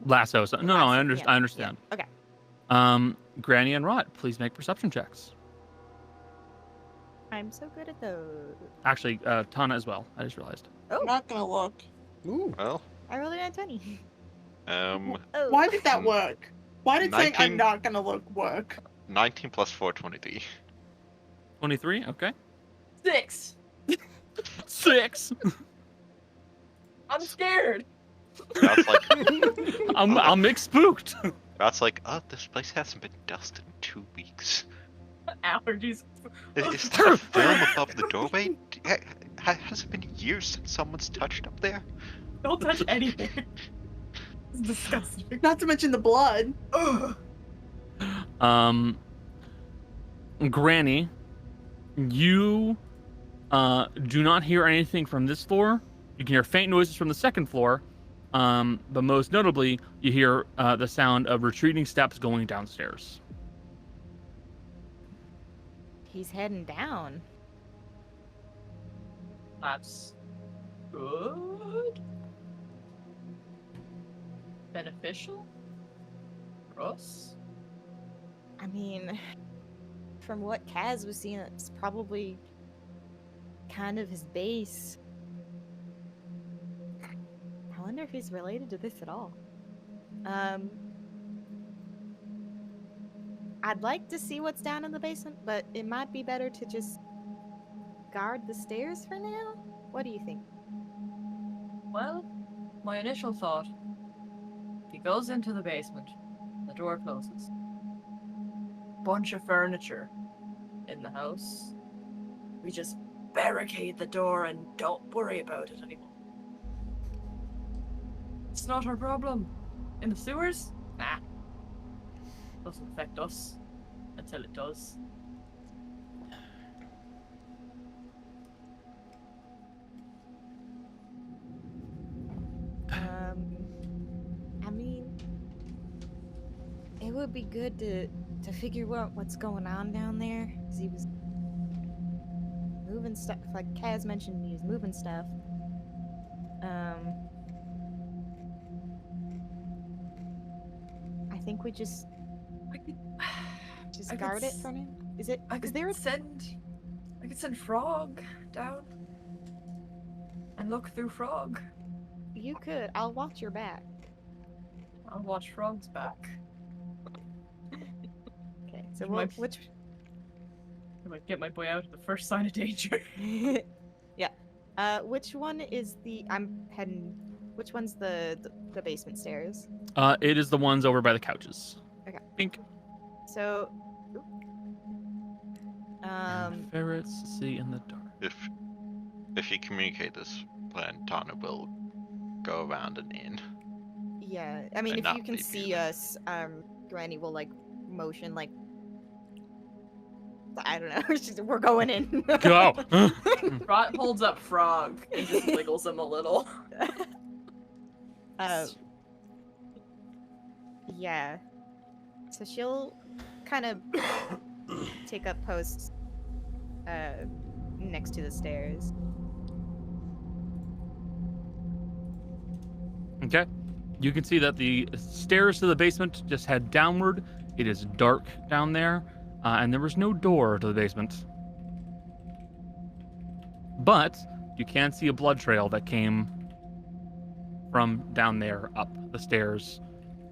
Lasso. So, no, I lasso, yeah, I understand. Yeah. Okay. Granny and Rot, please make perception checks. I'm so good at those. Actually, Tana as well. I just realized. I'm Oh, not gonna look. Ooh. Well, I rolled a nat 20. um, Oh. Why did that work? Why did saying 19 I'm not gonna look work? 19 plus 4, 23. 23. Okay. 6. 6. I'm scared. That's like, I'm mixed spooked. that's like, oh, this place hasn't been dusted in 2 weeks. Allergies. Is there a film above the doorway? Has it been years since someone's touched up there? Don't touch anything. It's disgusting. Not to mention the blood. Ugh. Granny, you do not hear anything from this floor. You can hear faint noises from the second floor, but most notably, you hear the sound of retreating steps going downstairs. He's heading down. That's good. Beneficial for us. I mean, from what Kaz was seeing, it's probably kind of his base. I wonder if he's related to this at all. I'd like to see what's down in the basement, but it might be better to just guard the stairs for now. What do you think? Well, my initial thought, if he goes into the basement, the door closes. Bunch of furniture in the house. We just barricade the door and don't worry about it anymore. It's not our problem. In the sewers? Nah. Doesn't affect us until it does. I mean, it would be good to figure out what's going on down there, because he was moving stuff, like Kaz mentioned, he was moving stuff. I think we just I could guard it for now. Is there a I could send Frog down and look through Frog. You could. I'll watch your back. I'll watch Frog's back. Okay. So My- which? I might get my boy out of the first sign of danger. Yeah. Which one is the? I'm heading. Which one's the basement stairs? It is the ones over by the couches. Okay. Pink. So. Ferrets see in the dark. If you communicate this plan, Tana will go around and in. Yeah. I mean, And if not you can be see muted. us, Granny will like motion like. I don't know. She's, we're going in. Go. Rot holds up Frog and just wiggles him a little. Yeah. So she'll kind of take up posts next to the stairs. Okay. You can see that the stairs to the basement just head downward. It is dark down there, and there was no door to the basement. But you can see a blood trail that came from down there up the stairs,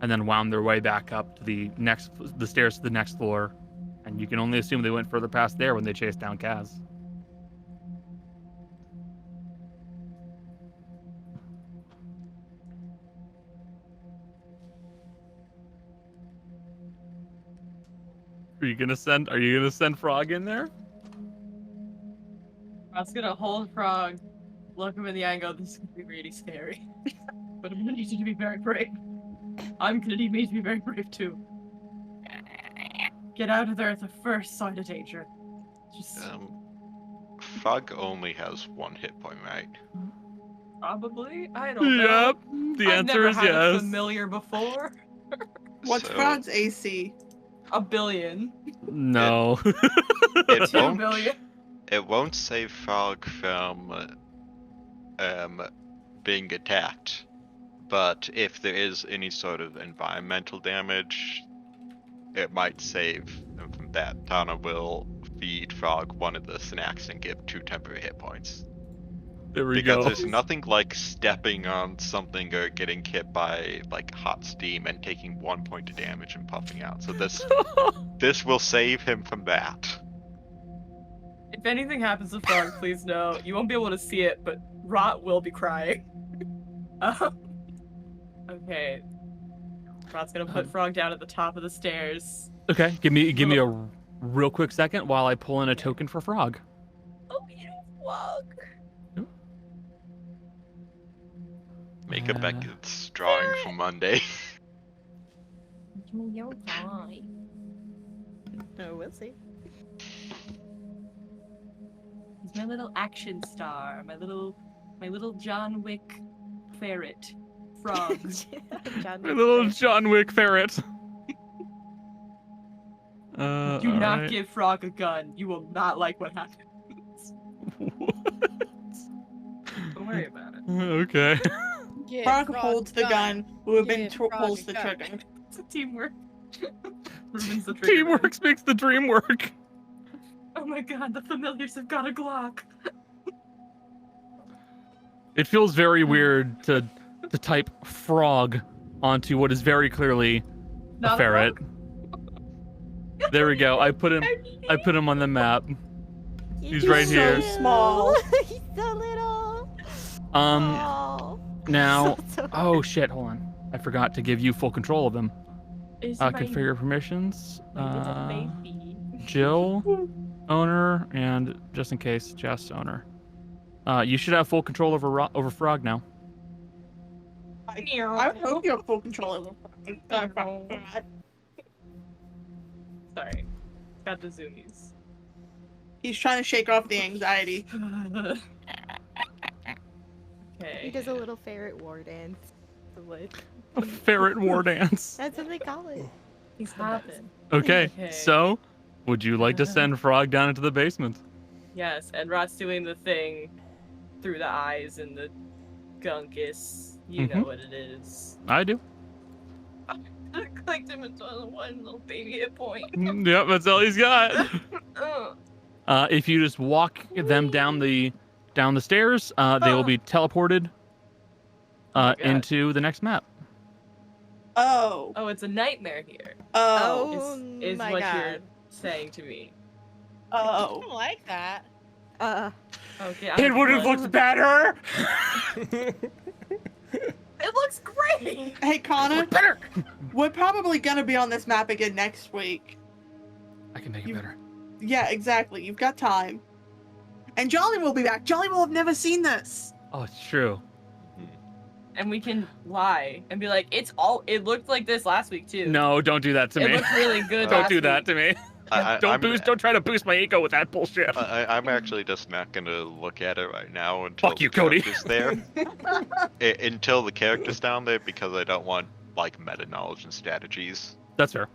and then wound their way back up to the stairs to the next floor. And you can only assume they went further past there when they chased down Kaz. Are you gonna send Frog in there? Rot's gonna hold Frog, look him in the eye and go, this is gonna be really scary. But I'm gonna need you to be very brave. I'm gonna need me to be very brave too. Get out of there at the first sign of danger. Just Frog only has 1 hit point, right? Probably. I don't know. Yep. The I've answer never is had a yes. familiar before. What's So, Frog's AC? 1 billion. No. It 2 won't. billion. It won't save Frog from being attacked, but if there is any sort of environmental damage, it might save him from that. Tana will feed Frog one of the snacks and give 2 temporary hit points. There we Because go. there's nothing like stepping on something or getting hit by like hot steam and taking 1 point of damage and puffing out. So this will save him from that. If anything happens to Frog, please know you won't be able to see it, but Rot will be crying. Okay. Rot's gonna put Frog down at the top of the stairs. Okay, give me a real quick second while I pull in a token for Frog. Oh, you Frog. Make a Beckett's drawing for Monday. You'll die. No, we'll see. He's my little action star. My little John Wick ferret. Frog. John My Wick little there. John Wick ferret. Do not alright. give Frog a gun. You will not like what happens. Don't worry about it. Okay. Give Frog Frog holds the gun. Give Ruben Frog pulls a the gun. trigger. It's a teamwork. Ruben's the trigger man. Teamwork makes the dream work. Oh my god, the familiars have got a Glock. It feels very weird to type frog onto what is very clearly Not a ferret. frog. There we go. I put him on the map. He's right so here. small. He's so little. Um Oh. now So oh shit, hold on. I forgot to give you full control of him. Is my Configure permissions. little baby. Jill, owner, and just in case, Jess, owner. You should have full control over Frog now. I hope you have full control over Frog. Sorry. Got the zoomies. He's trying to shake off the anxiety. Okay. he does a little ferret war dance. The wood. A ferret war dance. That's what they call it. Things happen. Okay, Okay. so would you like to send Frog down into the basement? Yes, and Rot's doing the thing through the eyes and the gunkus. You know Mhm. what it is. I do. I clicked him into one little baby hit point. Yep, that's all he's got. Ugh. If you just walk them down the stairs, they will be teleported my God. into the next map. Oh. Oh, it's a nightmare here. Oh. Is my what god. you're saying to me. I Oh. don't like that. Okay. It would have looked better. It looks great. Hey, Connor. Better. We're probably gonna be on this map again next week. I can make it better. Yeah, exactly. You've got time. And Jolly will be back. Jolly will have never seen this. Oh, it's true. And we can lie and be like, it looked like this last week too. No, don't do that to It me. looked really good. Don't last do that week. to me. I'm- Don't try to boost my ego with that bullshit. I'm actually just not gonna look at it right now until Fuck you, the Cody. character's there. Until the character's down there, because I don't want like meta knowledge and strategies. That's fair.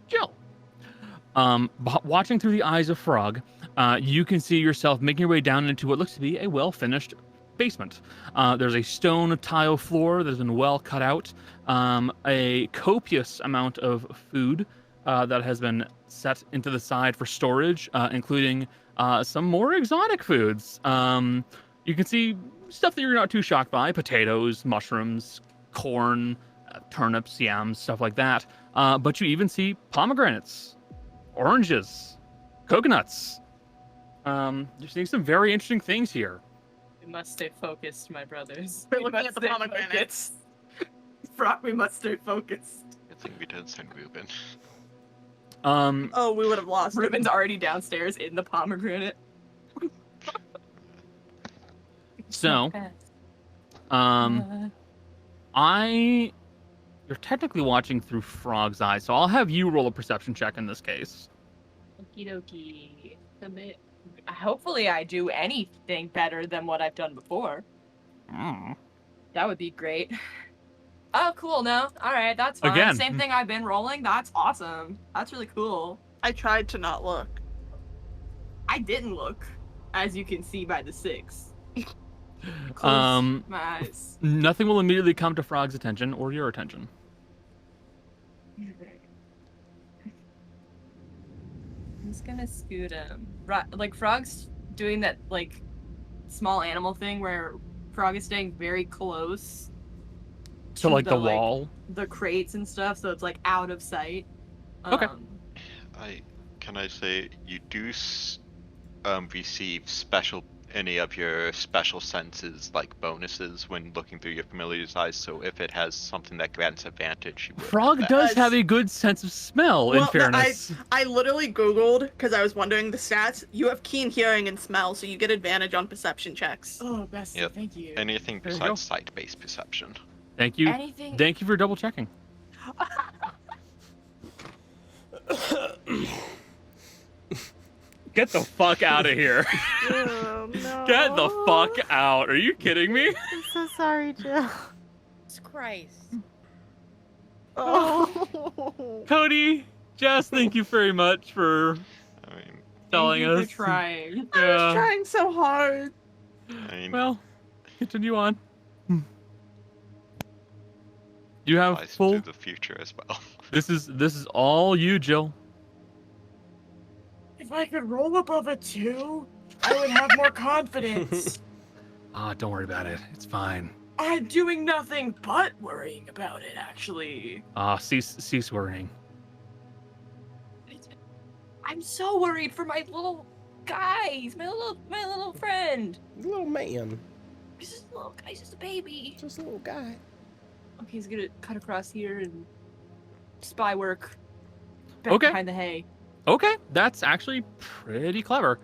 Jill. Watching through the eyes of Frog, you can see yourself making your way down into what looks to be a well-finished basement. There's a stone tile floor that has been well cut out. A copious amount of food that has been set into the side for storage, including some more exotic foods. You can see stuff that you're not too shocked by: potatoes, mushrooms, corn, turnips, yams, stuff like that. But you even see pomegranates, oranges, coconuts. You're seeing some very interesting things here. We must stay focused, my brothers. We're We looking must at the stay pomegranates. focused. Frog, we must stay focused. I think we did send Ruben. Oh, we would have lost. Ruben's already downstairs in the pomegranate. So, you're technically watching through Frog's eyes, so I'll have you roll a perception check in this case. Okie dokie. Hopefully I do anything better than what I've done before. That would be great. Oh, cool. No. All right. That's fine. Again. Same thing I've been rolling. That's awesome. That's really cool. I tried to not look. I didn't look, as you can see by the 6. Close my eyes. Nothing will immediately come to Frog's attention or your attention. I'm just gonna scoot him. Like, Frog's doing that, like, small animal thing where Frog is staying very close To, like, the wall? The crates and stuff, so it's, like, out of sight. Okay. Can I say, you do receive any of your special senses, like bonuses, when looking through your familiar's eyes, so if it has something that grants advantage, you will Frog have does that. have a good sense of smell, in fairness. I literally Googled, because I was wondering the stats. You have keen hearing and smell, so you get advantage on perception checks. Oh, Bessie, Yep. thank you. Anything There you go. besides sight-based perception. Thank you. Anything... Thank you for double checking. Get the fuck out of here. Oh, no. Get the fuck out. Are you kidding me? I'm so sorry, Jill. Jesus Christ. Oh. Cody, Jess, thank you very much for I mean, telling Thank you us. for trying. I was trying so hard. Well, continue on. You have applies full. to the future as well. This is all you, Jill. If I could roll above a 2, I would have more confidence. Don't worry about it. It's fine. I'm doing nothing but worrying about it, actually. Cease worrying. I'm so worried for my little guy. He's my little friend. Little man. He's just a little guy. He's just a baby. Just a little guy. Okay, he's gonna cut across here and spy work back Okay. behind the hay. Okay, that's actually pretty clever.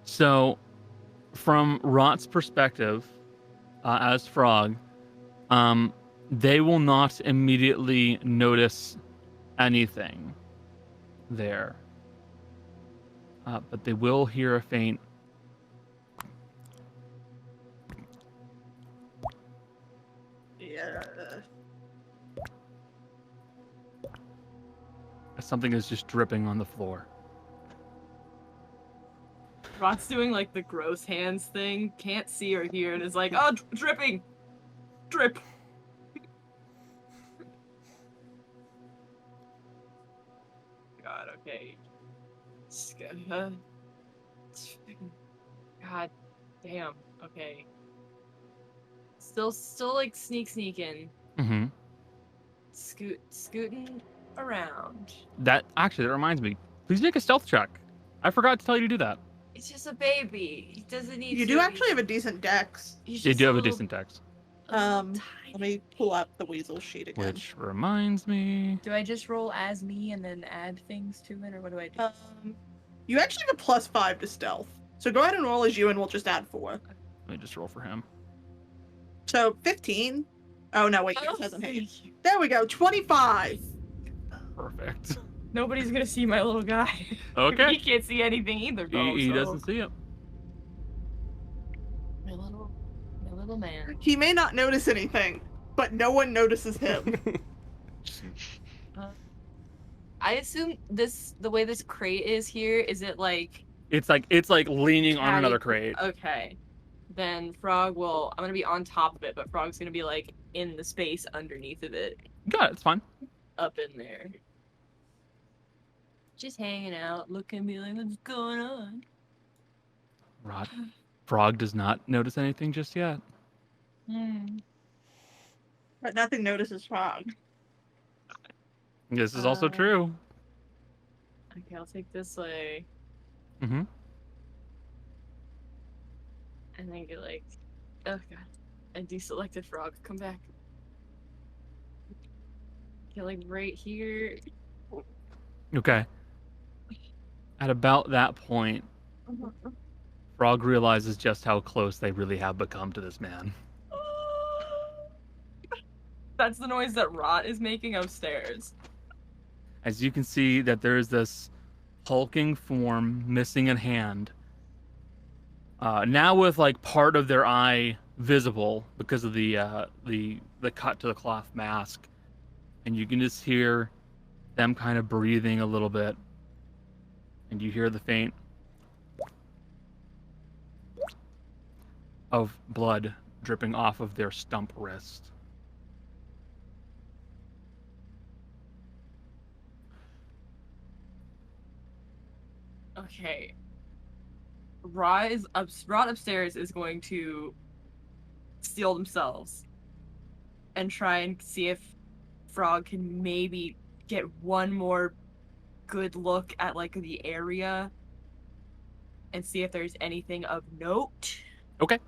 So, from Rot's perspective, as Frog, they will not immediately notice anything there. But they will hear a faint Yeah. something is just dripping on the floor. Rot's doing like the gross hands thing, can't see or hear, and is like, oh, dripping! Drip! God, okay. God damn, okay. Still like sneaking. Mm-hmm. Scooting around. That reminds me. Please make a stealth check. I forgot to tell you to do that. It's just a baby. He doesn't need You to. do actually have a decent dex. He's You just do have a little- decent dex. a little Let me tiny pull up the weasel sheet again. Which reminds me. Do I just roll as me and then add things to it, or what do I do? You actually have a +5 to stealth. So go ahead and roll as you, and we'll just add 4. Let me just roll for him. So 15. Oh no, wait, yours hasn't hit. thank you. There we go. 25. Perfect. Nobody's gonna see my little guy. Okay. He can't see anything either, though. He so- doesn't see it. My little man. He may not notice anything, but no one notices him. I assume the way this crate is here, is it like It's like leaning on Caddy- another crate. okay? Then Frog will. I'm gonna be on top of it, but Frog's gonna be like in the space underneath of it, Got it. It's fine. up in there, just hanging out, looking at me like, what's going on? Rod. Frog does not notice anything just yet. But nothing notices Frog. This is also true. Okay, I'll take this way, Mm-hmm. and then get like, oh god, I deselected Frog. Come back. Get like right here. Okay. At about that point, Frog realizes just how close they really have become to this man. That's the noise that Rot is making upstairs. As you can see that there is this hulking form missing a hand Now with like part of their eye visible because of the cut to the cloth mask, and you can just hear them kind of breathing a little bit, and you hear the faint of blood dripping off of their stump wrist. Okay. Rod upstairs is going to steal themselves and try and see if Frog can maybe get one more good look at like the area and see if there's anything of note. Okay.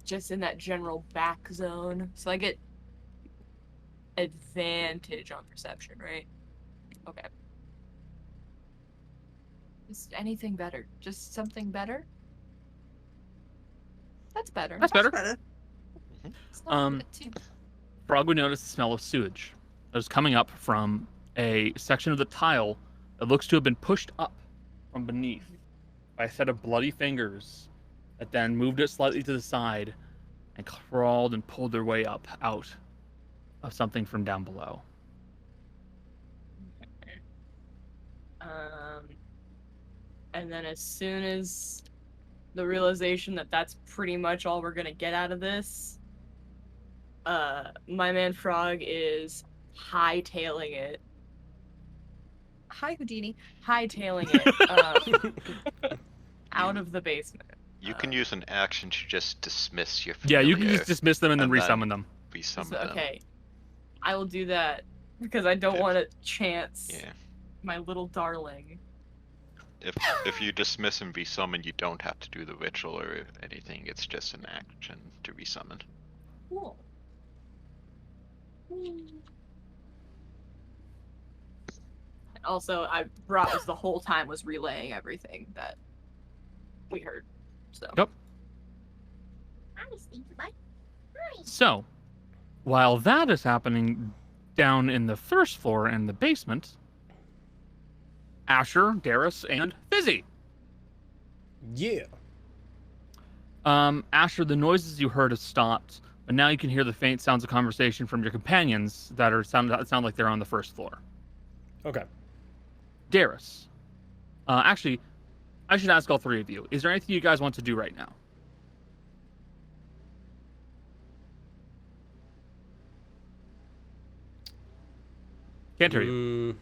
Just in that general back zone. So I get advantage on perception, right? Okay. Just anything better. Just something better. That's better. That's better. It's not good, too. Frog would notice the smell of sewage that is coming up from a section of the tile that looks to have been pushed up from beneath by a set of bloody fingers that then moved it slightly to the side and crawled and pulled their way up out of something from down below. And then as soon as the realization that that's pretty much all we're gonna get out of this, my man Frog is hightailing it. Hi, Houdini. Hightailing it out of the basement. You can use an action to just dismiss your Yeah, you familiar can just dismiss them and then resummon them. Resummon them. Okay, I will do that because I don't want to chance my little darling. If you dismiss and resummon, you don't have to do the ritual or anything. It's just an action to resummon. Cool. And also, Brat was the whole time was relaying everything that we heard. So. Yep. So, while that is happening down in the first floor in the basement, Asher, Darius, and Fizzy. Yeah. Asher, the noises you heard have stopped, but now you can hear the faint sounds of conversation from your companions that sound like they're on the first floor. Okay. Darius. Actually, I should ask all three of you. Is there anything you guys want to do right now? Can't hear you.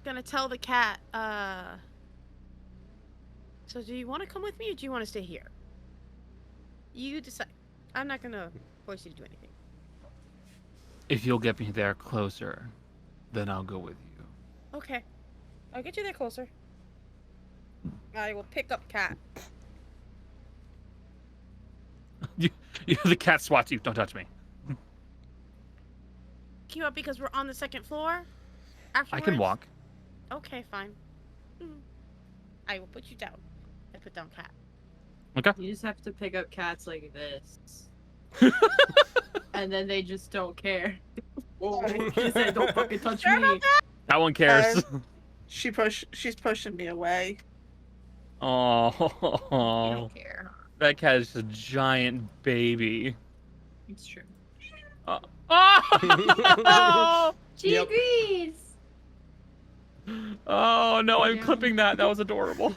Gonna tell the cat, so do you want to come with me or do you want to stay here? You decide. I'm not gonna force you to do anything. If you'll get me there closer, then I'll go with you. Okay. I'll get you there closer. I will pick up cat. The cat swats you. Don't touch me. Pick you up because we're on the second floor? I can walk. Okay, fine. I will put you down. I put down cat. Okay. You just have to pick up cats like this. And then they just don't care. She said, don't fucking touch me. That one cares. She's pushing me away. Oh, You don't care. That cat is a giant baby. It's true. Oh! She Yep. agrees. Oh no, I'm clipping that. That was adorable.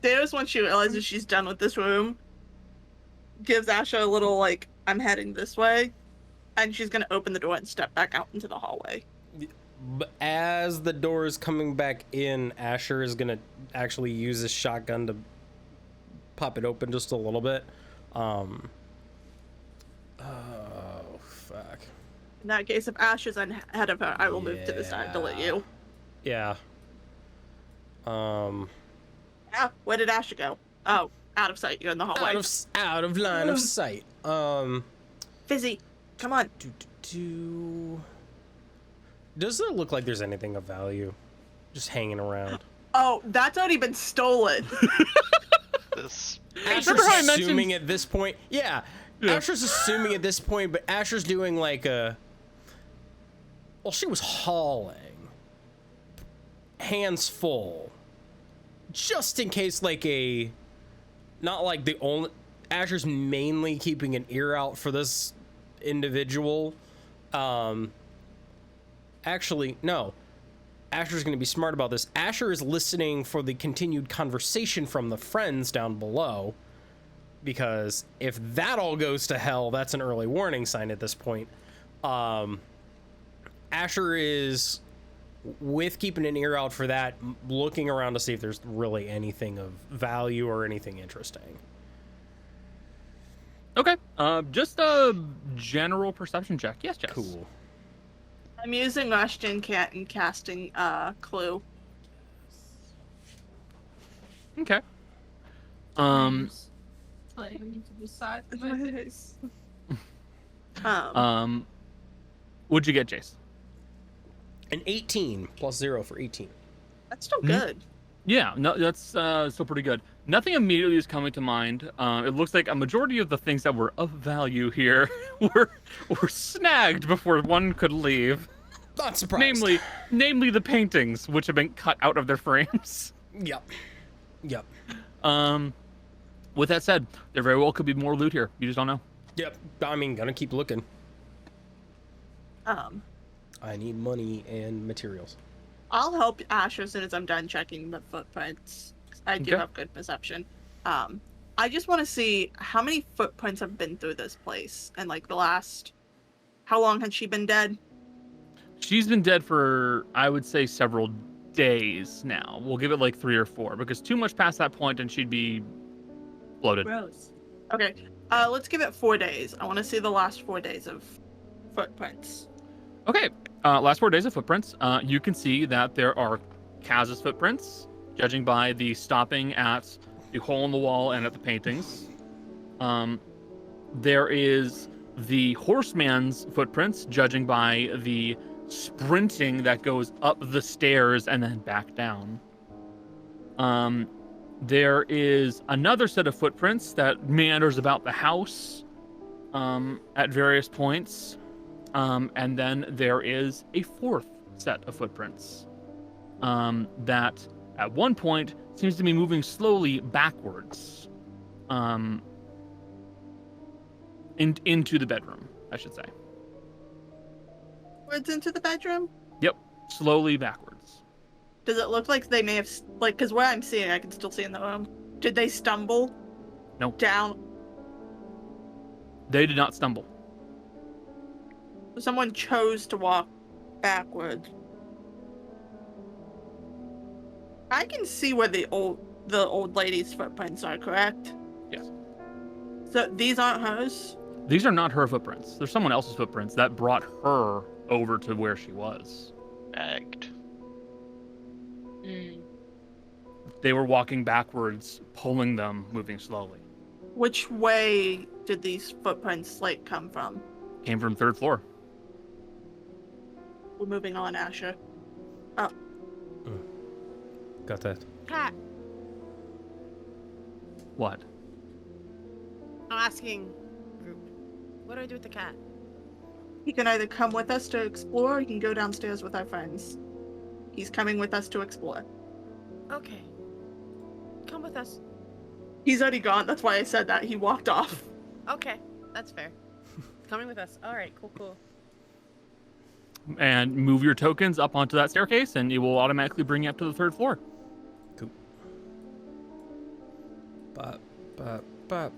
Darius, once she realizes she's done with this room, gives Asha a little like, I'm heading this way, and she's gonna open the door and step back out into the hallway. But as the door is coming back in, Asher is gonna actually use his shotgun to pop it open just a little bit. Oh fuck. In that case, if Asha's ahead of her, I will move to the side to let you. Yeah. Yeah, where did Asha go? Oh, out of sight. You're in the hallway. Out of line of sight. Fizzy, come on. Does it look like there's anything of value just hanging around? Oh, that's already been stolen. This Asher's assuming at this point. Yeah. Asher's assuming at this point, but Asher's doing like a. Well, she was hauling. Hands full. just in case, like not like the only, Asher's mainly keeping an ear out for this individual. Actually, no. Asher's going to be smart about this. Asher is listening for the continued conversation from the friends down below, because if that all goes to hell, that's an early warning sign at this point. Asher is, with keeping an ear out for that, looking around to see if there's really anything of value or anything interesting. Okay. Just a general perception check. Yes, Jess. Cool. I'm using Rushton Cat and casting Clue. Okay. Playing to decide the messages. What'd you get, Jace? An 18 plus 0 for 18. That's still good. Yeah, no, that's still pretty good. Nothing immediately is coming to mind. It looks like a majority of the things that were of value here were snagged before one could leave. Not surprised. Namely the paintings, which have been cut out of their frames. Yep. With that said, there very well could be more loot here. You just don't know. Yep. I mean, gonna keep looking. I need money and materials. I'll help Asher as soon as I'm done checking the footprints. I do have good perception. I just want to see how many footprints have been through this place, and like the last, how long had she been dead? She's been dead for, I would say, several days now. We'll give it like 3 or 4, because too much past that point and she'd be bloated. Gross. Okay, let's give it 4 days. I want to see the last 4 days of footprints. Okay, last 4 days of footprints. You can see that there are Kaz's footprints, judging by the stopping at the hole in the wall and at the paintings. There is the horseman's footprints, judging by the sprinting that goes up the stairs and then back down. There is another set of footprints that meanders about the house at various points. And then there is a 4th set of footprints that at one point seems to be moving slowly backwards into the bedroom, I should say. Backwards into the bedroom? Yep, slowly backwards. Does it look like they may have, like, because where I'm seeing, I can still see in the room. Did they stumble? No. Down? They did not stumble. Someone chose to walk backwards. I can see where the old lady's footprints are, correct? Yes. So these aren't hers? These are not her footprints. They're someone else's footprints that brought her over to where she was. Bagged. They were walking backwards, pulling them, moving slowly. Which way did these footprints, like, come from? Came from 3rd floor. We're moving on, Asher. Oh. Got that. Cat. What? I'm asking group. What do I do with the cat? He can either come with us to explore, or he can go downstairs with our friends. He's coming with us to explore. Okay. Come with us. He's already gone, that's why I said that. He walked off. Okay, that's fair. Coming with us. All right, cool. And move your tokens up onto that staircase, and it will automatically bring you up to the 3rd floor. Cool. Bop. A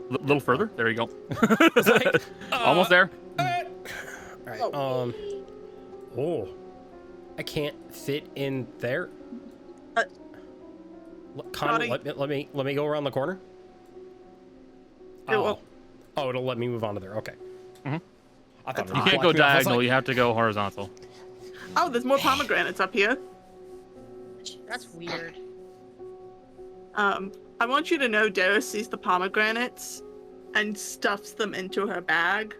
little further. There you go. It's like, Almost there. All right. I can't fit in there. Connor, let me go around the corner. Oh, it'll let me move on to there. Okay. Mm-hmm. I thought You can't go diagonal. You have to go horizontal. Oh, there's more pomegranates up here. That's weird. I want you to know Dara sees the pomegranates and stuffs them into her bag.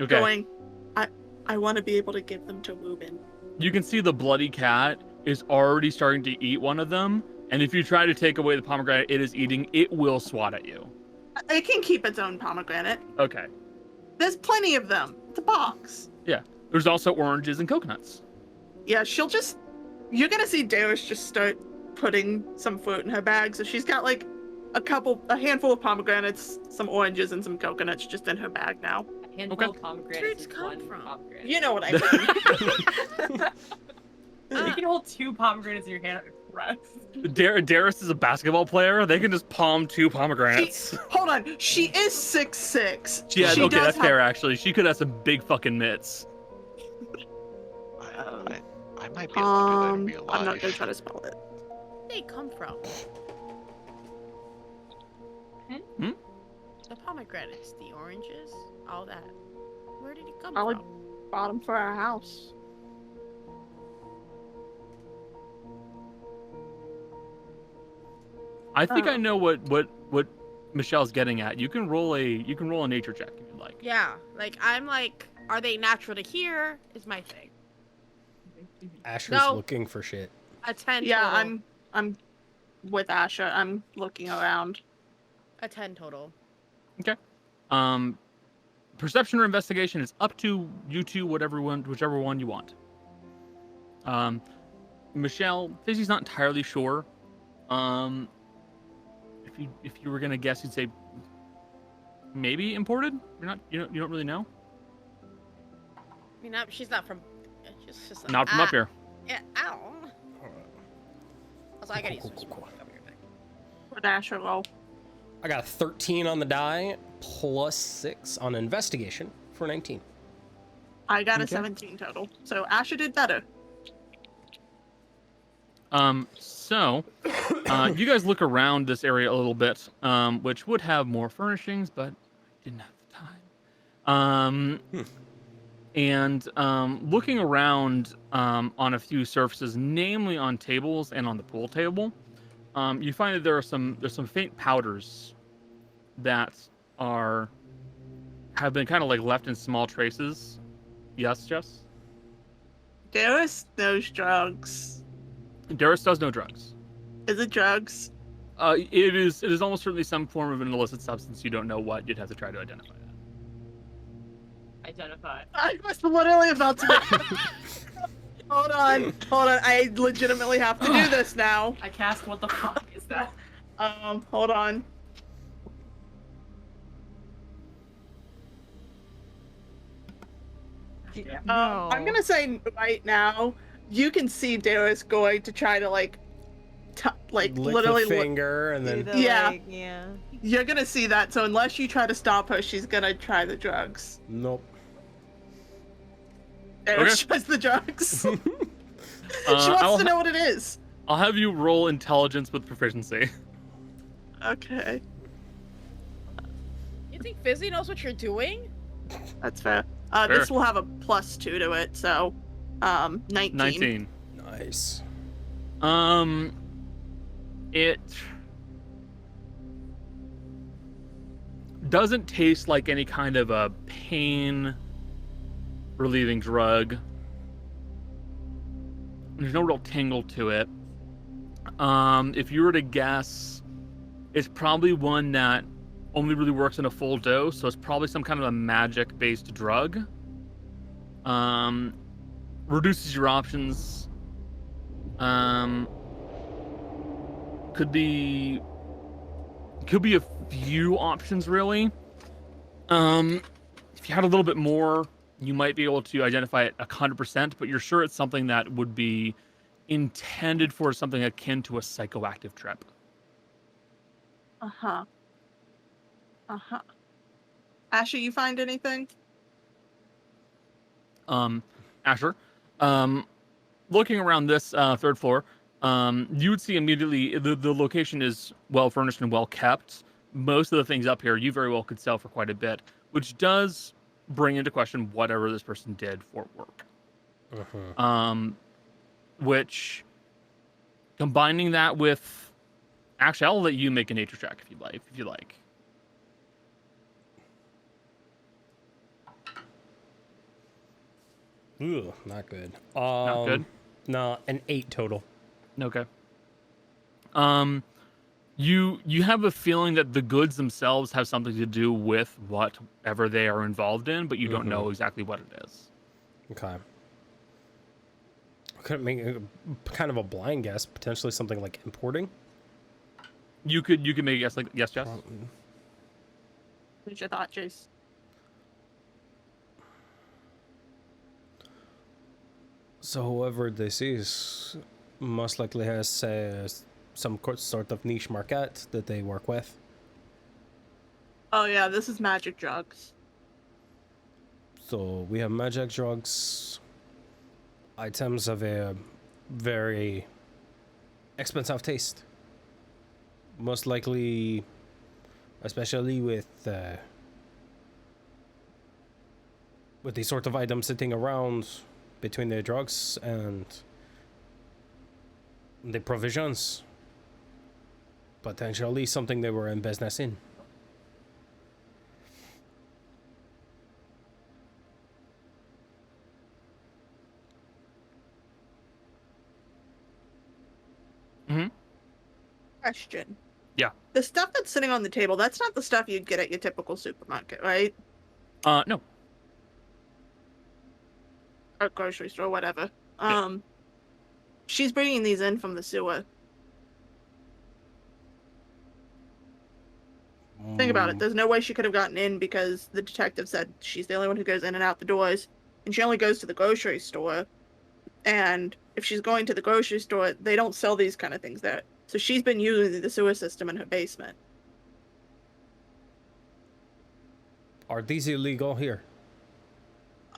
Okay. Going, I want to be able to give them to Ruben. You can see the bloody cat is already starting to eat one of them, and if you try to take away the pomegranate it is eating, it will swat at you. It can keep its own pomegranate. Okay. There's plenty of them. It's a box. Yeah. There's also oranges and coconuts. Yeah, she'll just You're gonna see Darius just start putting some fruit in her bag. So she's got like a handful of pomegranates, some oranges, and some coconuts just in her bag now. A handful Okay. of pomegranates Fruits is come one from? pomegranate. You know what I mean. You can hold 2 pomegranates in your hand at a rest. Darius is a basketball player. They can just palm 2 pomegranates. Hold on, she is 6'6". Yeah, She okay, does that's have- fair actually. She could have some big fucking mitts. I might be able to do that in real life. I'm not gonna try to spell it. Where did they come from? Hmm? The pomegranates, the oranges, all that. Where did it come Probably from? bought them for our house. I think I Oh. know what Michelle's getting at. You can roll a nature check if you'd like. Yeah, like I'm like, are they natural to hear? Is my thing. Asher's No. looking for shit. A 10 Yeah, total. I'm with Asha. I'm looking around. A 10 total. Perception or investigation is up to you two, whichever one you want. Michelle, Fizzy's not entirely sure. If you were gonna guess, you'd say maybe imported. You don't really know. I mean, she's not from. She's just like, Not from up here. Yeah, ow. Also, I gotta use Cool, some cool, cool. I'll be right back. With Asha roll. I got a 13 on the die, plus 6 on investigation for 19. I got a Okay. 17 total. So Asha did better. So, you guys look around this area a little bit, which would have more furnishings, but I didn't have the time. And looking around on a few surfaces, namely on tables and on the pool table, you find that there's some faint powders that have been kind of like left in small traces. Yes, Jess? Darius knows drugs. Darius does no drugs. Is it drugs? It is almost certainly some form of an illicit substance. You don't know what. You'd have to try to identify that. Identify. I was literally about to. Hold on. I legitimately have to do this now. I cast what the fuck is that? Hold on. I'm gonna say right now, you can see Darius going to try to like Lick literally. the finger and then Yeah. Yeah. You're gonna see that. So unless you try to stop her, she's gonna try the drugs. nope. Darius Okay. tries the drugs. she I'll wants to know what it is. I'll have you roll intelligence with proficiency. Okay, You think Fizzy knows what you're doing? that's fair. Fair. This will have a +2 to it, so 19. 19. Nice. It doesn't taste like any kind of a pain relieving drug. There's no real tingle to it. If you were to guess, it's probably one that only really works in a full dose, so it's probably some kind of a magic-based drug. Reduces your options. Could be a few options, really. If you had a little bit more, you might be able to identify it 100%, but you're sure it's something that would be intended for something akin to a psychoactive trip. Asher, you find anything? Asher, looking around this third floor, you would see immediately the location is well furnished and well kept. Most of the things up here you very well could sell for quite a bit, which does bring into question whatever this person did for work. Which, combining that with, actually, I'll let you make a nature check if you like. Ooh, not good. Not good. No, an 8 total. Okay. You have a feeling that the goods themselves have something to do with whatever they are involved in, but you don't know exactly what it is. Okay. Could make a, kind of a blind guess, potentially something like importing. You could make a guess like yes, Jess. What's your thought, Chase? So whoever this is most likely has some sort of niche market that they work with. Oh yeah, this is magic drugs. So we have magic drugs, items of a very expensive taste. Most likely, especially with these sort of items sitting around between the drugs and the provisions. Potentially something they were in business in. Question. Yeah. The stuff that's sitting on the table, that's not the stuff you'd get at your typical supermarket, right? No. Or grocery store, whatever. Yeah. She's bringing these in from the sewer. Think about it. There's no way she could have gotten in because the detective said she's the only one who goes in and out the doors, and she only goes to the grocery store. And if she's going to the grocery store, they don't sell these kind of things there. So she's been using the sewer system in her basement. Are these illegal here?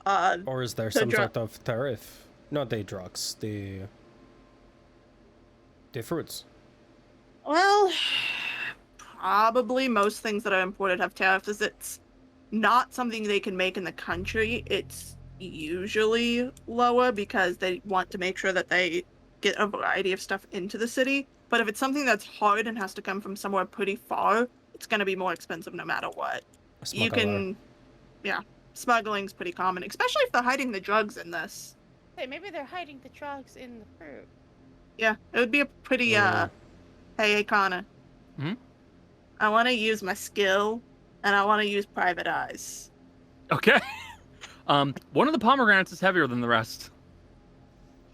Or is there the some dru- sort of tariff? Not the drugs, the fruits. Well, probably most things that are imported have tariffs. As it's not something they can make in the country. It's usually lower because they want to make sure that they get a variety of stuff into the city. But if it's something that's hard and has to come from somewhere pretty far, it's going to be more expensive no matter what. You can, yeah, smuggling's pretty common, especially if they're hiding the drugs in this. Hey, maybe they're hiding the drugs in the fruit. Yeah, it would be a pretty, hey, Connor. Hmm? I want to use my skill, and I want to use private eyes. Okay. One of the pomegranates is heavier than the rest.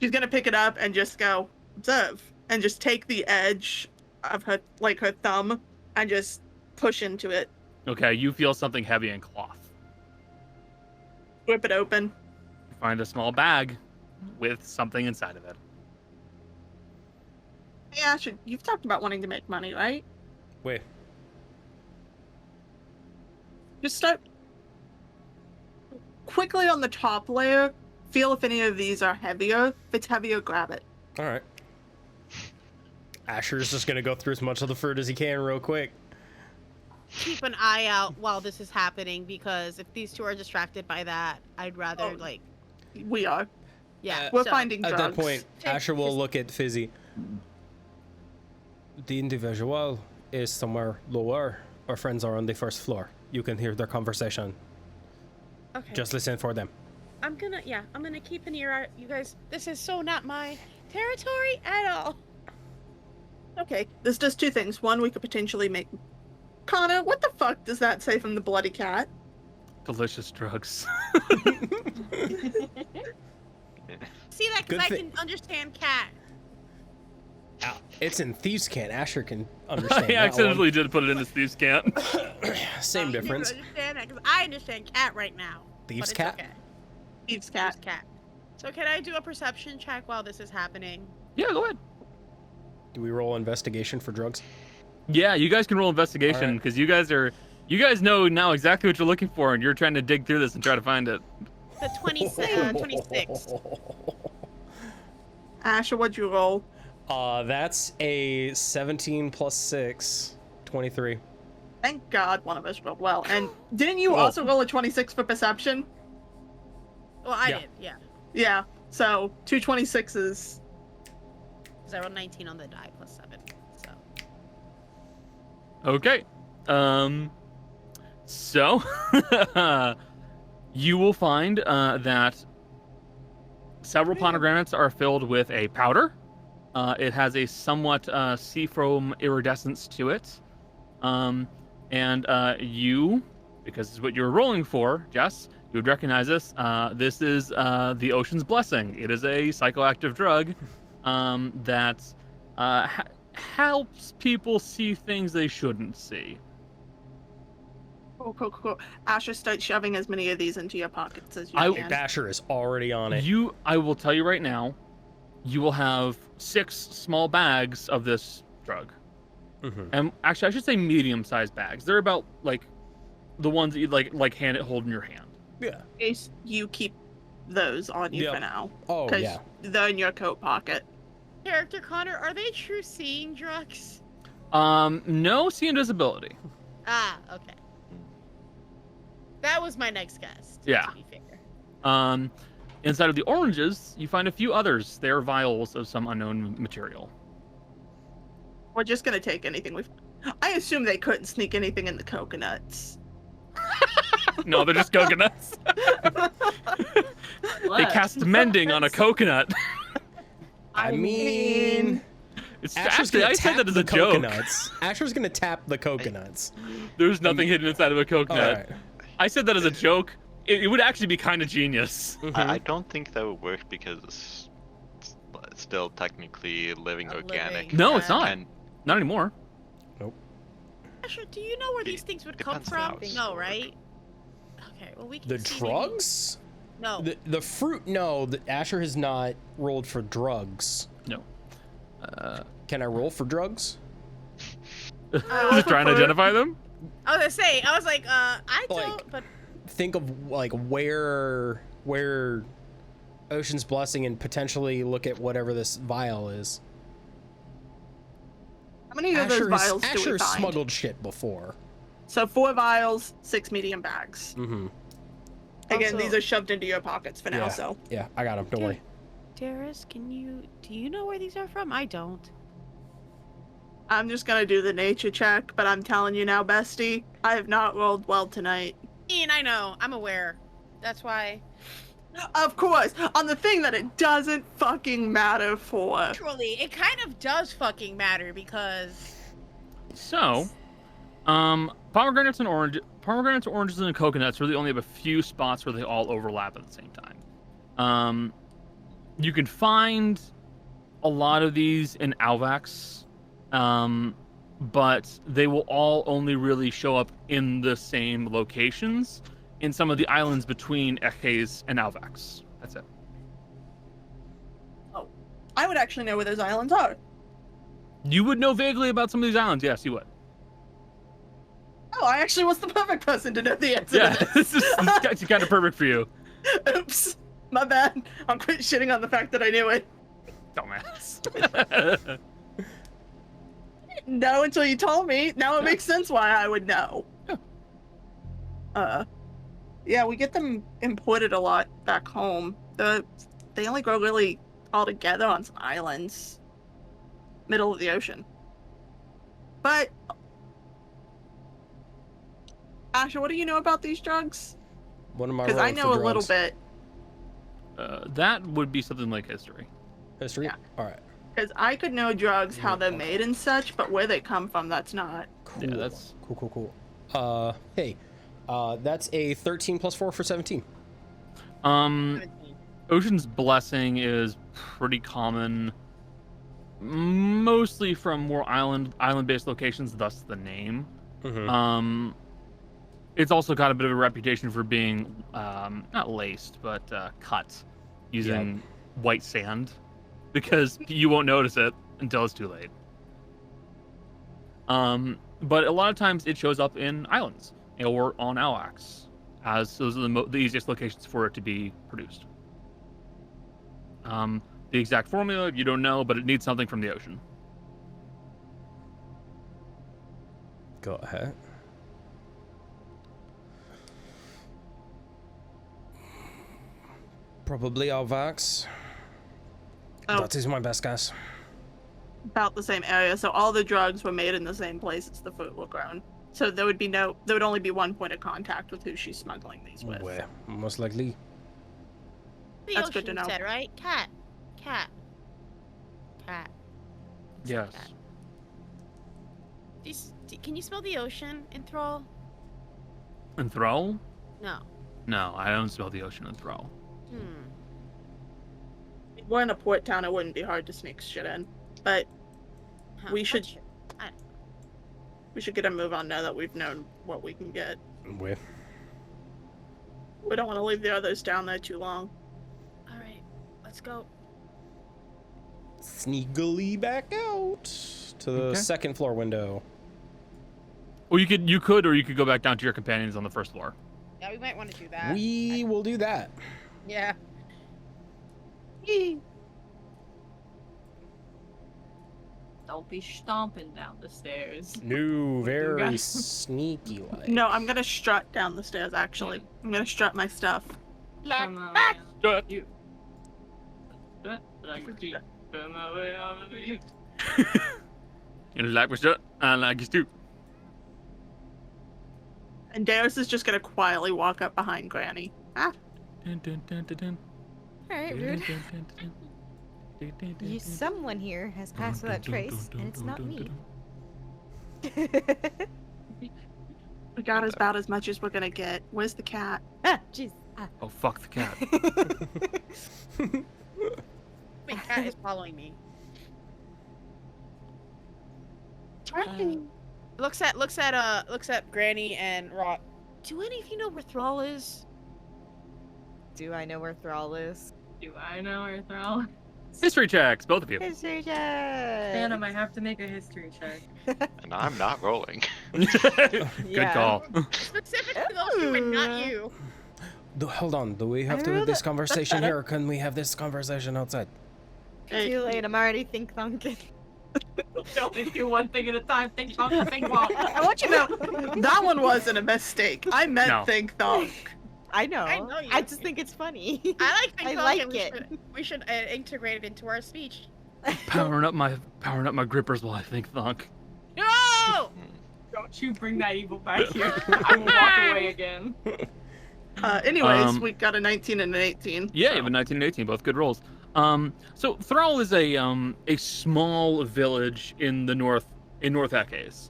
She's gonna pick it up and just go, observe, and just take the edge of her, like her thumb, and just push into it. Okay, you feel something heavy in cloth. Rip it open. You find a small bag with something inside of it. Hey, Asher, you've talked about wanting to make money, right? Wait. Just start quickly on the top layer. Feel if any of these are heavier. If it's heavier, grab it. All right. Asher's just gonna go through as much of the fruit as he can real quick. Keep an eye out while this is happening, because if these two are distracted by that, I'd rather, We are. yeah. We're so- finding At drugs. that point, Take Asher will his- look at Fizzy. The individual is somewhere lower. Our friends are on the first floor. You can hear their conversation. Okay. Just listen for them. I'm gonna keep an ear out. You guys, this is so not my territory at all. Okay, this does two things. One, we could potentially make... Connor, what the fuck does that say from the bloody cat? Delicious drugs. See that? Good Because I thing- can understand cat. It's in Thieves' Cant. Asher can understand I that accidentally did put it in his thieves' camp. one. Same You difference. understand that? Because I understand cat right now. Thieves' but it's cat? Okay. Thieves' Thieves' cat. cat. So can I do a perception check while this is happening? Yeah, go ahead. Do we roll investigation for drugs? Yeah, you guys can roll investigation Alright. because you guys know now exactly what you're looking for, and you're trying to dig through this and try to find it. The 26. Asher, what'd you roll? That's a 17 plus 6, 23. Thank God one of us rolled well. And didn't you Oh. also roll a 26 for perception? Well, I Yeah. did, yeah. Yeah, so 2 26s. Because I rolled 19 on the die plus 7. So. Okay. So you will find that several pomegranates are filled with a powder. It has a somewhat seafoam iridescence to it. And you, because it's what you're rolling for, Jess, You would recognize this. This is the Ocean's Blessing. It is a psychoactive drug that helps people see things they shouldn't see. Cool. Asher, start shoving as many of these into your pockets as you can. Asher is already on it. I will tell you right now, you will have 6 small bags of this drug. Mm-hmm. And actually, I should say medium-sized bags. They're about like the ones that you'd like hold in your hand. Yeah. In case you keep those on you Yep. for now. Oh, Because yeah. they're in your coat pocket. Character Connor, are they true seeing drugs? No, see invisibility. Ah, okay. That was my next guess. Yeah. To be fair. Inside of the oranges, you find a few others. They're vials of some unknown material. We're just gonna take anything we. I assume they couldn't sneak anything in the coconuts. No, they're just coconuts. They cast mending on a coconut. I mean, It's Asher's actually, gonna I said tap that as the a joke. coconuts. Asher's gonna tap the coconuts. There's nothing hidden inside of a coconut. All right. I said that as a joke. It would actually be kind of genius. Mhm. I don't think that would work because it's still technically living A organic. living- No, it's not. And Not anymore. Asher, do you know where these things would come Depends on from? how No, it's right? Okay, well we can The see maybe- drugs? No. The fruit? No, Asher has not rolled for drugs. No. Can I roll for drugs? Just trying to identify them? I was gonna say, I was like, I Like- don't, but Think of like where Ocean's Blessing and potentially look at whatever this vial is. How many of those vials do we Asher find? smuggled shit before. So 4 vials, 6 medium bags. Mm-hmm. Again, Also- these are shoved into your pockets for now. Yeah. So Yeah, I got him. Don't worry. Darius, do you know where these are from? I don't. I'm just gonna do the nature check. But I'm telling you now, bestie, I have not rolled well tonight. Ian, I know. I'm aware. That's why. Of course, on the thing that it doesn't fucking matter for. Actually, it kind of does fucking matter because So, pomegranates, oranges, and coconuts really only have a few spots where they all overlap at the same time. You can find a lot of these in Alvax, but they will all only really show up in the same locations in some of the islands between Eches and Alvax. That's it. I would actually know where those islands are. You would know vaguely about some of these islands. Yes, you would. Oh, I actually was the perfect person to know the answer. Yeah, to this. this is kind of perfect for you. Oops, my bad. I'm quit shitting on the fact that I knew it. Dumbass. No, until you told me. Now it makes sense why I would know. Yeah, we get them imported a lot back home. They only grow really all together on some islands, middle of the ocean. But Asher, what do you know about these drugs? What am I Because I rolling know for a little drugs? bit. That would be something like history. History? Yeah. All right. Because I could know drugs, how they're Okay. made and such, but where they come from, that's not. Cool. Yeah, that's- Cool. Hey, that's a 13 plus 4 for 17. Ocean's Blessing is pretty common, mostly from more island-based locations, thus the name. Mm-hmm. It's also got a bit of a reputation for being not laced, but cut using white sand, because you won't notice it until it's too late. But a lot of times it shows up in islands or on Alax, as those are the easiest locations for it to be produced. The exact formula you don't know, but it needs something from the ocean. Go ahead. Probably Alvax. Oh, That is my best guess. about the same area. So all the drugs were made in the same place as the fruit were grown. So there would only be one point of contact with who she's smuggling these with. Where? Most likely. the That's ocean good to know. said, right? Cat. Yes. Can you smell the ocean in Thrall? And Thrall? No. No, I don't smell the ocean and Thrall. We're in a port town. It wouldn't be hard to sneak shit in, but we should get a move on now that we've known what we can get. We don't want to leave the others down there too long. All right, let's go. Sneakily back out to the second floor window. Or you could go back down to your companions on the first floor. Yeah, we might want to do that. We will do that. Yeah. Don't be stomping down the stairs. No, very sneaky like. No, I'm gonna strut down the stairs. Actually, I'm gonna strut my stuff. Come on, Strut. you. Strut like a G. Come on, you. You like my strut? I like you too. And Darius is just gonna quietly walk up behind Granny. Ah. Dun, dun, dun, dun, dun. All right, Dun, rude. dun, dun, dun, dun, dun, dun, Someone here has passed without trace, and it's not me. We got about as much as we're gonna get. Where's the cat? Ah, jeez. Ah. Oh, fuck the cat. My cat is following me. Looks at Granny and Rot. Do any of you know where Thrall is? Do I know where Thrall is? Do I know where Thrall? History checks, both of you. History check. Phantom, I have to make a history check. And I'm not rolling. Good Yeah. call. Specifically those two and not you. Hold on. Do we have to have this conversation here, or can we have this conversation outside? Too late. I'm already think thunking. Only do one thing at a time. Think wrong, think wrong. I want you to know that one wasn't a mistake. I meant No. think thong. I know. I know you. I just think it's funny. I like think I thong, like and it. we should integrate it into our speech. powering up my grippers while I think thunk. No! Don't you bring that evil back here. I will walk away again. Anyways, we got a 19 and an 18. Yeah, so. you have a 19 and 18, both good rolls. So Thrall is a small village in the North Ekes.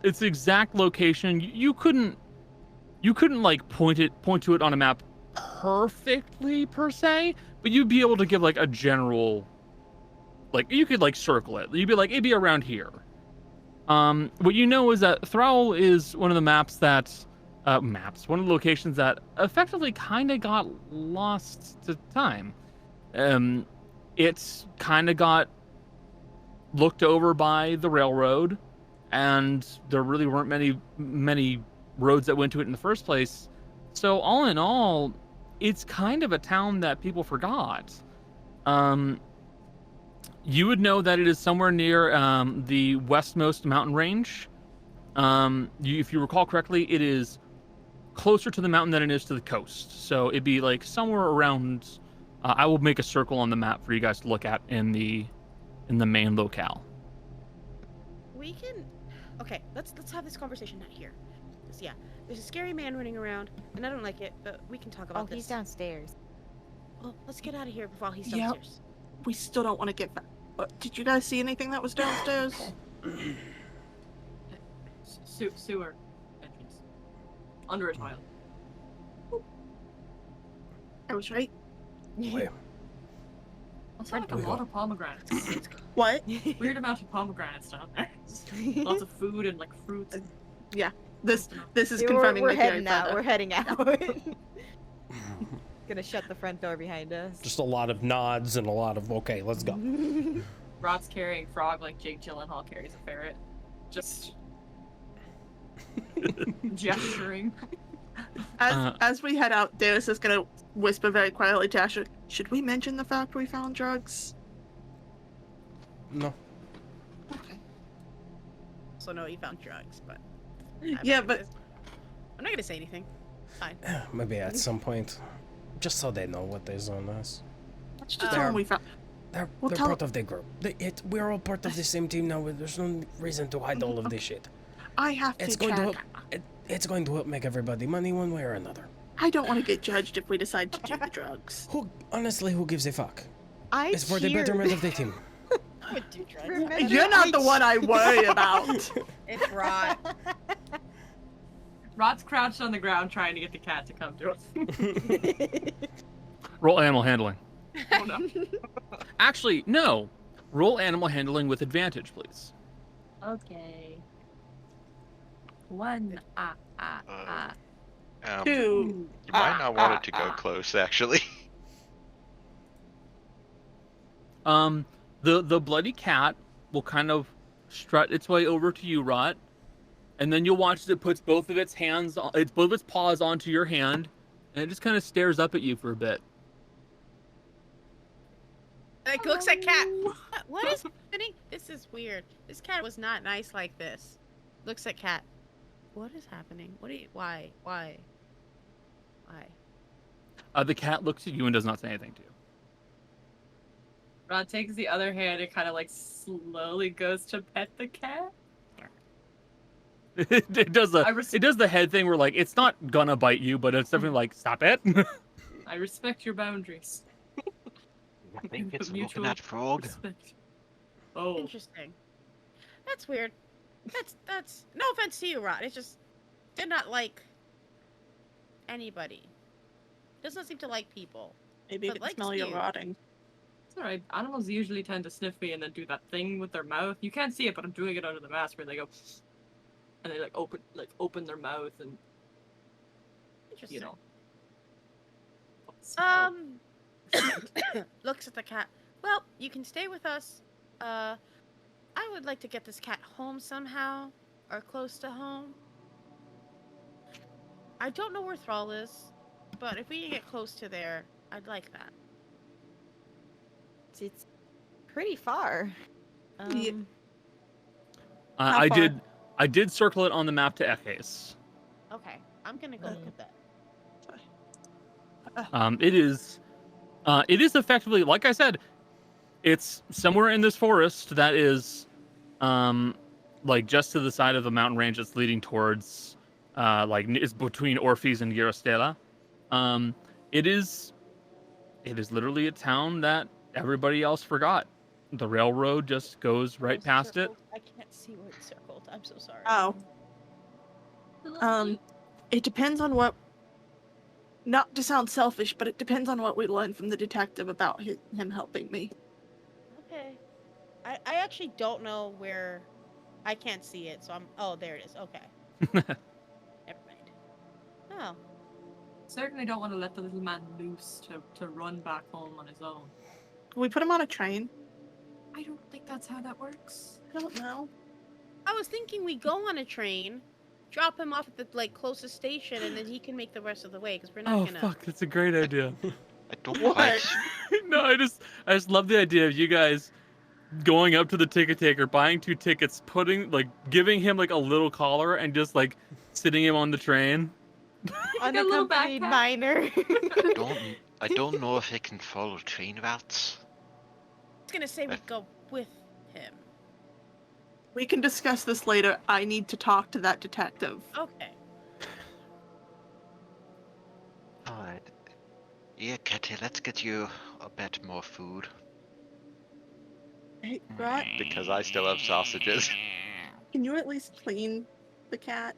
Its exact location you couldn't like point to it on a map perfectly per se, but you'd be able to give like a general, like you could like circle it. You'd be like it'd be around here. What you know is that Thrall is one of the one of the locations that effectively kind of got lost to time. It's kind of got looked over by the railroad, and there really weren't many roads that went to it in the first place. So all in all, it's kind of a town that people forgot. You would know that it is somewhere near the westmost mountain range. If you recall correctly, it is closer to the mountain than it is to the coast. So it'd be like somewhere around. I will make a circle on the map for you guys to look at in the main locale. We can. Okay, let's have this conversation out here. 'Cause, yeah, there's a scary man running around, and I don't like it. But we can talk about this. He's downstairs. Well, let's get out of here before he's Yep. downstairs. We still don't want to get back. Did you guys see anything that was downstairs? Sewer entrance. Under a tile. I was right. Wait. Looks like a lot of pomegranates. What? Weird amount of pomegranates down there. Lots of food and like fruits. This is Yeah, confirming we're my theory heading out. further. We're heading out. Gonna shut the front door behind us. Just a lot of nods and a lot of okay, let's go. Rod's carrying frog like Jake Gyllenhaal carries a ferret. Just gesturing. As we head out, Darius is gonna whisper very quietly to Asher, should we mention the fact we found drugs? No. Okay. So no, he found drugs, but. Yeah, but I'm not gonna say anything. Fine. Maybe at some point, just so they know what is on us. let's just tell them we found. They're Well, tell- part of the group. We're all part of the same team now. There's no reason to hide all of this shit. I have to It's going to check. help. It's going to help make everybody money one way or another. I don't want to get judged if we decide to do the drugs. Who gives a fuck? It's for the cheered. betterment of the team. I would do drugs. Remember, You're not the one I worry about. It's rot. Rod's crouched on the ground trying to get the cat to come to us. Roll animal handling. Oh no. Actually, no. Roll animal handling with advantage, please. Okay. 1. Um, 2. you might not want it to go close, actually. The bloody cat will kind of strut its way over to you, Rot, and then you'll watch as it puts both of its paws onto your hand, and it just kind of stares up at you for a bit. Like, looks at cat. What is happening? This is weird. This cat was not nice like this. Looks at cat. What is happening? Why? The cat looks at you and does not say anything to you. Rod takes the other hand and kind of like slowly goes to pet the cat. It does the head thing where like it's not gonna bite you, but it's definitely like stop it. I respect your boundaries. I think it's Mutual looking at frog. respect. Oh. Interesting. That's weird. That's no offense to you, Rod. It's just did not like anybody. Doesn't seem to like people. Maybe you But can likes smell you you. rotting. It's alright. Animals usually tend to sniff me and then do that thing with their mouth. You can't see it, but I'm doing it under the mask where they go and they open their mouth and Interesting. you know. smell. Looks at the cat. Well, you can stay with us. I would like to get this cat home somehow, or close to home. I don't know where Thrall is, but if we can get close to there, I'd like that. It's pretty far. Yeah. I How far? did circle it on the map to Ekes. Okay, I'm gonna go look at that. It is effectively, like I said, it's somewhere in this forest that is, like just to the side of the mountain range that's leading towards, like it's between Orpheus and Girostela. It is literally a town that everybody else forgot. The railroad just goes right past it. I can't see where it's circled. I'm so sorry. Oh. It depends on what. Not to sound selfish, but it depends on what we learn from the detective about him helping me. Okay. I actually don't know where. I can't see it, so I'm. Oh, there it is. Okay. Never mind. Oh. Certainly don't want to let the little man loose to run back home on his own. Can we put him on a train? I don't think that's how that works. I don't know. I was thinking we go on a train, drop him off at the closest station, and then he can make the rest of the way because we're not Oh gonna. fuck, that's a great idea. I don't What? quite. No, I just love the idea of you guys going up to the ticket taker, buying 2 tickets, giving him like a little collar and just like sitting him on the train. little Unaccompanied backpack. minor. I don't know if it can follow train routes. I was gonna say we go with him. We can discuss this later. I need to talk to that detective. Okay. Alright. Yeah, Kitty, let's get you a bit more food. Hey, Rot, Because I still have sausages. can you at least clean the cat?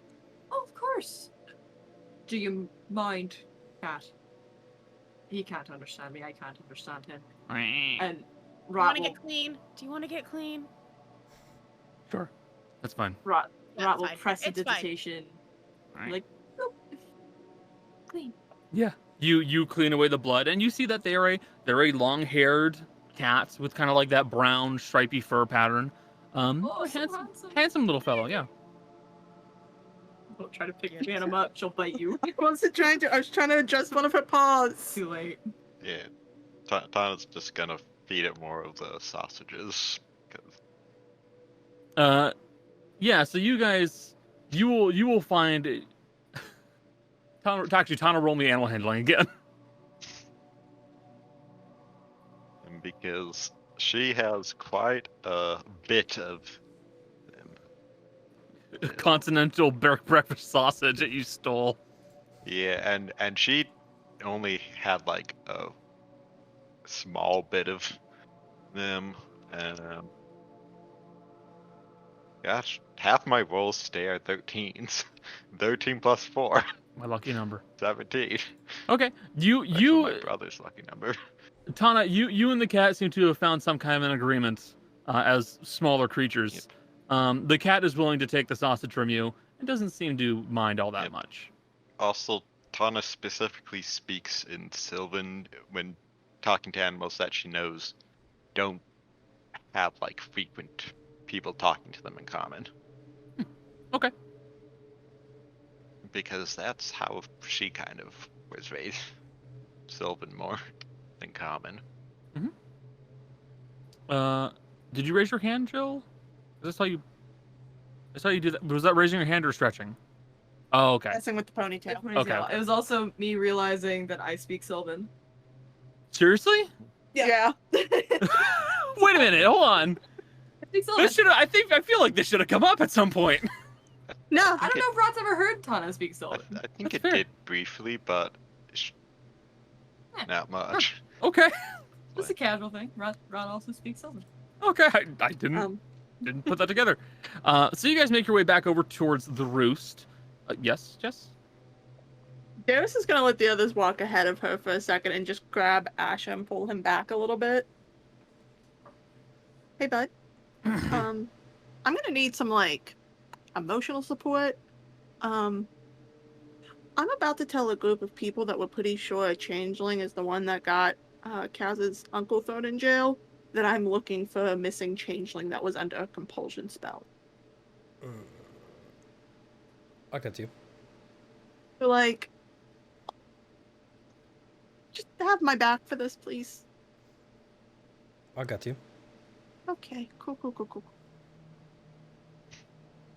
Oh, of course. Do you mind, cat? He can't understand me. I can't understand him. And You Rot want to will, get clean? Do you want to get clean? Sure, that's fine. Rot That's will fine. press It's fine. digitation. Like, nope. Clean. Yeah, you clean away the blood, and you see that they're a long-haired cat with kind of like that brown stripy fur pattern. Oh, so handsome little fellow. Yeah. Don't try to pick Phantom up. She'll bite you. I wasn't trying to. I was trying to adjust one of her paws. Too late. Yeah. Tana's just gonna feed it more of the sausages. 'Cause Yeah. So you guys, you will find. Tana, roll me animal handling again. and because she has quite a bit of them. Continental breakfast sausage that you stole. Yeah, and she only had like a small bit of them, and Gosh, half my rolls stay at 13s. 13 plus 4, My lucky number. 17. Okay, That's my brother's lucky number. Tana, you and the cat seem to have found some kind of an agreement as smaller creatures. The cat is willing to take the sausage from you and doesn't seem to mind all that much. Also, Tana specifically speaks in Sylvan when talking to animals that she knows don't have like frequent people talking to them in common. Okay. Because that's how she kind of was raised. Sylvan more than common. Did you raise your hand, Jill? I saw you do that. Was that raising your hand or stretching? Oh, okay. Messing with the ponytail. Okay. It was also me realizing that I speak Sylvan. Seriously? Yeah. Wait a minute. Hold on. I speak Sylvan. I feel like this should have come up at some point. No. I don't know if Rod's ever heard Tana speak Sylvan. I think That's it fair. did briefly, but not much. Okay. Just a casual thing. Rod also speaks Sylvan. Okay. I didn't put that together. So you guys make your way back over towards the roost. Yes, Jess? Darius is gonna let the others walk ahead of her for a second and just grab Asha and pull him back a little bit. Hey, bud. I'm gonna need some like emotional support. I'm about to tell a group of people that we're pretty sure a changeling is the one that got Kaz's uncle thrown in jail, that I'm looking for a missing changeling that was under a compulsion spell. I got you. So, like, just have my back for this, please. I got you. Okay, cool.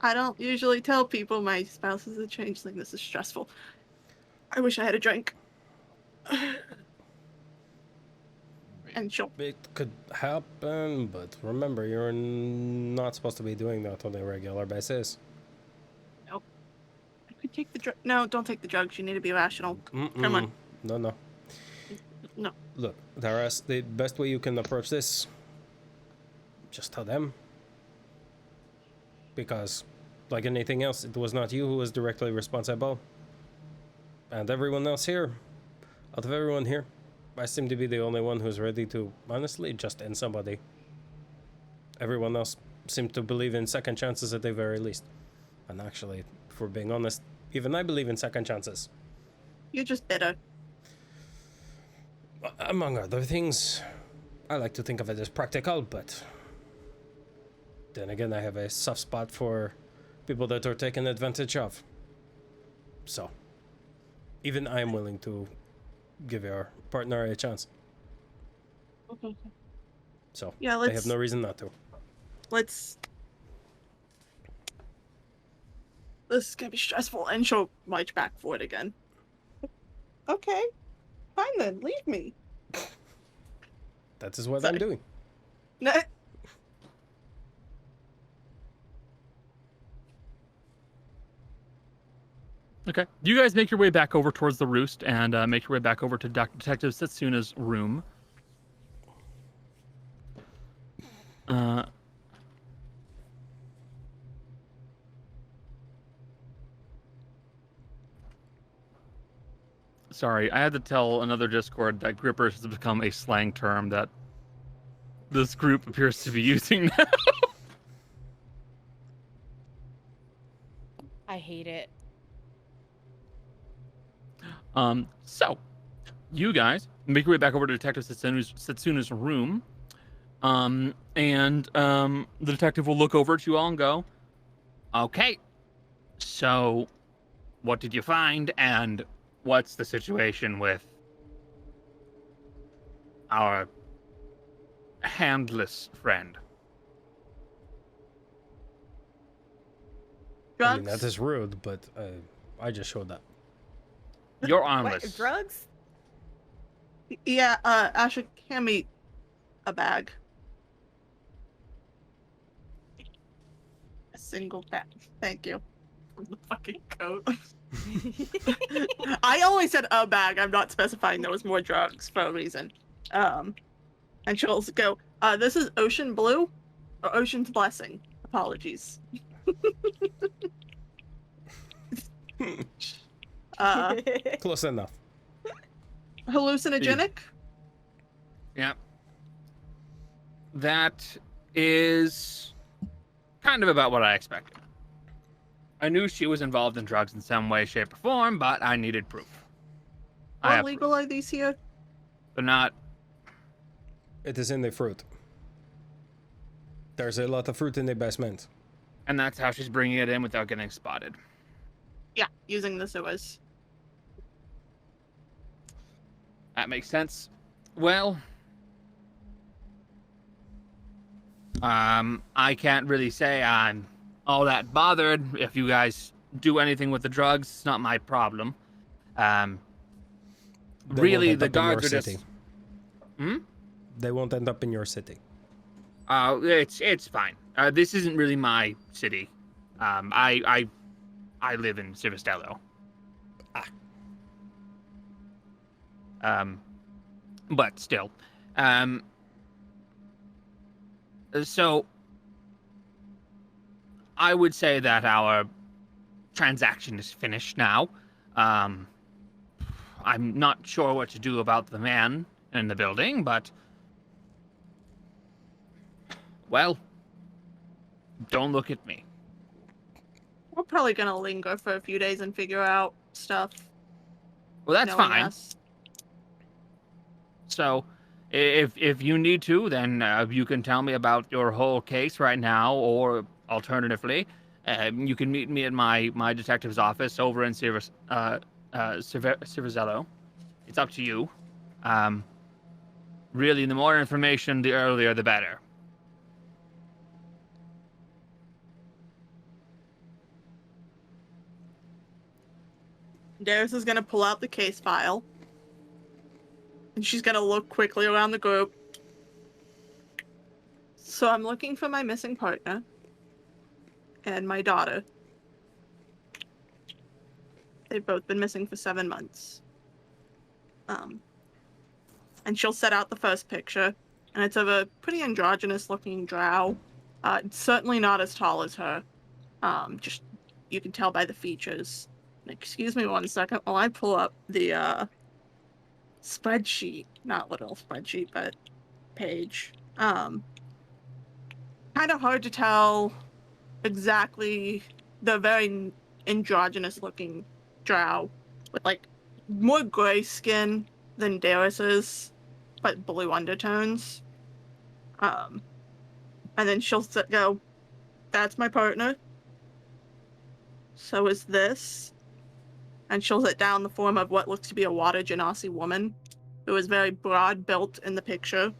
I don't usually tell people my spouse is a changeling. This is stressful. I wish I had a drink. And she'll... It could happen, but remember, you're not supposed to be doing that on a regular basis. Nope. I could take the drug. No, don't take the drugs. You need to be rational. Come on. No. No. Look, Darius, the best way you can approach this, just tell them. Because, like anything else, it was not you who was directly responsible. And everyone else here, out of everyone here, I seem to be the only one who's ready to, honestly, just end somebody. Everyone else seemed to believe in second chances at the very least. And actually, if we're being honest, even I believe in second chances. You're just bitter. Among other things, I like to think of it as practical, but then again, I have a soft spot for people that are taken advantage of. So, even I am willing to give your partner a chance. Okay. So, Yeah, they have no reason not to. This is gonna be stressful, and she'll march back forward again. Okay. Fine then, leave me. That is what Sorry. I'm doing. No. Okay. You guys make your way back over towards the roost and make your way back over to Detective Setsuna's room. Sorry, I had to tell another Discord that grippers has become a slang term that this group appears to be using now. I hate it. So, you guys make your way back over to Detective Setsuna's room, and the detective will look over at you all and go, "Okay, so what did you find, and what's the situation with our handless friend?" I mean, Drugs? that is rude, but I just showed up. You're What, armless. drugs? Yeah, Asha, hand me a bag. A single bag. Thank you. The fucking coat. I only said a bag. I'm not specifying there was more drugs for a reason. And she'll go, this is Ocean Blue, or Ocean's Blessing. Apologies. uh, Close enough. hallucinogenic? Yeah. That is kind of about what I expected. I knew she was involved in drugs in some way, shape, or form, but I needed proof. I How have legal proof, are these here? but not. It is in the fruit. There's a lot of fruit in the basement. And that's how she's bringing it in without getting spotted. Yeah, using the sewers. That makes sense. Well, I can't really say I'm all that bothered. If you guys do anything with the drugs, it's not my problem. They Really, won't the end up in your guards are city. just. Hmm? They won't end up in your city. It's fine. This isn't really my city. I live in Civistello. But still. So I would say that our transaction is finished now. I'm not sure what to do about the man in the building, but well, don't look at me. We're probably gonna linger for a few days and figure out stuff. Well, that's knowing fine. us. So, if you need to, then you can tell me about your whole case right now, or alternatively, you can meet me at my detective's office over in Civizello. It's up to you. Really, the more information, the earlier, the better. Darius is gonna pull out the case file. And she's gonna look quickly around the group. So I'm looking for my missing partner. And my daughter. They've both been missing for 7 months. And she'll set out the first picture. And it's of a pretty androgynous looking drow. Certainly not as tall as her. Just, you can tell by the features. Excuse me 1 second while I pull up the spreadsheet, not little spreadsheet, but page. Kind of hard to tell exactly the very androgynous looking drow with like more gray skin than Darius's, but blue undertones. And then she'll go, that's my partner. So is this. And she'll set down the form of what looks to be a water genasi woman who is very broad built in the picture,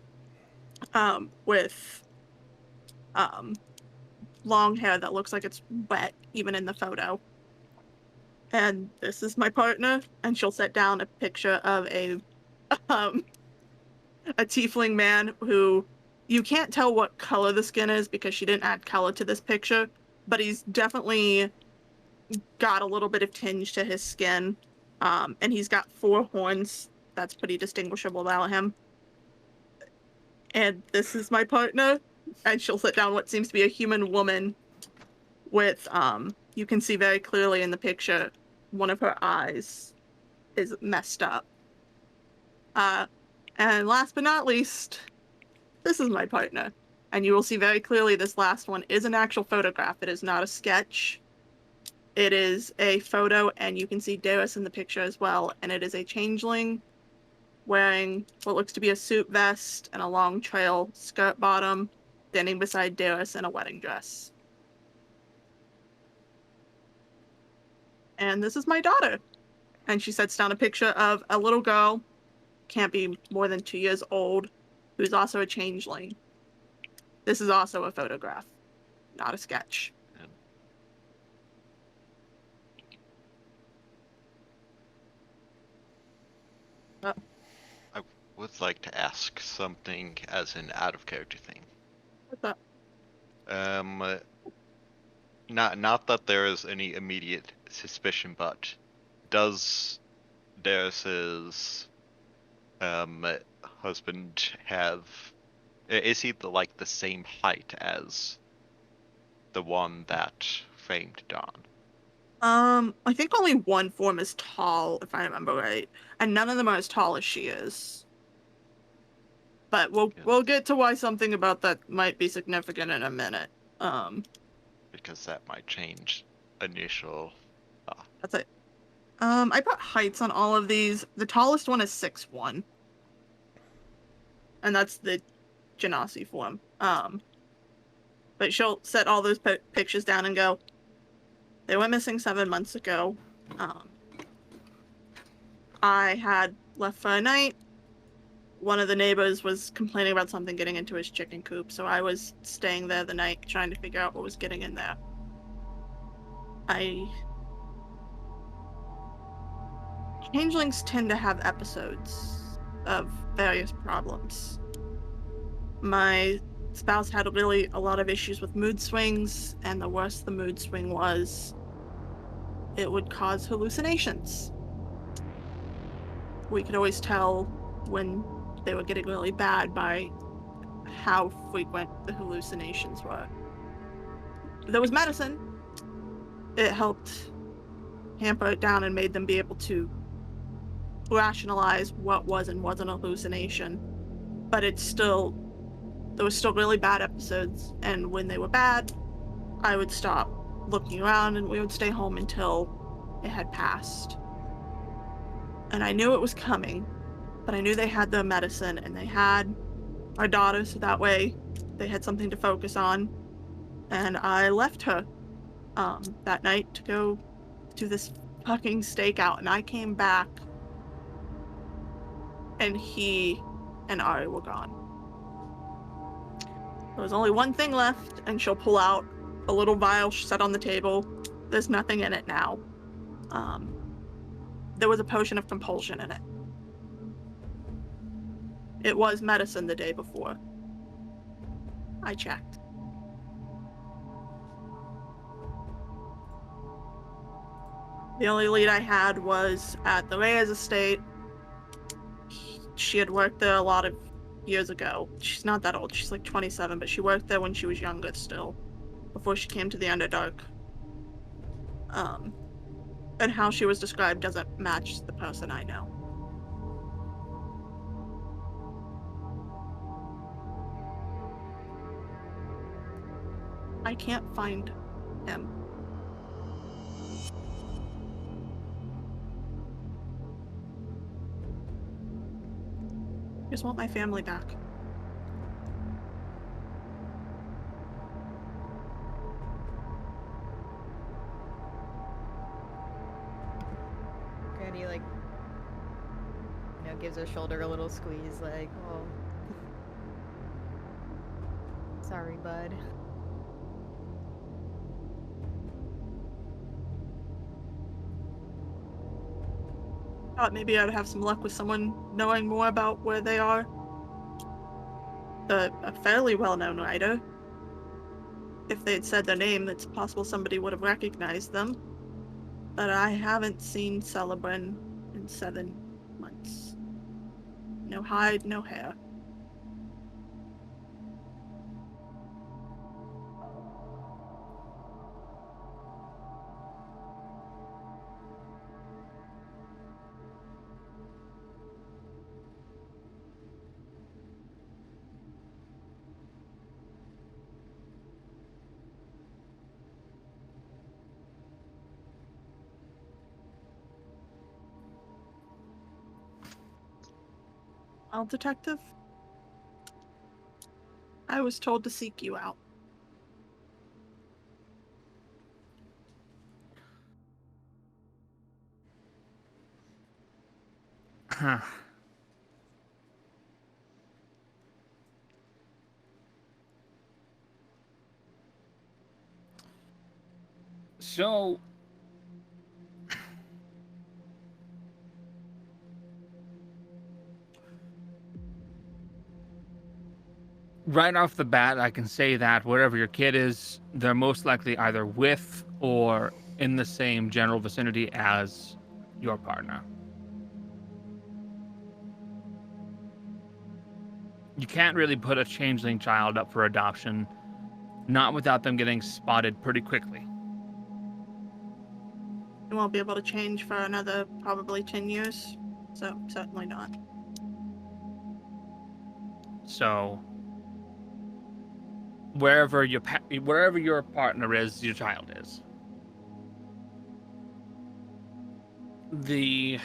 with long hair that looks like it's wet even in the photo. And this is my partner, and she'll set down a picture of a tiefling man who you can't tell what color the skin is because she didn't add color to this picture, but he's definitely got a little bit of tinge to his skin, and he's got 4 horns. That's pretty distinguishable about him. And this is my partner, and she'll set down what seems to be a human woman with, you can see very clearly in the picture, one of her eyes is messed up. And last but not least, this is my partner. And you will see very clearly this last one is an actual photograph. It is not a sketch. It is a photo, and you can see Darius in the picture as well. And it is a changeling wearing what looks to be a suit vest and a long trail skirt bottom, standing beside Darius in a wedding dress. And this is my daughter. And she sets down a picture of a little girl, can't be more than 2 years old, who's also a changeling. This is also a photograph, not a sketch. I would like to ask something as an out-of-character thing. What's up? Not that there is any immediate suspicion, but does Darius's husband have? Is he the same height as the one that framed Dawn? I think only one form is tall, if I remember right, and none of them are as tall as she is. But we'll get to why something about that might be significant in a minute. Because that might change initial. That's it. I put heights on all of these. The tallest one is 6'1", and that's the Genasi form. But she'll set all those pictures down and go, they went missing 7 months ago. I had left for a night. One of the neighbors was complaining about something getting into his chicken coop, so I was staying there the night trying to figure out what was getting in there. Changelings tend to have episodes of various problems. My spouse had really a lot of issues with mood swings, and the worse the mood swing was, it would cause hallucinations. We could always tell when they were getting really bad by how frequent the hallucinations were. There was medicine. It helped hamper it down and made them be able to rationalize what was and wasn't a hallucination. But there was still really bad episodes, and when they were bad, I would stop looking around and we would stay home until it had passed. And I knew it was coming, but I knew they had the medicine and they had our daughter, so that way they had something to focus on. And I left her that night to go to this fucking stakeout, and I came back and he and Ari were gone. There was only one thing left, and she'll pull out a little vial set on the table. There's nothing in it now. There was a potion of compulsion in it. It was medicine the day before. I checked. The only lead I had was at the Reyes estate. She had worked there a lot of years ago. She's not that old. She's like 27, but she worked there when she was younger still, before she came to the Underdark. And how she was described doesn't match the person I know. I can't find him. I just want my family back. Granny, like, gives her shoulder a little squeeze, like, oh. Sorry, bud. Thought maybe I'd have some luck with someone knowing more about where they are. A fairly well-known writer. If they'd said their name, it's possible somebody would have recognized them. But I haven't seen Celebrin in 7 months. No hide, no hair. Well, detective, I was told to seek you out. Huh. So, right off the bat, I can say that wherever your kid is, they're most likely either with or in the same general vicinity as your partner. You can't really put a changeling child up for adoption Not without them getting spotted pretty quickly. You won't be able to change for another probably 10 years, so certainly not. So, wherever your partner is, your child is. The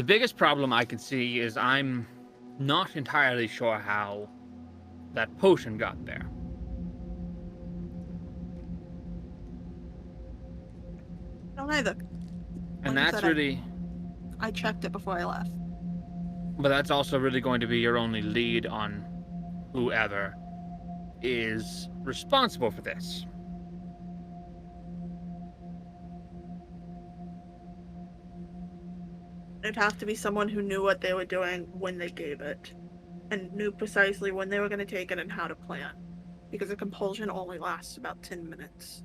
biggest problem I can see is I'm not entirely sure how that potion got there. I don't either. And Like I that's said, really... I checked it before I left. But that's also really going to be your only lead on whoever is responsible for this. It'd have to be someone who knew what they were doing when they gave it, and knew precisely when they were going to take it and how to plan. Because a compulsion only lasts about 10 minutes.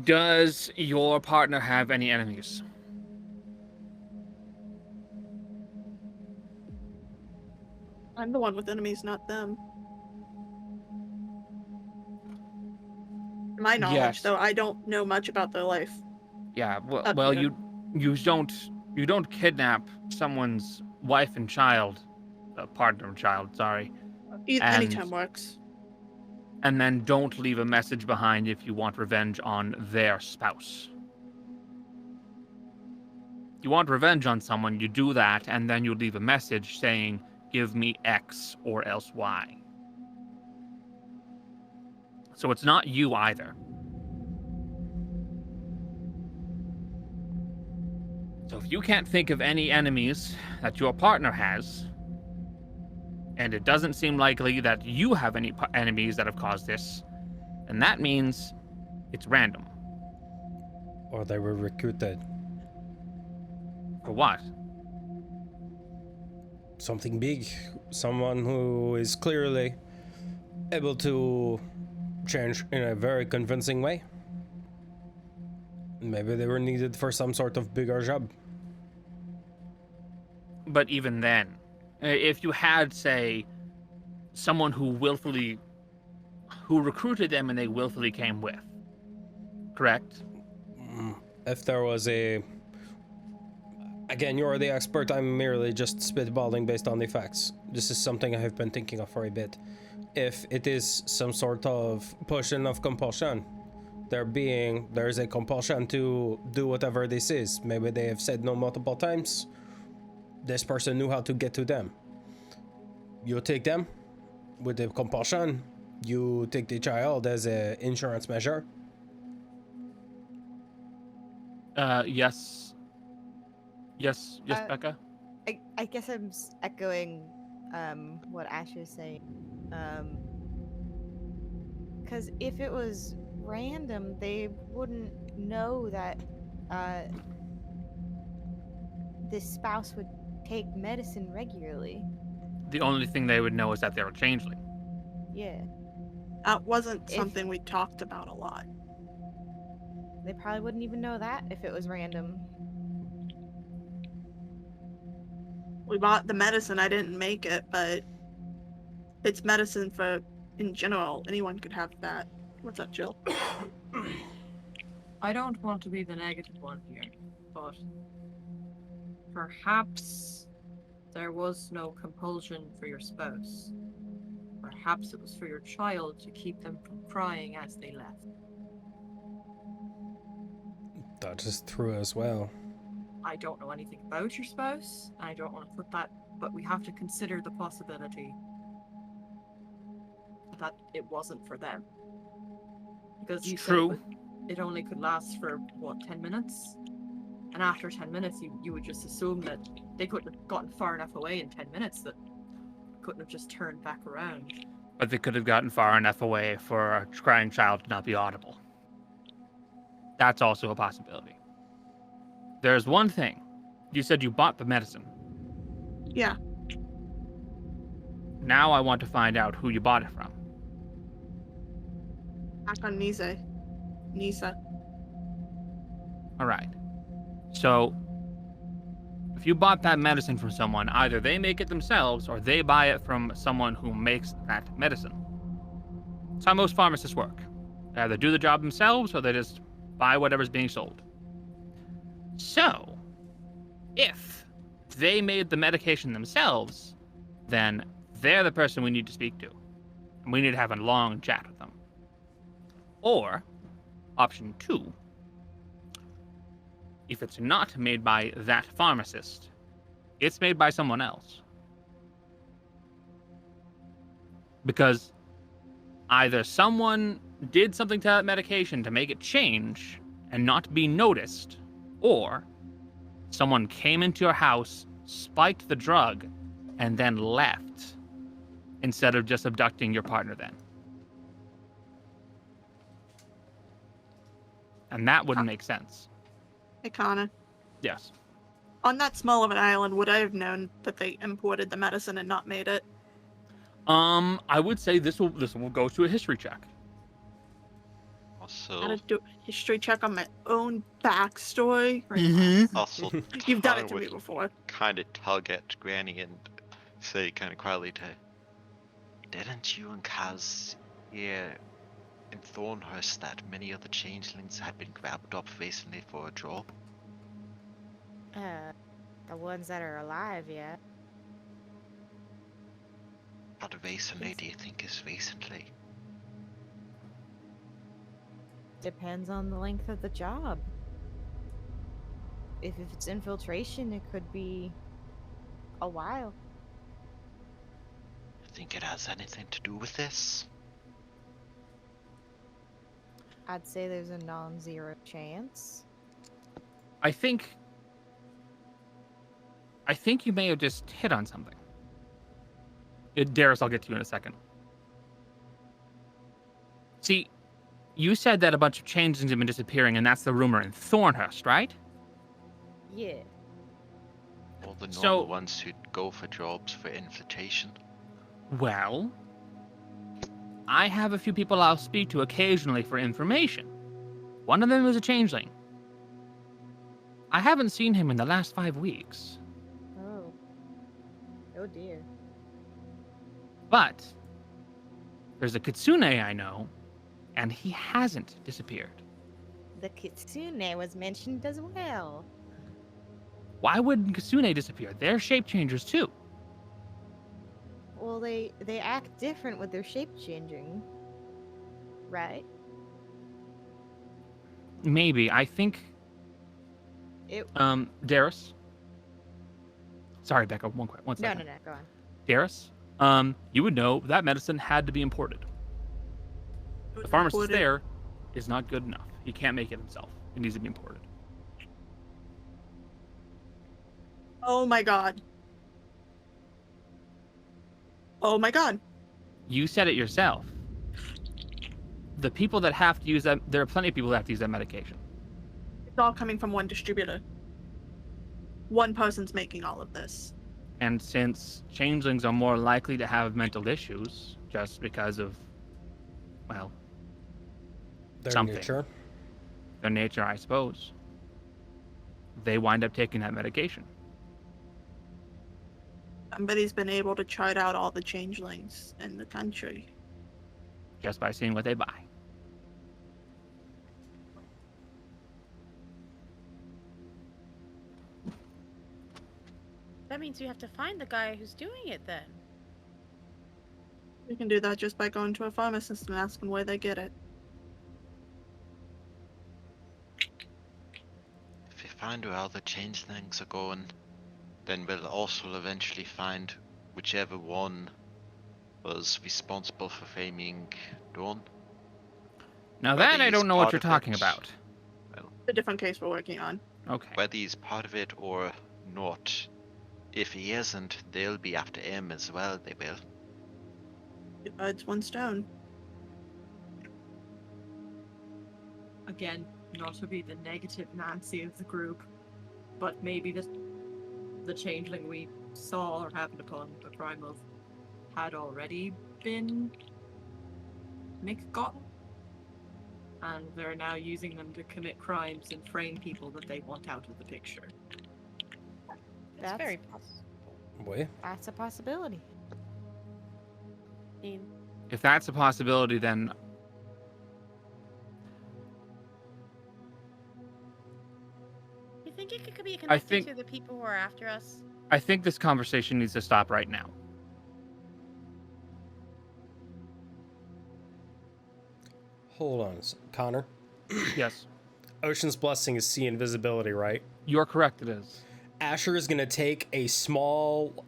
Does your partner have any enemies? I'm the one with enemies, not them. To my knowledge, Yes. though, I don't know much about their life. Yeah, Up well, here. you don't kidnap someone's wife and child, partner and child, sorry, Anytime And- works. and then don't leave a message behind if you want revenge on their spouse. You want revenge on someone, you do that, and then you leave a message saying, "Give me X or else Y." So it's not you either. So if you can't think of any enemies that your partner has, and it doesn't seem likely that you have any enemies that have caused this, then that means it's random. Or they were recruited. For what? Something big. Someone who is clearly able to change in a very convincing way. Maybe they were needed for some sort of bigger job. But even then, if you had, say, someone who recruited them and they willfully came with, correct? If there was a... Again, you're the expert, I'm merely just spitballing based on the facts. This is something I have been thinking of for a bit. If it is some sort of potion of compulsion, there's a compulsion to do whatever this is. Maybe they have said no multiple times. This person knew how to get to them. You take them with the compulsion. You take the child as an insurance measure. Yes. Yes, Becca? I guess I'm echoing what Ash is saying. Because if it was random, they wouldn't know that this spouse would take medicine regularly. The only thing they would know is that they're a changeling. Yeah. That wasn't something we talked about a lot. They probably wouldn't even know that if it was random. We bought the medicine, I didn't make it, but it's medicine for, in general, anyone could have that. What's up, Jill? I don't want to be the negative one here, but perhaps there was no compulsion for your spouse. Perhaps it was for your child to keep them from crying as they left. That is true as well. I don't know anything about your spouse, and I don't want to put that, but we have to consider the possibility that it wasn't for them. Because you said True. it only could last for, 10 minutes? And after 10 minutes, you would just assume that they couldn't have gotten far enough away in 10 minutes that couldn't have just turned back around. But they could have gotten far enough away for a crying child to not be audible. That's also a possibility. There's one thing. You said you bought the medicine. Yeah. Now I want to find out who you bought it from. Back on Nisa. All right. So, if you bought that medicine from someone, either they make it themselves or they buy it from someone who makes that medicine. That's how most pharmacists work. They either do the job themselves or they just buy whatever's being sold. So, if they made the medication themselves, then they're the person we need to speak to. And we need to have a long chat with them. Or, option 2, if it's not made by that pharmacist, it's made by someone else. Because either someone did something to that medication to make it change and not be noticed, or someone came into your house, spiked the drug, and then left, instead of just abducting your partner then. And that wouldn't make sense. Hey, Connor. Yes. On that small of an island, would I have known that they imported the medicine and not made it? I would say this will go to a history check. I'm Also, gonna do a history check on my own backstory. also, You've done Tara it to me would before. kind of tug at Granny and say kind of quietly to her, Didn't you and Kaz hear in Thornhurst that many of the changelings had been grabbed up recently for a job? The ones that are alive, yeah. How recently do you think is recently? Depends on the length of the job. If it's infiltration, it could be a while. Think it has anything to do with this? I'd say there's a non-zero chance. I think you may have just hit on something. Darius, I'll get to you in a second. See, you said that a bunch of changelings have been disappearing, and that's the rumor in Thornhurst, right? Yeah. all the normal So- ones who'd go for jobs for infiltration. Well, I have a few people I'll speak to occasionally for information. One of them is a changeling. I haven't seen him in the last 5 weeks. Oh. Oh dear. But there's a kitsune I know, and he hasn't disappeared. The kitsune was mentioned as well. Why would kitsune disappear? They're shape changers too. Well, they act different with their shape changing, right? Maybe. I think It. Darius. Sorry, Becca. One No, second. no, go on. Darius, you would know that medicine had to be imported. The pharmacist there is not good enough. He can't make it himself. It needs to be imported. Oh my god. Oh my god. You said it yourself. The people that have to use that, there are plenty of people that have to use that medication. It's all coming from one distributor. One person's making all of this. And since changelings are more likely to have mental issues, just because of, well, Their something. nature. Their nature, I suppose, they wind up taking that medication. Somebody's been able to chart out all the changelings in the country. Just by seeing what they buy. That means you have to find the guy who's doing it then. You can do that just by going to a pharmacist and asking where they get it. If we find where all the changelings are going, then we'll also eventually find whichever one was responsible for framing Dawn. Now Whether that I he's don't know what part you're of talking it- about. It's a different case we're working on. Okay. Whether he's part of it or not, if he isn't, they'll be after him as well, they will. Two birds, one stone. Again, not to be the negative Nancy of the group, but maybe the changeling we saw or happened upon the crime of had already been misgotten. and they're now using them to commit crimes and frame people that they want out of the picture. That's very possible. Boy. That's a possibility. I mean, If that's a possibility, then you think it could be connected think- to the people who are after us? I think this conversation needs to stop right now. Hold on, Connor. Yes, Ocean's Blessing is sea invisibility, right? you're correct. It is. Asher is gonna take a small,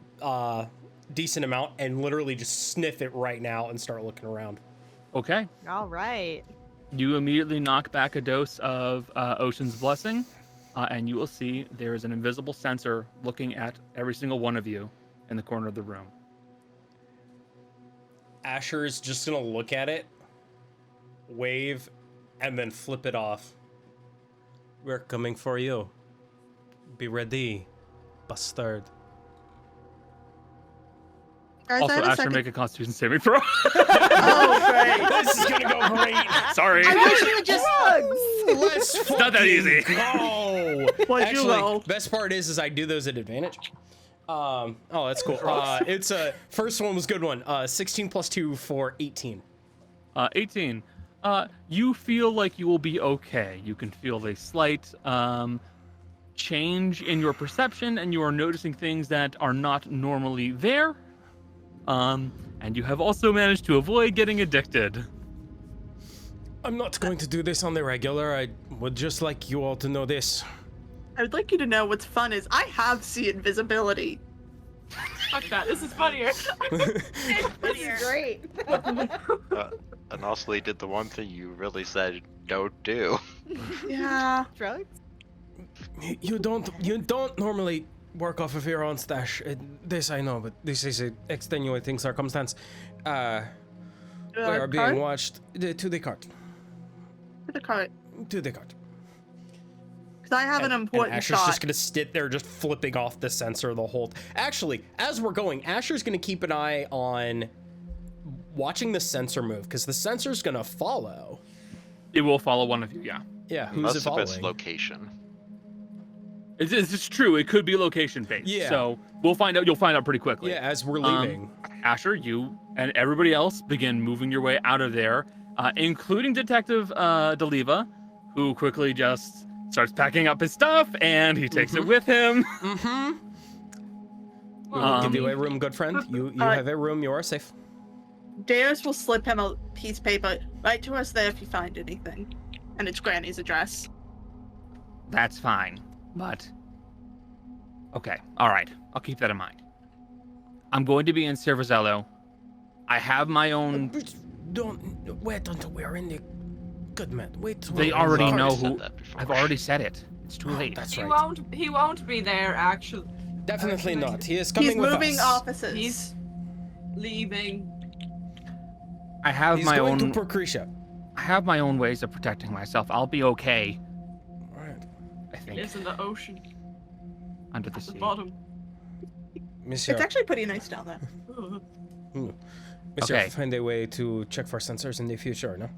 decent amount and literally just sniff it right now and start looking around. Okay. All right. You immediately knock back a dose of Ocean's Blessing, and you will see there is an invisible sensor looking at every single one of you in the corner of the room. Asher is just gonna look at it, wave, and then flip it off. We're coming for you. Be ready, bastard. Guys, Also, I have a Asher, second. make a Constitution saving throw. Oh, great. This is gonna go great. Sorry. I wish you would just. Let's not that easy. go. What'd you roll? Actually, best part is I do those at advantage. Oh, that's cool. It's first one was a good one. 16 plus 2 for 18. 18. You feel like you will be okay. You can feel a slight change in your perception, and you are noticing things that are not normally there. And you have also managed to avoid getting addicted. I'm not going to do this on the regular. I would just like you all to know this. I would like you to know what's fun is I have sea invisibility. Fuck that. This is funnier. This is great. And also he did the one thing you really said don't do. Yeah. Drugs? You don't normally work off of your own stash. This I know, but this is an extenuating circumstance. We are being Cart? watched. To the cart. To the cart. To the cart. Because I have an important and Asher's shot. just gonna sit there, just flipping off the sensor the whole. Actually, as we're going, Asher's gonna keep an eye on watching the sensor move because the sensor's gonna follow. It will follow one of you, yeah. Yeah, who's Unless it if following? it's location. It's true. It could be location based. Yeah. So we'll find out. You'll find out pretty quickly. Yeah, as we're leaving. Asher, you and everybody else begin moving your way out of there, including Detective DeLiva, who quickly just starts packing up his stuff and he takes it with him. Mm-hmm. Well, Give you a room, good friend. You have a room. You are safe. Darius will slip him a piece of paper. Write to us there if you find anything. And it's Granny's address. That's fine, but okay, all right. I'll keep that in mind. I'm going to be in Cervazello. I have my own. Don't wait until we're in the. Good man. Wait. till They we're in the already cart. know said who. that before. I've already said it. It's too late. That's He right. won't be there actually. Definitely actually. not. He is coming He's with moving us. offices. He's leaving. I have He's my going own. to Procretia. I have my own ways of protecting myself. I'll be okay. All right, I He think lives in the ocean under the at the sea. bottom. Monsieur. It's actually pretty nice down there. Monsieur, Okay. find a way to check for sensors in the future, no?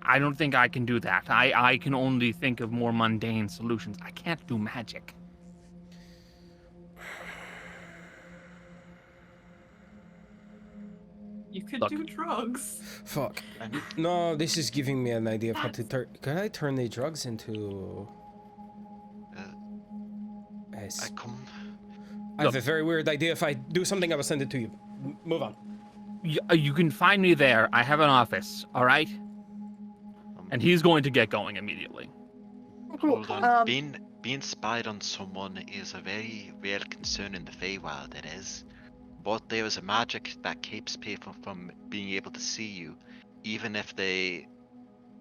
I don't think I can do that. I can only think of more mundane solutions. I can't do magic. You could Look. do drugs. Fuck. No, this is giving me an idea of how to turn. Could I turn the drugs into? Yes. I come. I have a very weird idea. If I do something, I will send it to you. Move on. You can find me there. I have an office. All right. And he's going to get going immediately. Hold on. Um, Being spied on someone is a very real concern in the Feywild, it is. But there is a magic that keeps people from being able to see you. Even if they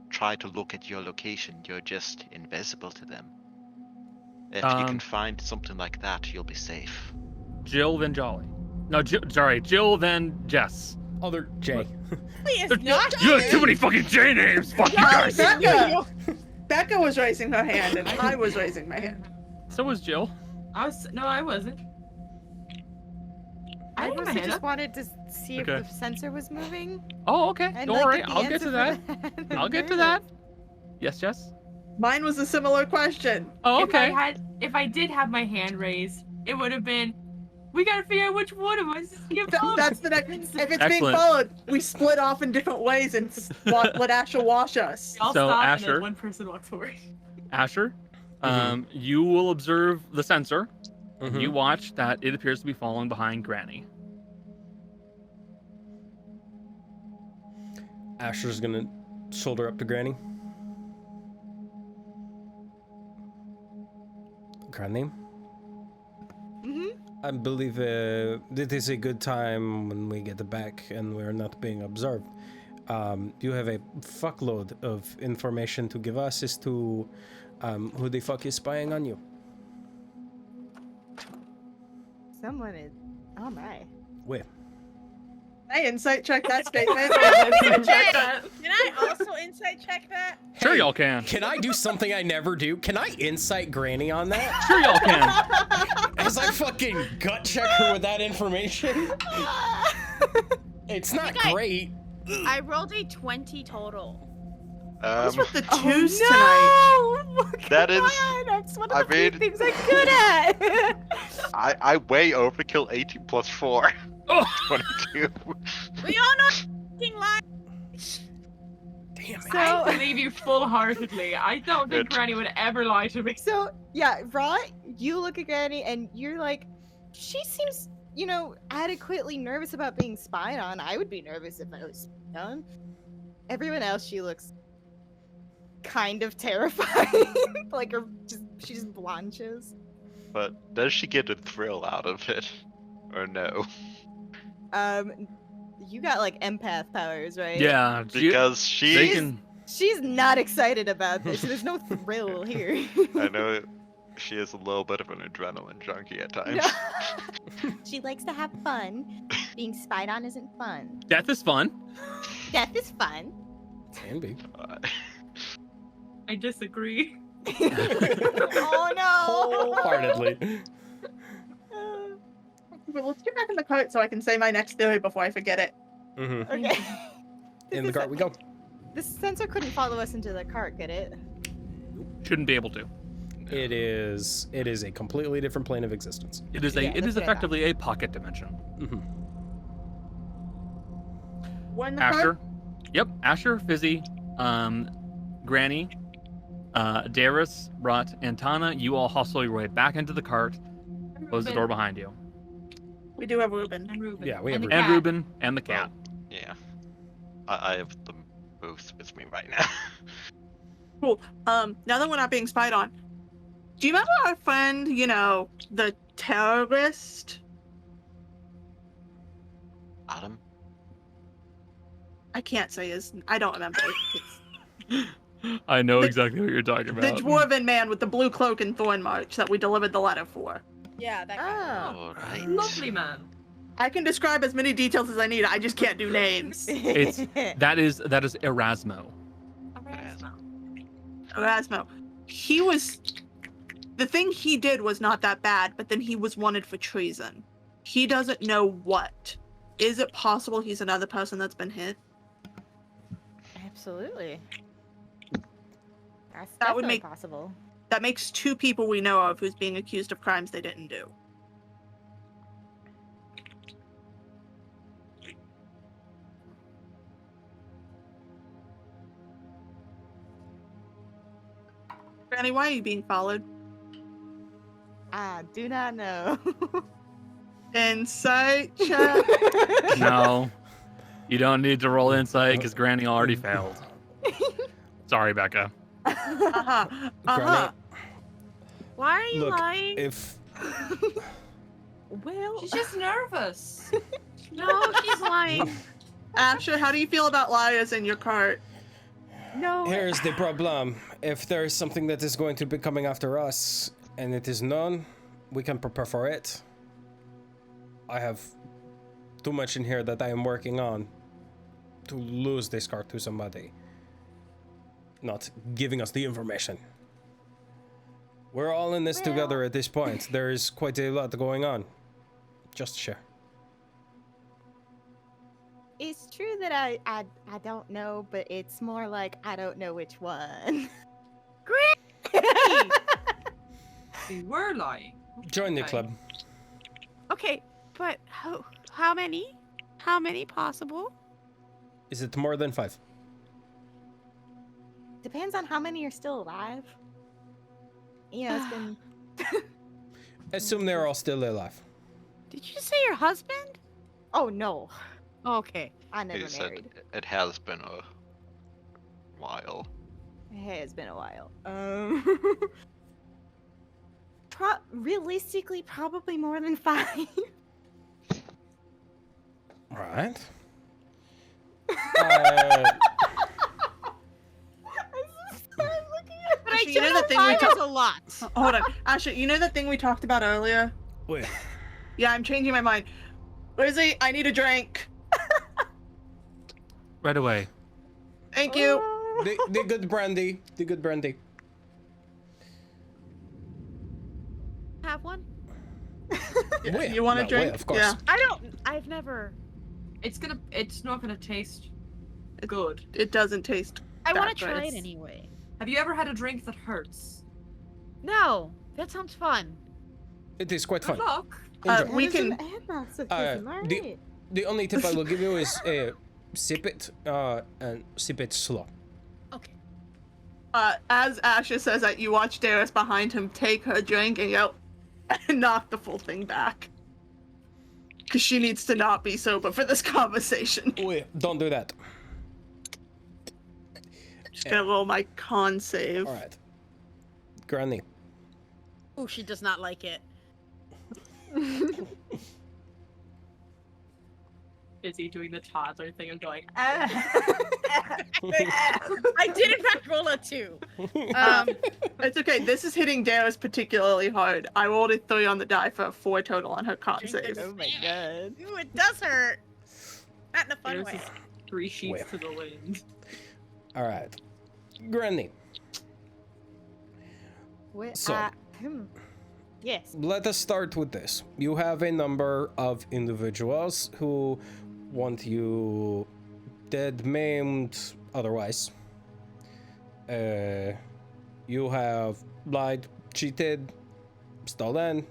try to look at your location, you're just invisible to them. If you can find something like that, you'll be safe. Jill, then Jolly. No, sorry. Jill, then Jess. Other J. Wait, it's not You have too many fucking J names. Fuck you No, guys. Becca! Becca was raising her hand, and I was raising my hand. So was Jill. I wasn't. I have my honestly hand just up. wanted to see if Okay. the sensor was moving. Oh, okay. And Don't like, worry. get the I'll get answer to for that. I'm I'll get to nervous. that. Yes, Jess. Mine was a similar question. Oh, okay. If I did have my hand raised, it would have been. We gotta figure out which one of us is being followed. That's the next. If it's being Excellent. followed, we split off in different ways and let Asher wash us. I'll So, stop and Asher? then one person walks forward. Asher, Mhm. you will observe the sensor, and Mhm. you watch that it appears to be following behind Granny. Asher's gonna shoulder up to Granny. Granny, Mm-hmm. I believe it is a good time when we get back and we're not being observed. You have a fuckload of information to give us as to who the fuck is spying on you. Someone is. Oh my. Where? I insight check that statement. Check that. Can I also insight check that? Sure, Hey, y'all can. Can I do something I never do? Can I insight Granny on that? Sure, y'all can. As I fucking gut check her with that information? It's not think I- great. I rolled a 20 total. What's with the Oh, twos no! tonight? That is- That's one of I the few mean- things I'm good at. I way overkill 18 plus 4. Oh, 22. We all know f***ing lie. Damn it. I So, believe you full-heartedly. I don't think Good. Granny would ever lie to me. so yeah, Rot, you look at Granny and you're like, she seems, adequately nervous about being spied on. I would be nervous if I was spied on. Everyone else, she looks kind of terrifying. Like she just blanches. But does she get a thrill out of it? Or no? You got like empath powers, right? yeah. Because they she. can. She's not excited about this. There's no thrill here. I know she is a little bit of an adrenaline junkie at times. She likes to have fun. Being spied on isn't fun. Death is fun. Death is fun. Can be. I disagree. Oh no! Wholeheartedly. But let's get back in the cart so I can say my next theory before I forget it. Mm-hmm. Okay. In the cart we go. The sensor couldn't follow us into the cart, could it? Shouldn't be able to. It is a completely different plane of existence. It is Yeah, it is that's what I thought. effectively a pocket dimension. Mm-hmm. We're in the Asher. cart. Yep. Asher, Fizzy, Granny, Darius, Rot, and Tana, you all hustle your way back into the cart. Close the door behind you. We do have Ruben. And Ruben. Yeah, we have the Ruben. And cat. Ruben and the cat. Yeah. I have them both with me right now. Cool. Now that we're not being spied on, do you remember our friend, the terrorist? Adam? I can't say his. I don't remember. It's I know The- exactly what you're talking the about. dwarven man with the blue cloak and thorn march that we delivered the letter for. Yeah, that guy. Oh. Alright. Lovely man. I can describe as many details as I need. I just can't do names. That is Erasmo. Erasmo. He was. The thing he did was not that bad, but then he was wanted for treason. He doesn't know what. Is it possible he's another person that's been hit? Absolutely. That's That would definitely make- possible. That makes two people we know of who's being accused of crimes they didn't do. Granny, why are you being followed? I do not know. Insight check. No. You don't need to roll insight because Granny already failed. Sorry, Becca. Uh-huh. Granny, Uh-huh. Why are you Look, lying? if Well, She's just nervous. No, she's lying. Asher, how do you feel about liars in your cart? no. here's the problem, if there is something that is going to be coming after us and it is known, we can prepare for it. I have too much in here that I am working on to lose this card to somebody not giving us the information. We're all in this together at this point. There is quite a lot going on. Just share. It's true that I don't know, but it's more like I don't know which one. We were lying. Join the Okay. club. Okay, but how many? How many possible? Is it more than 5? Depends on how many are still alive. You know, it's been. Assume they're all still alive. Did you say your husband? Oh no, Okay. I never You said married. it has been a while. It has been a while. Realistically, probably more than 5. All right. But I Actually, you know the thing we was a lot. Hold on. Actually, you know the thing we talked about earlier? Wait. Yeah, I'm changing my mind. Lizzie, I need a drink. Right away. Thank you. The good brandy. The good brandy. Have one? Wait, You want a no, drink? wait, of course. Yeah, I've never. It's not gonna taste good. it doesn't taste. I want that to good. try it anyway. Have you ever had a drink that hurts? No, that sounds fun. It is quite Good fun. luck. Enjoy. We can. The only tip I will give you is sip it and sip it slow. Okay. As Asha says that, you watch Darius behind him take her drink and yell, and knock the full thing back. Because she needs to not be sober for this conversation. Wait, don't do that. Just gonna roll my con save. All right. Granny. Oh, she does not like it. Is he doing the toddler thing of going, I did in fact roll a 2. It's okay. This is hitting Darius particularly hard. I rolled a 3 on the die for a 4 total on her con save. Oh my god. Ooh, it does hurt. Not in a fun there's way. this 3 sheets Wait. to the wind? All right. Granny. So- Yes. Let us start with this. You have a number of individuals who want you dead, maimed, otherwise. You have lied, cheated, stolen.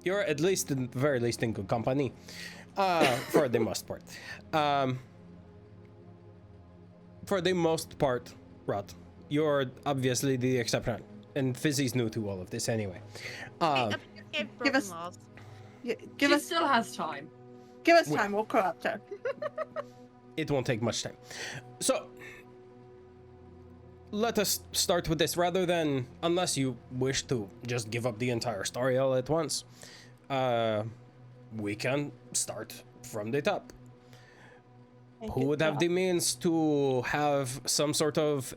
You're at least, in the very least, in good company, for the most part. For the most part, Rod, you're obviously the exception, and Fizzy's new to all of this anyway. Give us- laws. Yeah, She give us still has time. Wait. time. We'll corrupt her. It won't take much time. So, let us start with this rather than, unless you wish to just give up the entire story all at once, we can start from the top. Who would have the means to have some sort of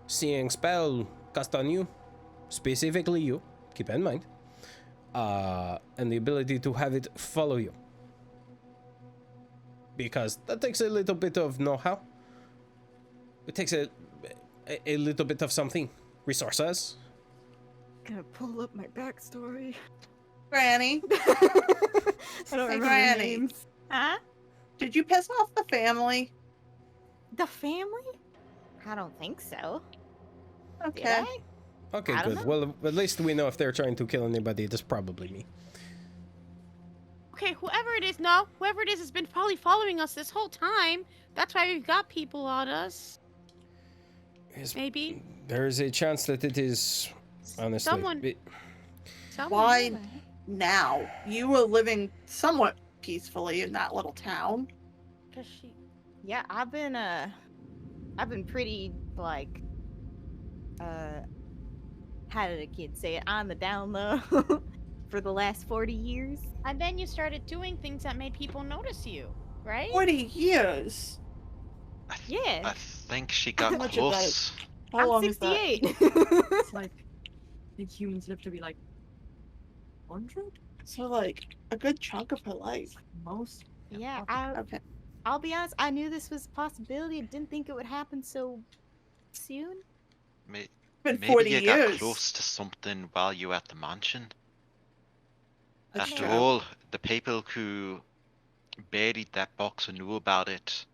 seeing spell cast on you? Specifically you, keep in mind. And the ability to have it follow you. Because that takes a little bit of know-how. It takes a little bit of something. Resources. Gonna pull up my backstory. Granny, I don't Hey, remember Granny. names. Huh? did you piss off the family? The family? I don't think so. Did Okay. I? Okay, I don't good. know. Well, at least we know if they're trying to kill anybody, it's probably me. Okay, whoever it is has been probably following us this whole time. That's why we've got people on us. Maybe. There's a chance that it is, honestly. Someone- Why Someone. now? You were living somewhat peacefully in that little town. Does she? Yeah, I've been pretty like how did a kid say it? On the down low for the last 40 years. And then you started doing things that made people notice you, right? 40 years. Yeah. I think she got much of that close. How I'm long is that? 68. It's like, I think humans live to be like 100? So, like, a good chunk of her life. Most. yeah, Okay. I'll be honest, I knew this was a possibility. I didn't think it would happen so soon. May- Been Maybe 40 you years. got close to something while you were at the mansion. That's After true. all, the people who buried that box and knew about it,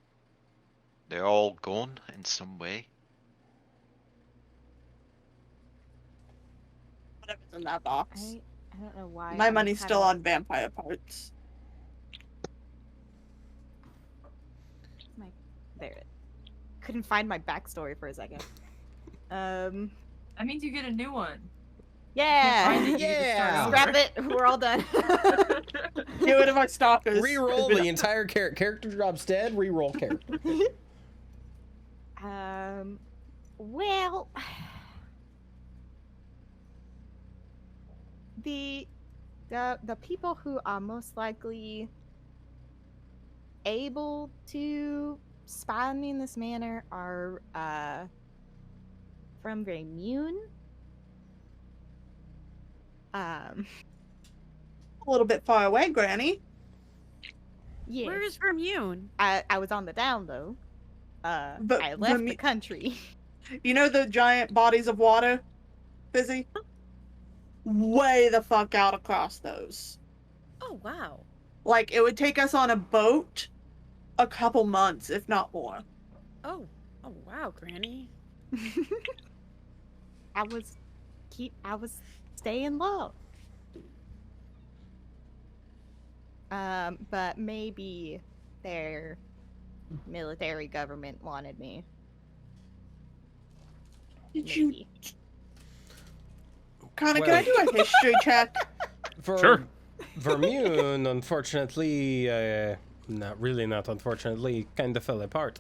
they're all gone in some way. Whatever's in that box. I don't know why. My I'm money's still having- on vampire parts. There. Couldn't find my backstory for a second. That means you get a new one. Yeah. Find it, you just start Yeah. over. Scrap it. We're all done. Get rid of my stalkers. Reroll the entire character drops dead. Reroll character. Well, the people who are most likely able to spy on me in this manner are from Vermune. A little bit far away, Granny. Yes. Where is Vermune? I was on the down low. But I left the country. You know the giant bodies of water, Fizzy? Way the fuck out across those. Oh wow. Like, it would take us on a boat a couple months, if not more. Oh wow, Granny. I was staying low. But maybe their military government wanted me. Did you... Maybe. Connor, Well- can I do a history check? Sure. Vermune, unfortunately, not unfortunately, kind of fell apart.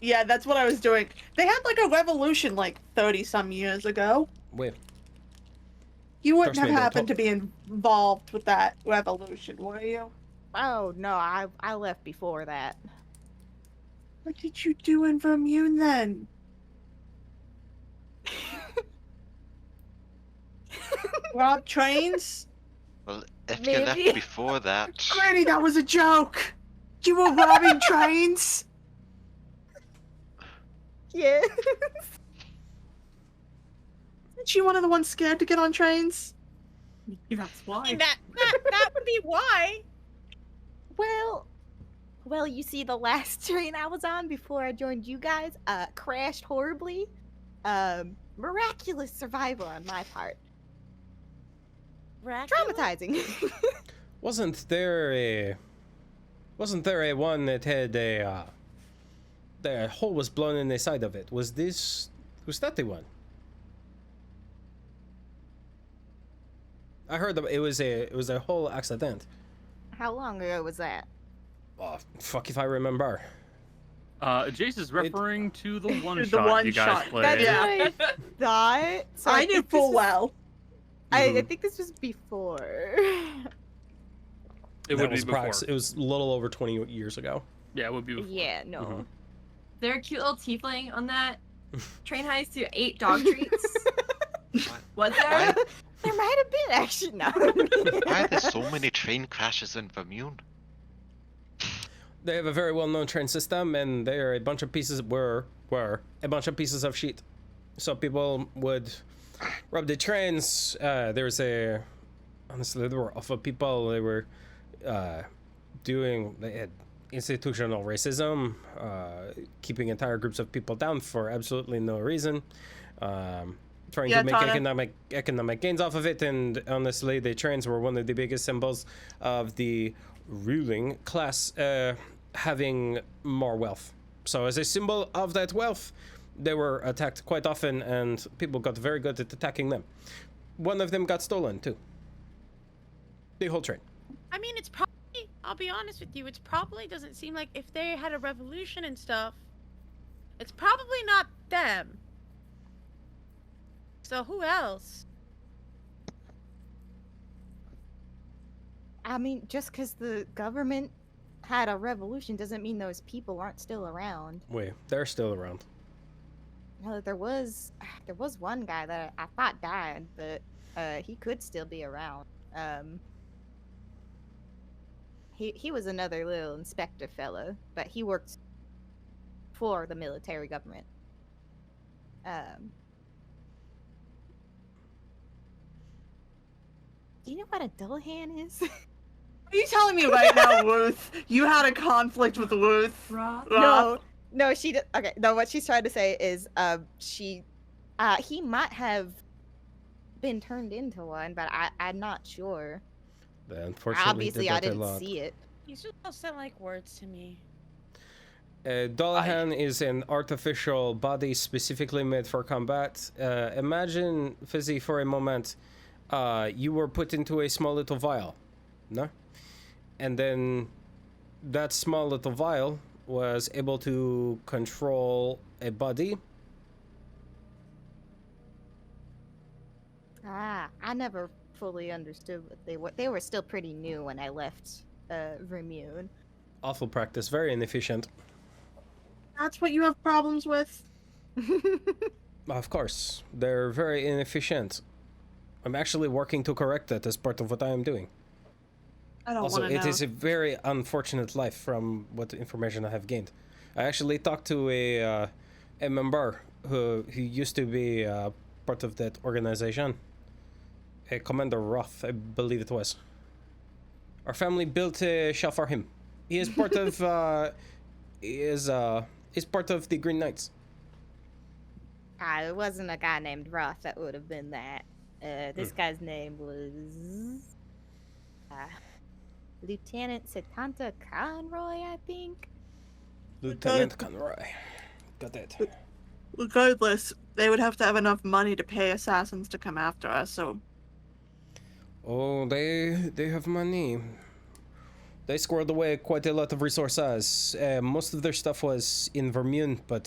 Yeah, that's what I was doing. They had like a revolution like 30-some years ago. Wait, You wouldn't Trust have me, they happened to be involved with that revolution, were you? Oh no, I left before that. What did you do in Vermune then? Rob trains? Well, if you Maybe. left before that, Granny, that was a joke! You were robbing trains? Yeah. Isn't she one of the ones scared to get on trains? That's I why. mean, that would be why. Well, you see, the last train I was on before I joined you guys, crashed horribly. Miraculous survival on my part. Traumatizing. wasn't there a one that had the hole was blown in the side of it? Was that the one? I heard that it was a whole accident. How long ago was that? Oh, fuck if I remember. Jace is referring to the one The shot one you guys shot. played. That's Yeah. what I thought. So I knew think this full was- well. I think this was before. It That would be was before. it was a little over 20 years ago. Yeah, it would be before. Yeah, no. Mhm. There a cute little tiefling on that train heist who ate dog treats? Was there? why, There might have been actually. No. why are there so many train crashes in Vermune? They have a very well-known train system, and they are a bunch of pieces were a bunch of pieces of shit. So people would rob the trains. Honestly, there were awful people. They were they had institutional racism, keeping entire groups of people down for absolutely no reason. Trying Yeah, to make Tana. economic gains off of it, and honestly, the trains were one of the biggest symbols of the ruling class having more wealth. So as a symbol of that wealth, they were attacked quite often, and people got very good at attacking them. One of them got stolen too. The whole train. I mean, it's probably. I'll be honest with you. It's probably doesn't seem like if they had a revolution and stuff. It's probably not them. So who else? I mean, just because the government had a revolution doesn't mean those people aren't still around. Wait, they're still around. No, there was one guy that I thought died, but he could still be around. He was another little inspector fella, but he worked for the military government. Do you know what a Dullahan is? Are you telling me right now, Ruth, you had a conflict with Ruth? Roth? No, she did. Okay, no, what she's trying to say is, he might have been turned into one, but I'm not sure. Unfortunately, Obviously, I didn't see it. These just all sound like words to me. Dullahan is an artificial body specifically made for combat. Imagine, Fizzy, for a moment, you were put into a small little vial, no? And then that small little vial was able to control a body. I never fully understood what they were. They were still pretty new when I left Vermune. Awful practice, very inefficient. That's what you have problems with? Of course, they're very inefficient. I'm actually working to correct that as part of what I am doing. I don't Also, want to know. it is a very unfortunate life from what information I have gained. I actually talked to a member who used to be part of that organization. A Commander Roth, I believe it was. Our family built a shelf for him. He is part of is part of the Green Knights. It wasn't a guy named Roth that would have been that. This guy's name was Lieutenant Setanta Conroy, I think. Lieutenant Conroy. Got it. Regardless, they would have to have enough money to pay assassins to come after us, so... Oh, they have money. They squirreled away quite a lot of resources. Most of their stuff was in Vermune, but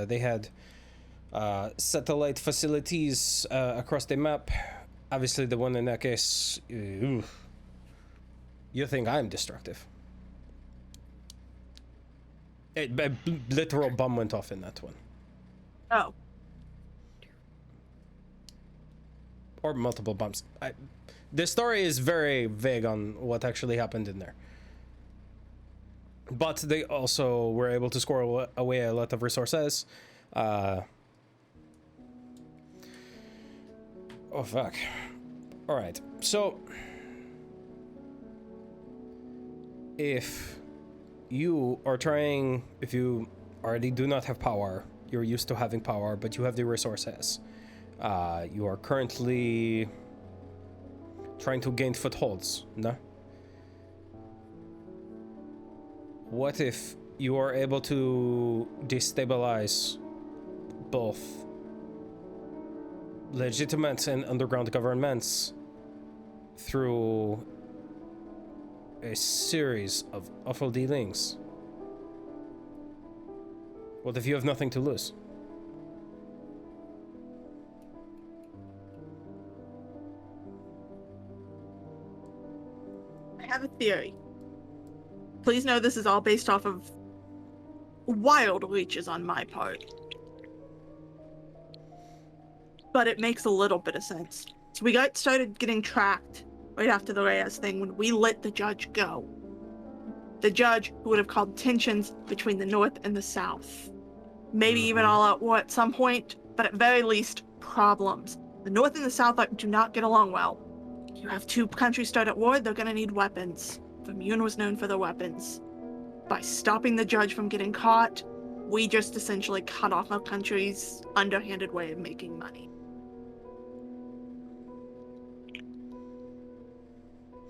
they had satellite facilities across the map. Obviously, the one in that case... You think I'm destructive. A literal bomb went off in that one. Oh. Or multiple bombs. The story is very vague on what actually happened in there. But they also were able to squirrel away a lot of resources. Oh, fuck. Alright, so... If you already do not have power, you're used to having power, but you have the resources. You are currently trying to gain footholds, no? What if you are able to destabilize both legitimate and underground governments through a series of awful dealings? What if you have nothing to lose? I have a theory. Please know this is all based off of wild reaches on my part. But it makes a little bit of sense. So we started getting tracked right after the Reyes thing when we let the judge go. The judge who would have called tensions between the North and the South. Maybe even all out war at some point, but at very least, problems. The North and the South do not get along well. You have two countries start at war, they're gonna need weapons. Vermune was known for their weapons. By stopping the judge from getting caught, we just essentially cut off our country's underhanded way of making money.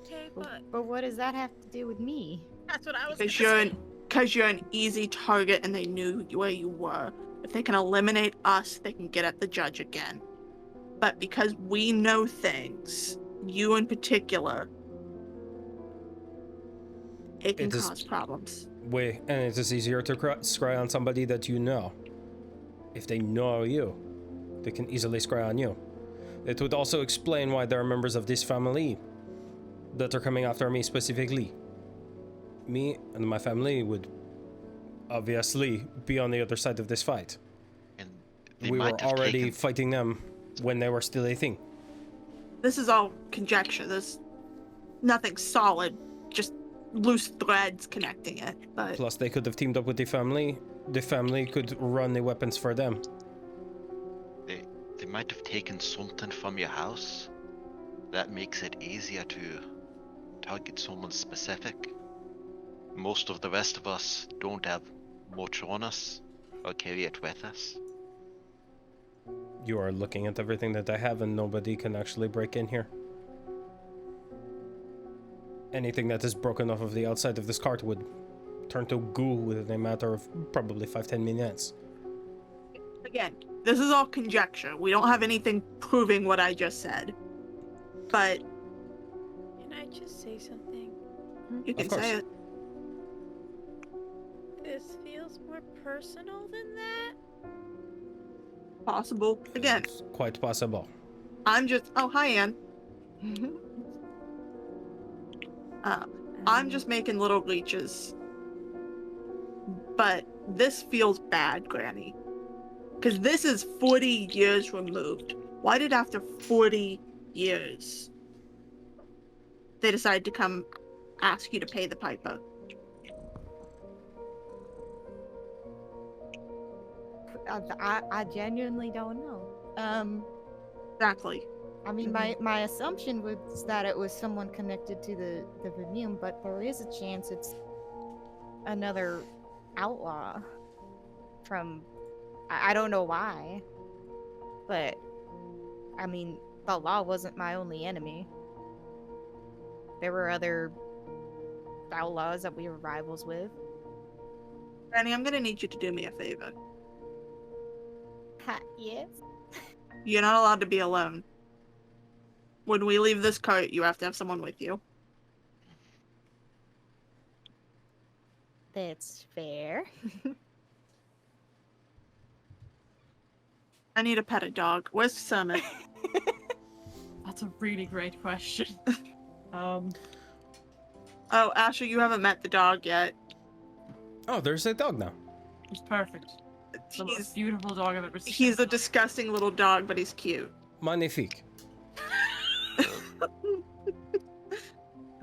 Okay, but But what does that have to do with me? that's what I was Because you're an easy target and they knew where you were. If they can eliminate us, they can get at the judge again. But because we know things, you in particular, it can cause problems. And it is easier to scry on somebody that you know. If they know you, they can easily scry on you. It would also explain why there are members of this family that are coming after me specifically. Me and my family would obviously be on the other side of this fight. And We were already fighting them when they were still a thing. This is all conjecture. There's nothing solid, just loose threads connecting it. But Plus, they could have teamed up with the family. The family could run the weapons for them. They might have taken something from your house. that makes it easier to target someone specific. Most of the rest of us don't have much on us or carry it with us. You are looking at everything that I have and nobody can actually break in here. Anything that is broken off of the outside of this cart would turn to goo within a matter of probably 5-10 minutes. Again, this is all conjecture. We don't have anything proving what I just said. But Can I just say something? you can Of course. say it. This feels more personal than that. Possible. Again, It's quite possible. I'm just. Oh, hi, Anne. I'm just making little leeches. But this feels bad, Granny. Because this is 40 years removed. Why did after 40 years they decide to come ask you to pay the piper? I genuinely don't know. Exactly. I mean, my assumption was that it was someone connected to the Vimium, but there is a chance it's another outlaw from... I don't know why, but I mean, the law wasn't my only enemy. There were other outlaws that we were rivals with. Granny, I'm gonna need you to do me a favor. Yes? You're not allowed to be alone. When we leave this cart, you have to have someone with you. That's fair. I need to pet a dog. Where's Summit? That's a really great question. Oh, Asher, you haven't met the dog yet. Oh, there's a dog now. He's perfect. It's the He's, most beautiful dog I've ever seen. he's a disgusting little dog, but he's cute. Magnifique.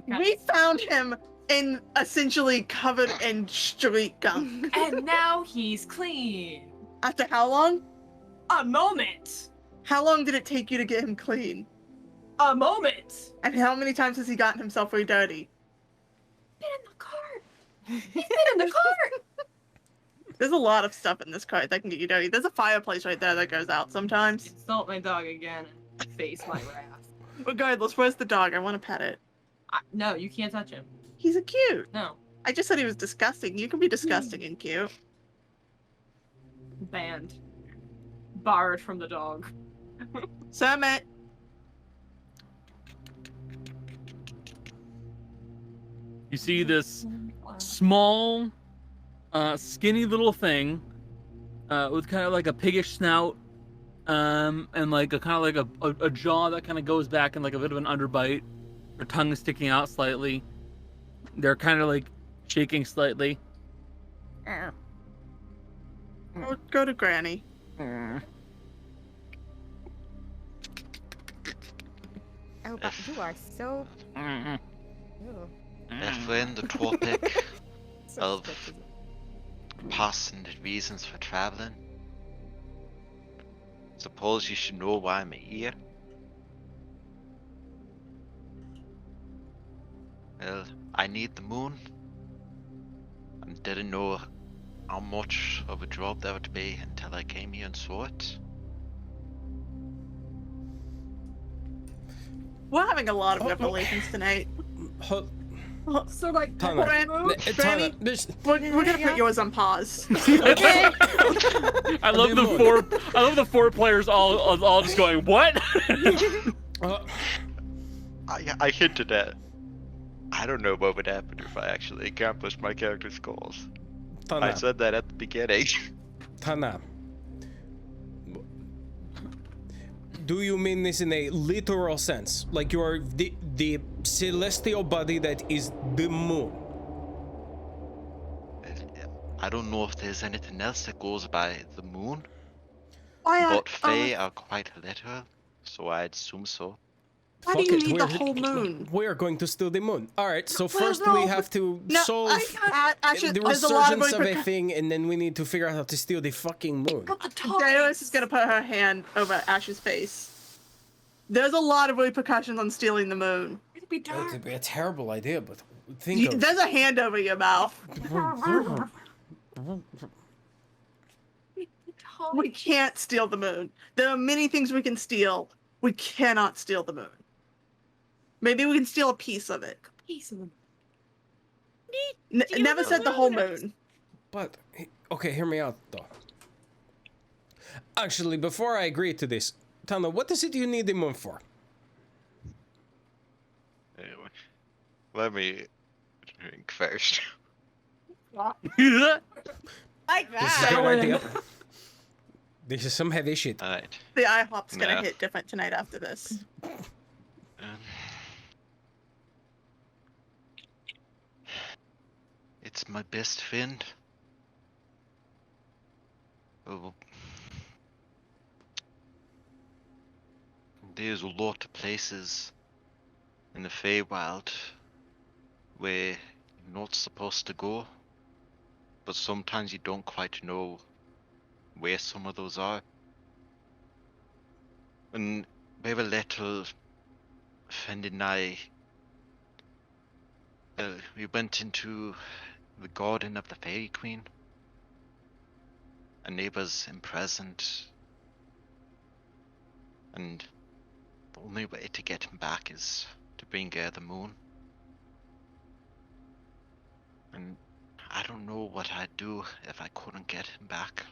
Okay. We found him in essentially covered in street gunk. And now he's clean. After how long? A moment. How long did it take you to get him clean? A moment. And how many times has he gotten himself really dirty? Been in the cart. He's been in the cart. There's a lot of stuff in this cart that can get you dirty. There's a fireplace right there that goes out sometimes. Insult my dog again and face my wrath. Regardless, where's the dog? I want to pet it. No, you can't touch him. He's a cute. No. I just said he was disgusting. You can be disgusting and cute. Banned. Barred from the dog. Summit. You see this small, skinny little thing with kind of like a piggish snout, and like a kind of like a jaw that kind of goes back and like a bit of an underbite. Their tongue is sticking out slightly. They're kind of like shaking slightly. Go to Granny. Oh, but you are so... Ew. If we're in the topic So of sketchy. past and reasons for traveling, suppose you should know why I'm here. Well, I need the moon, and didn't know how much of a job that would be until I came here and saw it. We're having a lot of revelations tonight. So like, Time out. Granny, we're gonna put yours on pause. Okay. I love the four players all just going, what? I hinted at. I don't know what would happen if I actually accomplished my character's goals. I said that at the beginning. Tana. Do you mean this in a literal sense? Like you are the celestial body that is the moon? I don't know if there's anything else that goes by the moon, Why but Fae are quite literal, so I'd assume so. Why do Fuck you it, need the we're- whole moon? We're going to steal the moon. Alright, so Well, first no, we have to No, solve actually, the there's a lot of resurgence of a repercussions. thing, and then we need to figure out how to steal the fucking moon. got the toys. Daenerys is gonna put her hand over Ash's face. There's a lot of repercussions on stealing the moon. It'd be dark. It'd be a terrible idea, but think of There's a hand over your mouth. We can't steal the moon. There are many things we can steal. We cannot steal the moon. Maybe we can steal a piece of it. Piece of them. Steal Never the said the whole moon. moon. But, okay, hear me out, though. Actually, before I agree to this, Tana, what is it you need the moon for? Anyway, let me drink first. Like This is a that. good idea. This is some heavy shit. Alright. The IHOP's gonna No. hit different tonight after this. It's my best friend. Oh. There's a lot of places in the Feywild where you're not supposed to go, but sometimes you don't quite know where some of those are. And we were little, friend and I, we went into the garden of the Fairy Queen. Our neighbors imprisoned, and the only way to get him back is to bring her the moon. And I don't know what I'd do if I couldn't get him back.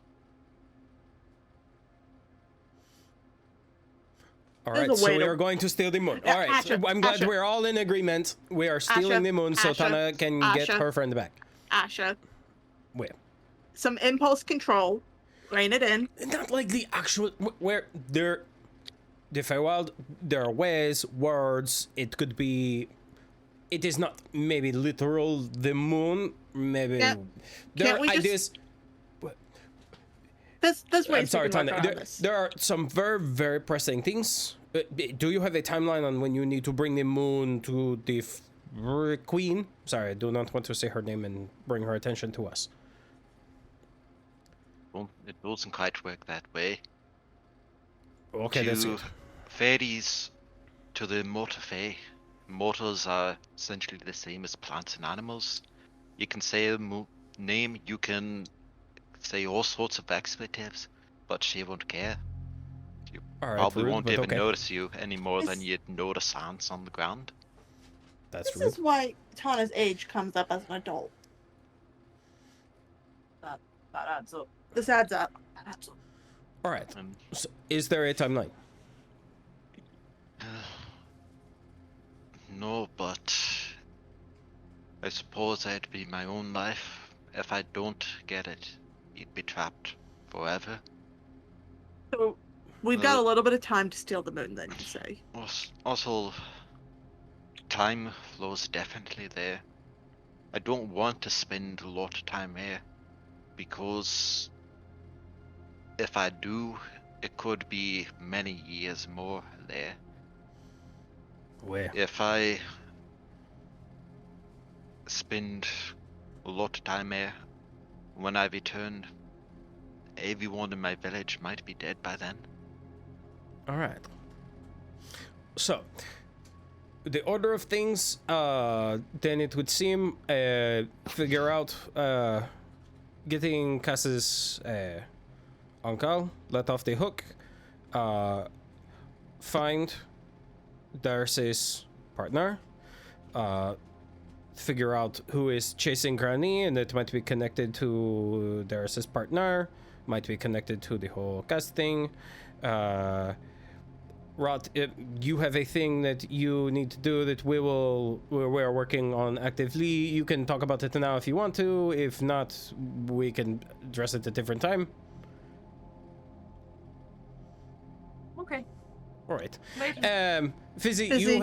All There's right, a so way we to- are going to steal the moon. All right, so Asher, I'm glad Asher. we're all in agreement. We are stealing Asher, the moon so Asher, Tana can get Asher. her friend back. Asha, Where? some impulse control. Rein it in. Not like the actual where there. The Feywild, there are ways, words. It could be. It is not maybe literal the moon. Maybe Yeah. there Can't are we just- ideas. There's ways I'm sorry, we can work Tana. around this. There are some very pressing things. Do you have a timeline on when you need to bring the moon to the queen? Sorry, I do not want to say her name and bring her attention to us. Well, it doesn't quite work that way. Okay, that's To it. fairies, to the mortal fae, mortals are essentially the same as plants and animals. You can say a name, you can say all sorts of expletives, but she won't care. All right, Probably rude, won't but even okay. notice you any more than This- you'd notice ants on the ground. That's This rude. is why Tana's age comes up as an adult. That adds up. This adds up. That adds up. All right. And So is there a timeline? no, but I suppose I'd be my own life. If I don't get it, you'd be trapped forever. So we've got a little bit of time to steal the moon, then you say. Also, time flows definitely there. I don't want to spend a lot of time here, because if I do, it could be many years more there. Where? If I spend a lot of time here, when I return, everyone in my village might be dead by then. All right. So, the order of things, then it would seem, figure out, getting Cass's uncle let off the hook, find Darcy's partner, figure out who is chasing Granny, and it might be connected to Darcy's partner, might be connected to the whole Cass thing. Rot, you have a thing that you need to do that we're working on actively. You can talk about it now if you want to. If not, we can address it at a different time. Okay. All right. Later. Fizzy, Fizzy.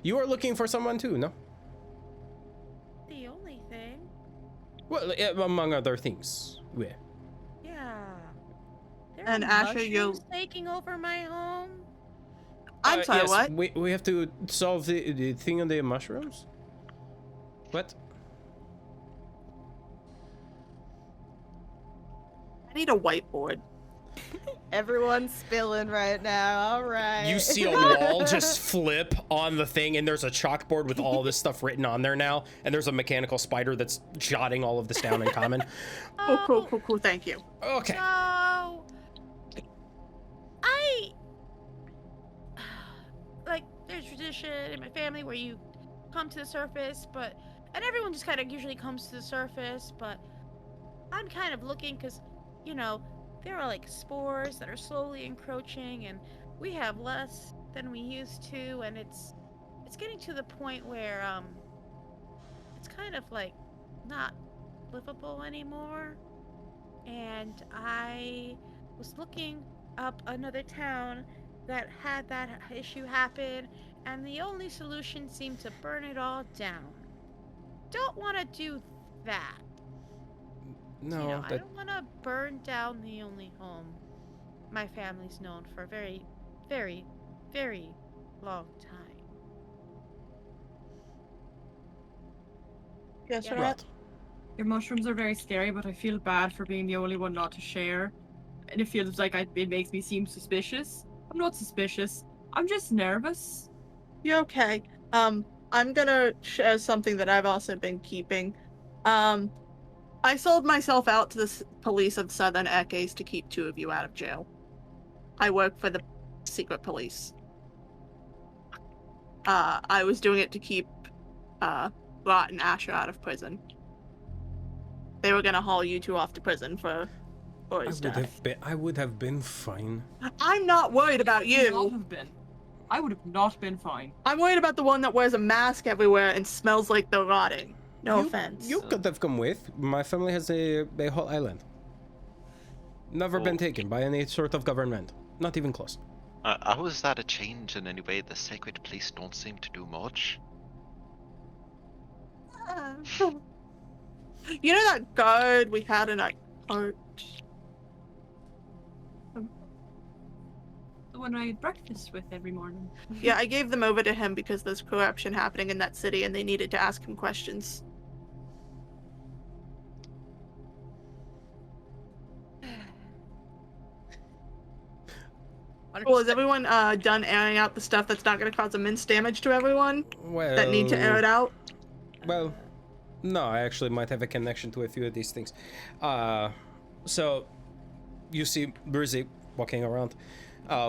you are looking for someone too, no? The only thing. Well, among other things. Yeah. Yeah. There And are Asher, you- mushrooms taking over my home. I'm sorry, yes, what? We have to solve the thing on the mushrooms. What? I need a whiteboard. Everyone's spilling right now. All right. You see a wall just flip on the thing, and there's a chalkboard with all this stuff written on there now, and there's a mechanical spider that's jotting all of this down in common. Cool. Thank you. Okay. So, there's tradition in my family where you come to the surface, and everyone just kind of usually comes to the surface, but I'm kind of looking because, there are like spores that are slowly encroaching, and we have less than we used to, and it's getting to the point where it's kind of like not livable anymore. And I was looking up another town that had that issue happen, and the only solution seemed to burn it all down. Don't want to do that. No, I don't want to burn down the only home my family's known for a very, very, very long time. Yes, Yeah. right. Your mushrooms are very scary, but I feel bad for being the only one not to share. And it feels like it makes me seem suspicious. I'm not suspicious. I'm just nervous. You're okay. I'm gonna share something that I've also been keeping. I sold myself out to the police of Southern Ekes to keep 2 of you out of jail. I work for the secret police. I was doing it to keep Rot and Asher out of prison. They were gonna haul you 2 off to prison for his death. I would have been fine. I'm not worried about Not you. have been. I would have not been fine. I'm worried about the one that wears a mask everywhere and smells like they're rotting. No offense. You could have come with. My family has a whole island. Never been taken by any sort of government. Not even close. How is that a change in any way? The sacred police don't seem to do much. You know that guard we had in our court? The one I had breakfast with every morning. Yeah, I gave them over to him because there's corruption happening in that city and they needed to ask him questions. Well, is everyone done airing out the stuff that's not going to cause immense damage to everyone that need to air it out? Well, no, I actually might have a connection to a few of these things. So, you see Brizzy walking around.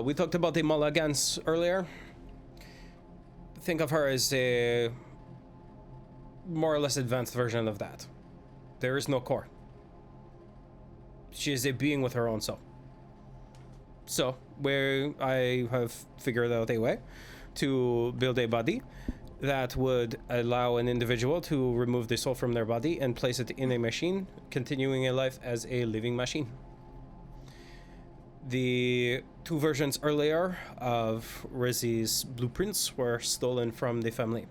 We talked about the Mulligans earlier. Think of her as a more or less advanced version of that. There is no core. She is a being with her own soul. So, where I have figured out a way to build a body that would allow an individual to remove the soul from their body and place it in a machine, continuing a life as a living machine. The 2 versions earlier of Rizzy's blueprints were stolen from the family,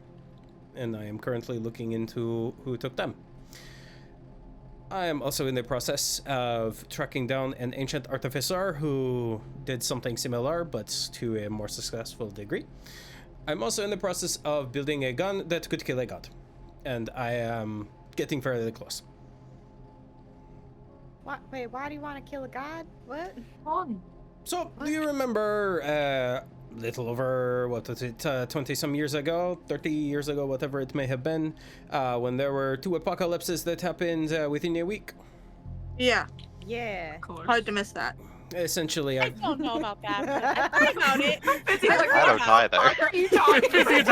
and I am currently looking into who took them. I am also in the process of tracking down an ancient artificer who did something similar, but to a more successful degree. I'm also in the process of building a gun that could kill a god, and I am getting fairly close. What? Wait, why do you want to kill a god? What? Fun. So, do you remember little over, 20-some years ago, 30 years ago, whatever it may have been, when there were 2 apocalypses that happened within a week? Yeah, Yeah. Of course. hard to miss that. Essentially, I don't know about that, but I thought about it. I don't either.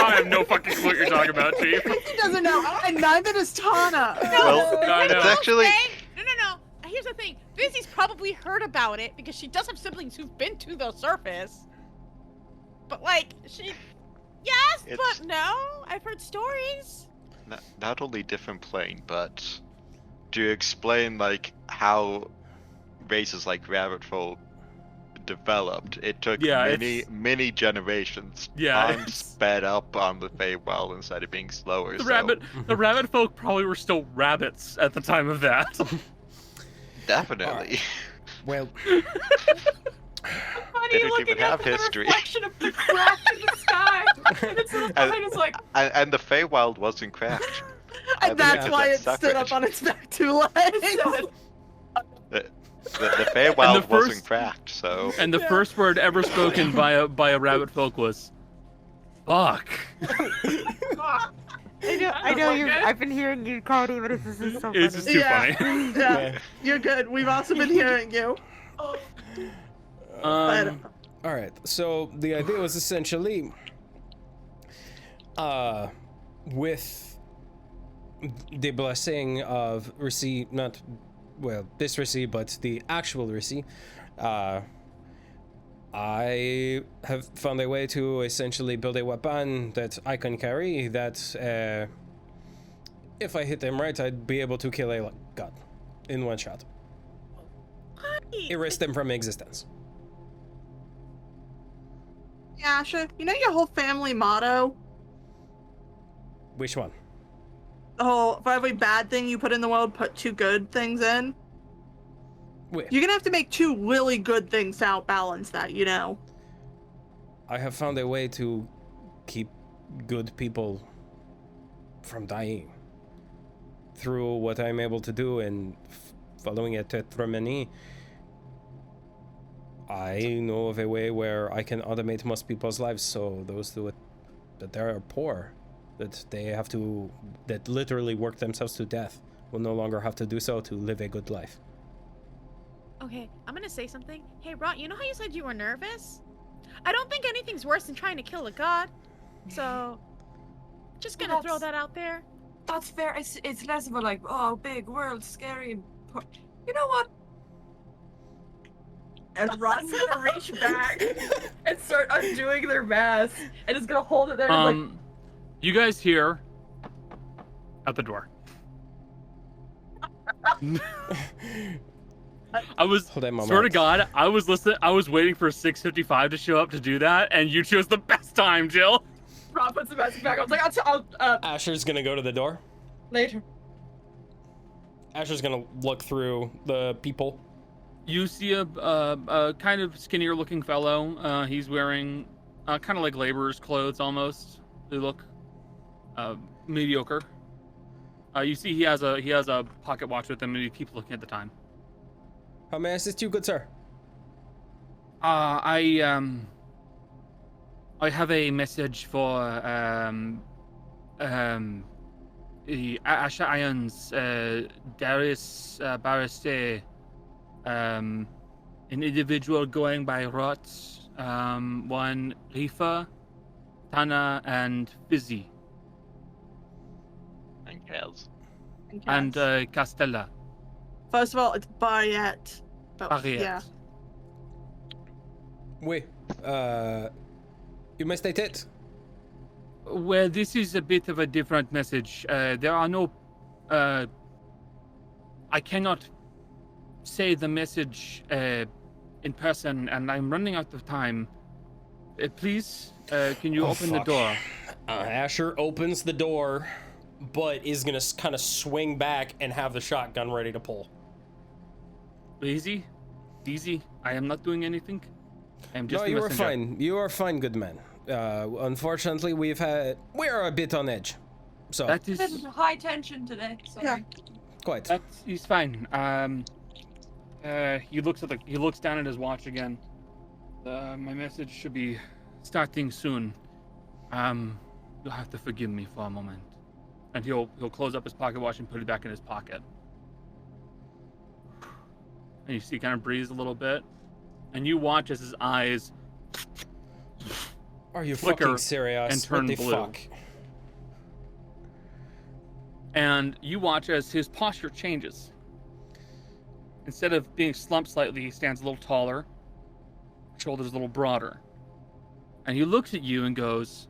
I have no fucking clue what you're talking about, Chief. He doesn't know, and neither does Tana. Well, I know. it's actually... No. Here's the thing. Busy's probably heard about it because she does have siblings who've been to the surface. But yes, It's- but no. I've heard stories. Not only different plane, but to explain how races like rabbit folk developed, it took many generations. Time it's- sped up on the Feywild instead of being slower. The rabbit folk probably were still rabbits at the time of that. Definitely. well, Why They you don't looking even up have at the history. reflection of the crack in the sky? And it's like, and the Feywild wasn't crashed. And that's Yeah. why it That's stood up separate. on its back 2 legs. The Feywild wasn't cracked, so. And the first word ever spoken by a rabbit folk was, "Fuck." I know I've been hearing you, Cody, but this is so funny. It's just too funny. Yeah, you're good. We've also been hearing you. All right. So the idea was essentially, with the blessing of Risi, not, well, this Risi, but the actual Risi, I have found a way to essentially build a weapon that I can carry that, if I hit them right, I'd be able to kill a god in one shot. Erase them from existence. Yeah, Asher, you know your whole family motto? Which one? Oh, for every bad thing you put in the world, put 2 good things in? Wait. You're gonna have to make 2 really good things to outbalance that, you know? I have found a way to keep good people from dying through what I'm able to do and following a ttrpg. I know of a way where I can automate most people's lives, so those that they are poor, that they have to, that literally work themselves to death, will no longer have to do so to live a good life. Okay, I'm gonna say something. Hey, Rot, you know how you said you were nervous? I don't think anything's worse than trying to kill a god. So, just gonna throw that out there. That's fair. It's less of a like, oh, big world, scary. You know what? And Rod's gonna reach back and start undoing their mask, and is gonna hold it there. And like, you guys hear at the door. I was, swear to God, I was listening. I was waiting for 6:55 to show up to do that, and you chose the best time, Jill. Rod puts the mask back. I was like, I'll Asher's gonna go to the door. Later. Asher's gonna look through the people. You see a kind of skinnier looking fellow. He's wearing kind of like laborer's clothes almost. They look mediocre. You see he has a pocket watch with him, and he keeps looking at the time. How may I assist you, good sir? I have a message for the Asher Irons, Darius Bariste, an individual going by Rot, one Rifa, Tana, and Fizzy. And Kaz. And Castella. First of all, it's Barriette. Barriette. Yeah. Oui. You may state it. Well, this is a bit of a different message. There are no... I cannot say the message in person, and I'm running out of time. Please, can you open the door? Asher opens the door, but is gonna kind of swing back and have the shotgun ready to pull. Easy. I am not doing anything. I am just no, you are fine. You are fine, good man. Unfortunately, we are a bit on edge. So that is high tension today. Sorry. Yeah. Quite. That is fine. He looks down at his watch again. My message should be starting soon. You'll have to forgive me for a moment. And he'll close up his pocket watch and put it back in his pocket. And you see, he kind of breathes a little bit, and you watch as his eyes are you flicker fucking serious? and turn what the blue. Fuck? And you watch as his posture changes. Instead of being slumped slightly, he stands a little taller, shoulders a little broader. And he looks at you and goes,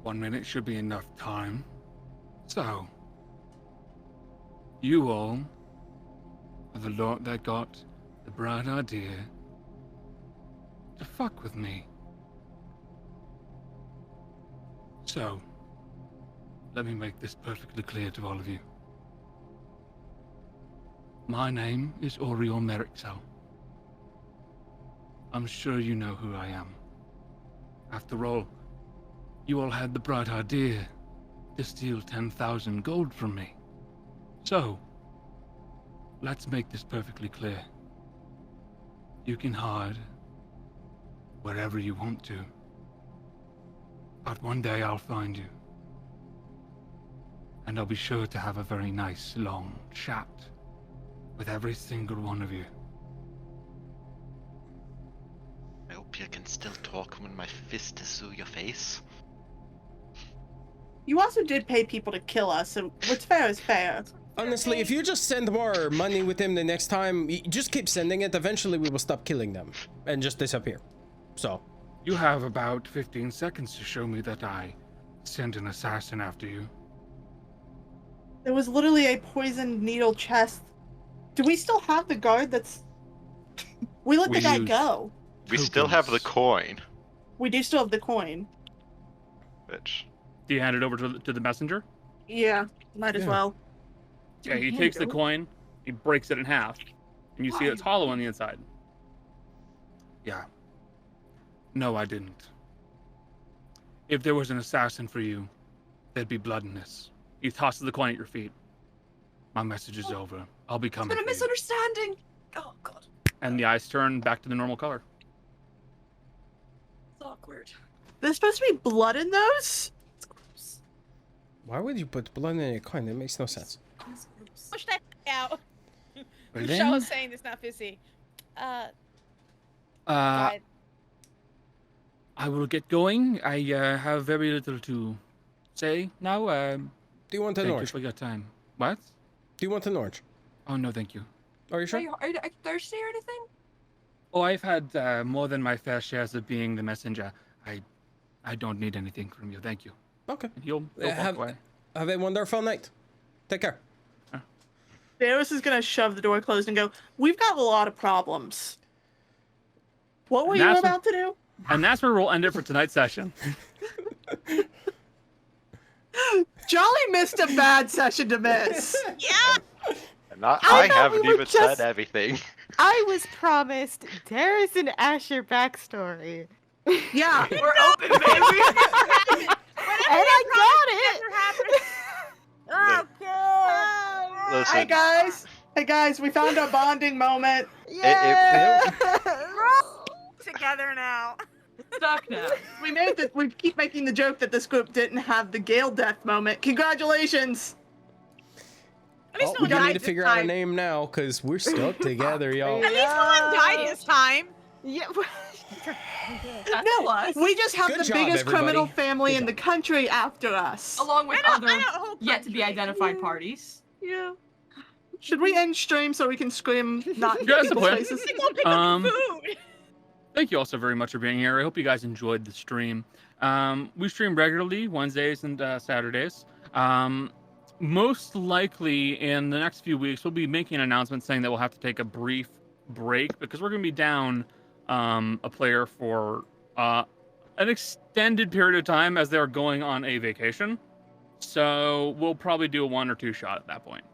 1 minute should be enough time. So, you all are the lot that got the bright idea to fuck with me. So, let me make this perfectly clear to all of you. My name is Oriol Merixel. I'm sure you know who I am. After all, you all had the bright idea to steal 10,000 gold from me. So, let's make this perfectly clear. You can hide wherever you want to. But one day I'll find you. And I'll be sure to have a very nice, long chat with every single one of you. I hope you can still talk when my fist is through your face. You also did pay people to kill us, so what's fair is fair. Honestly, if you just send more money with him the next time, just keep sending it. Eventually, we will stop killing them and just disappear. So. You have about 15 seconds to show me that I sent an assassin after you. There was literally a poisoned needle chest. Do we still have the guard that's... We let the guy go. We still have the coin. We do still have the coin. Which... Do you hand it over to the messenger? Yeah, might as well. Yeah, he takes the coin, he breaks it in half, and you see it's hollow on the inside. Yeah. No, I didn't. If there was an assassin for you, there'd be blood in this. He tosses the coin at your feet. My message is over. I'll be coming. It's been a misunderstanding. Oh god. And the eyes turn back to the normal color. It's awkward. There's supposed to be blood in those? It's gross. Why would you put blood in a coin? That makes no sense. It's gross. Push that out. Well, Michelle then, is saying it's not fizzy. I will get going. I have very little to say now. Do you want an Thank you orange? for your time. What? Do you want an orange? Oh, no, thank you. Are you sure? Are you thirsty or anything? Oh, I've had more than my fair shares of being the messenger. I don't need anything from you. Thank you. Okay. And he'll walk away. Have a wonderful night. Take care. Darius is gonna shove the door closed and go, we've got a lot of problems. What were And you that's about to do? And that's where we'll end it for tonight's session. Jolly missed a bad session to miss. Yeah. And I I thought haven't we were even just- said everything. I was promised Darius and Asher backstory. Yeah. We're open, baby. And I got it! Oh god. Listen, Hey guys, we found a bonding moment. Yeah! Together now. Stuck now. We keep making the joke that this group didn't have the Gale death moment. Congratulations! At least Oh, no we one need died to this figure out a time. name now, because we're stuck together, y'all. At least no one died this time. Yeah. That's No, plus. we just have Good the job, biggest everybody. criminal family Good in the country after us. Along with I other don't hope yet to be identified parties. Yeah. Should we end stream so we can scream not in Yeah, that's the people's plan. faces? Go pick up food. Thank you all so very much for being here. I hope you guys enjoyed the stream. We stream regularly Wednesdays and Saturdays. Most likely in the next few weeks, we'll be making an announcement saying that we'll have to take a brief break because we're going to be down a player for an extended period of time as they're going on a vacation. So we'll probably do a 1 or 2 shot at that point.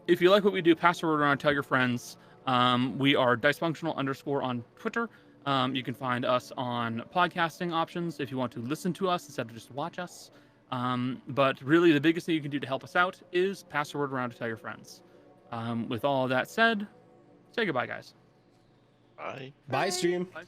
If you like what we do, pass the word around, tell your friends. We are Dicefunctional _ on Twitter. You can find us on podcasting options if you want to listen to us instead of just watch us. But really, the biggest thing you can do to help us out is pass the word around to tell your friends. With all of that said, say goodbye, guys. Bye. Bye, stream. Bye.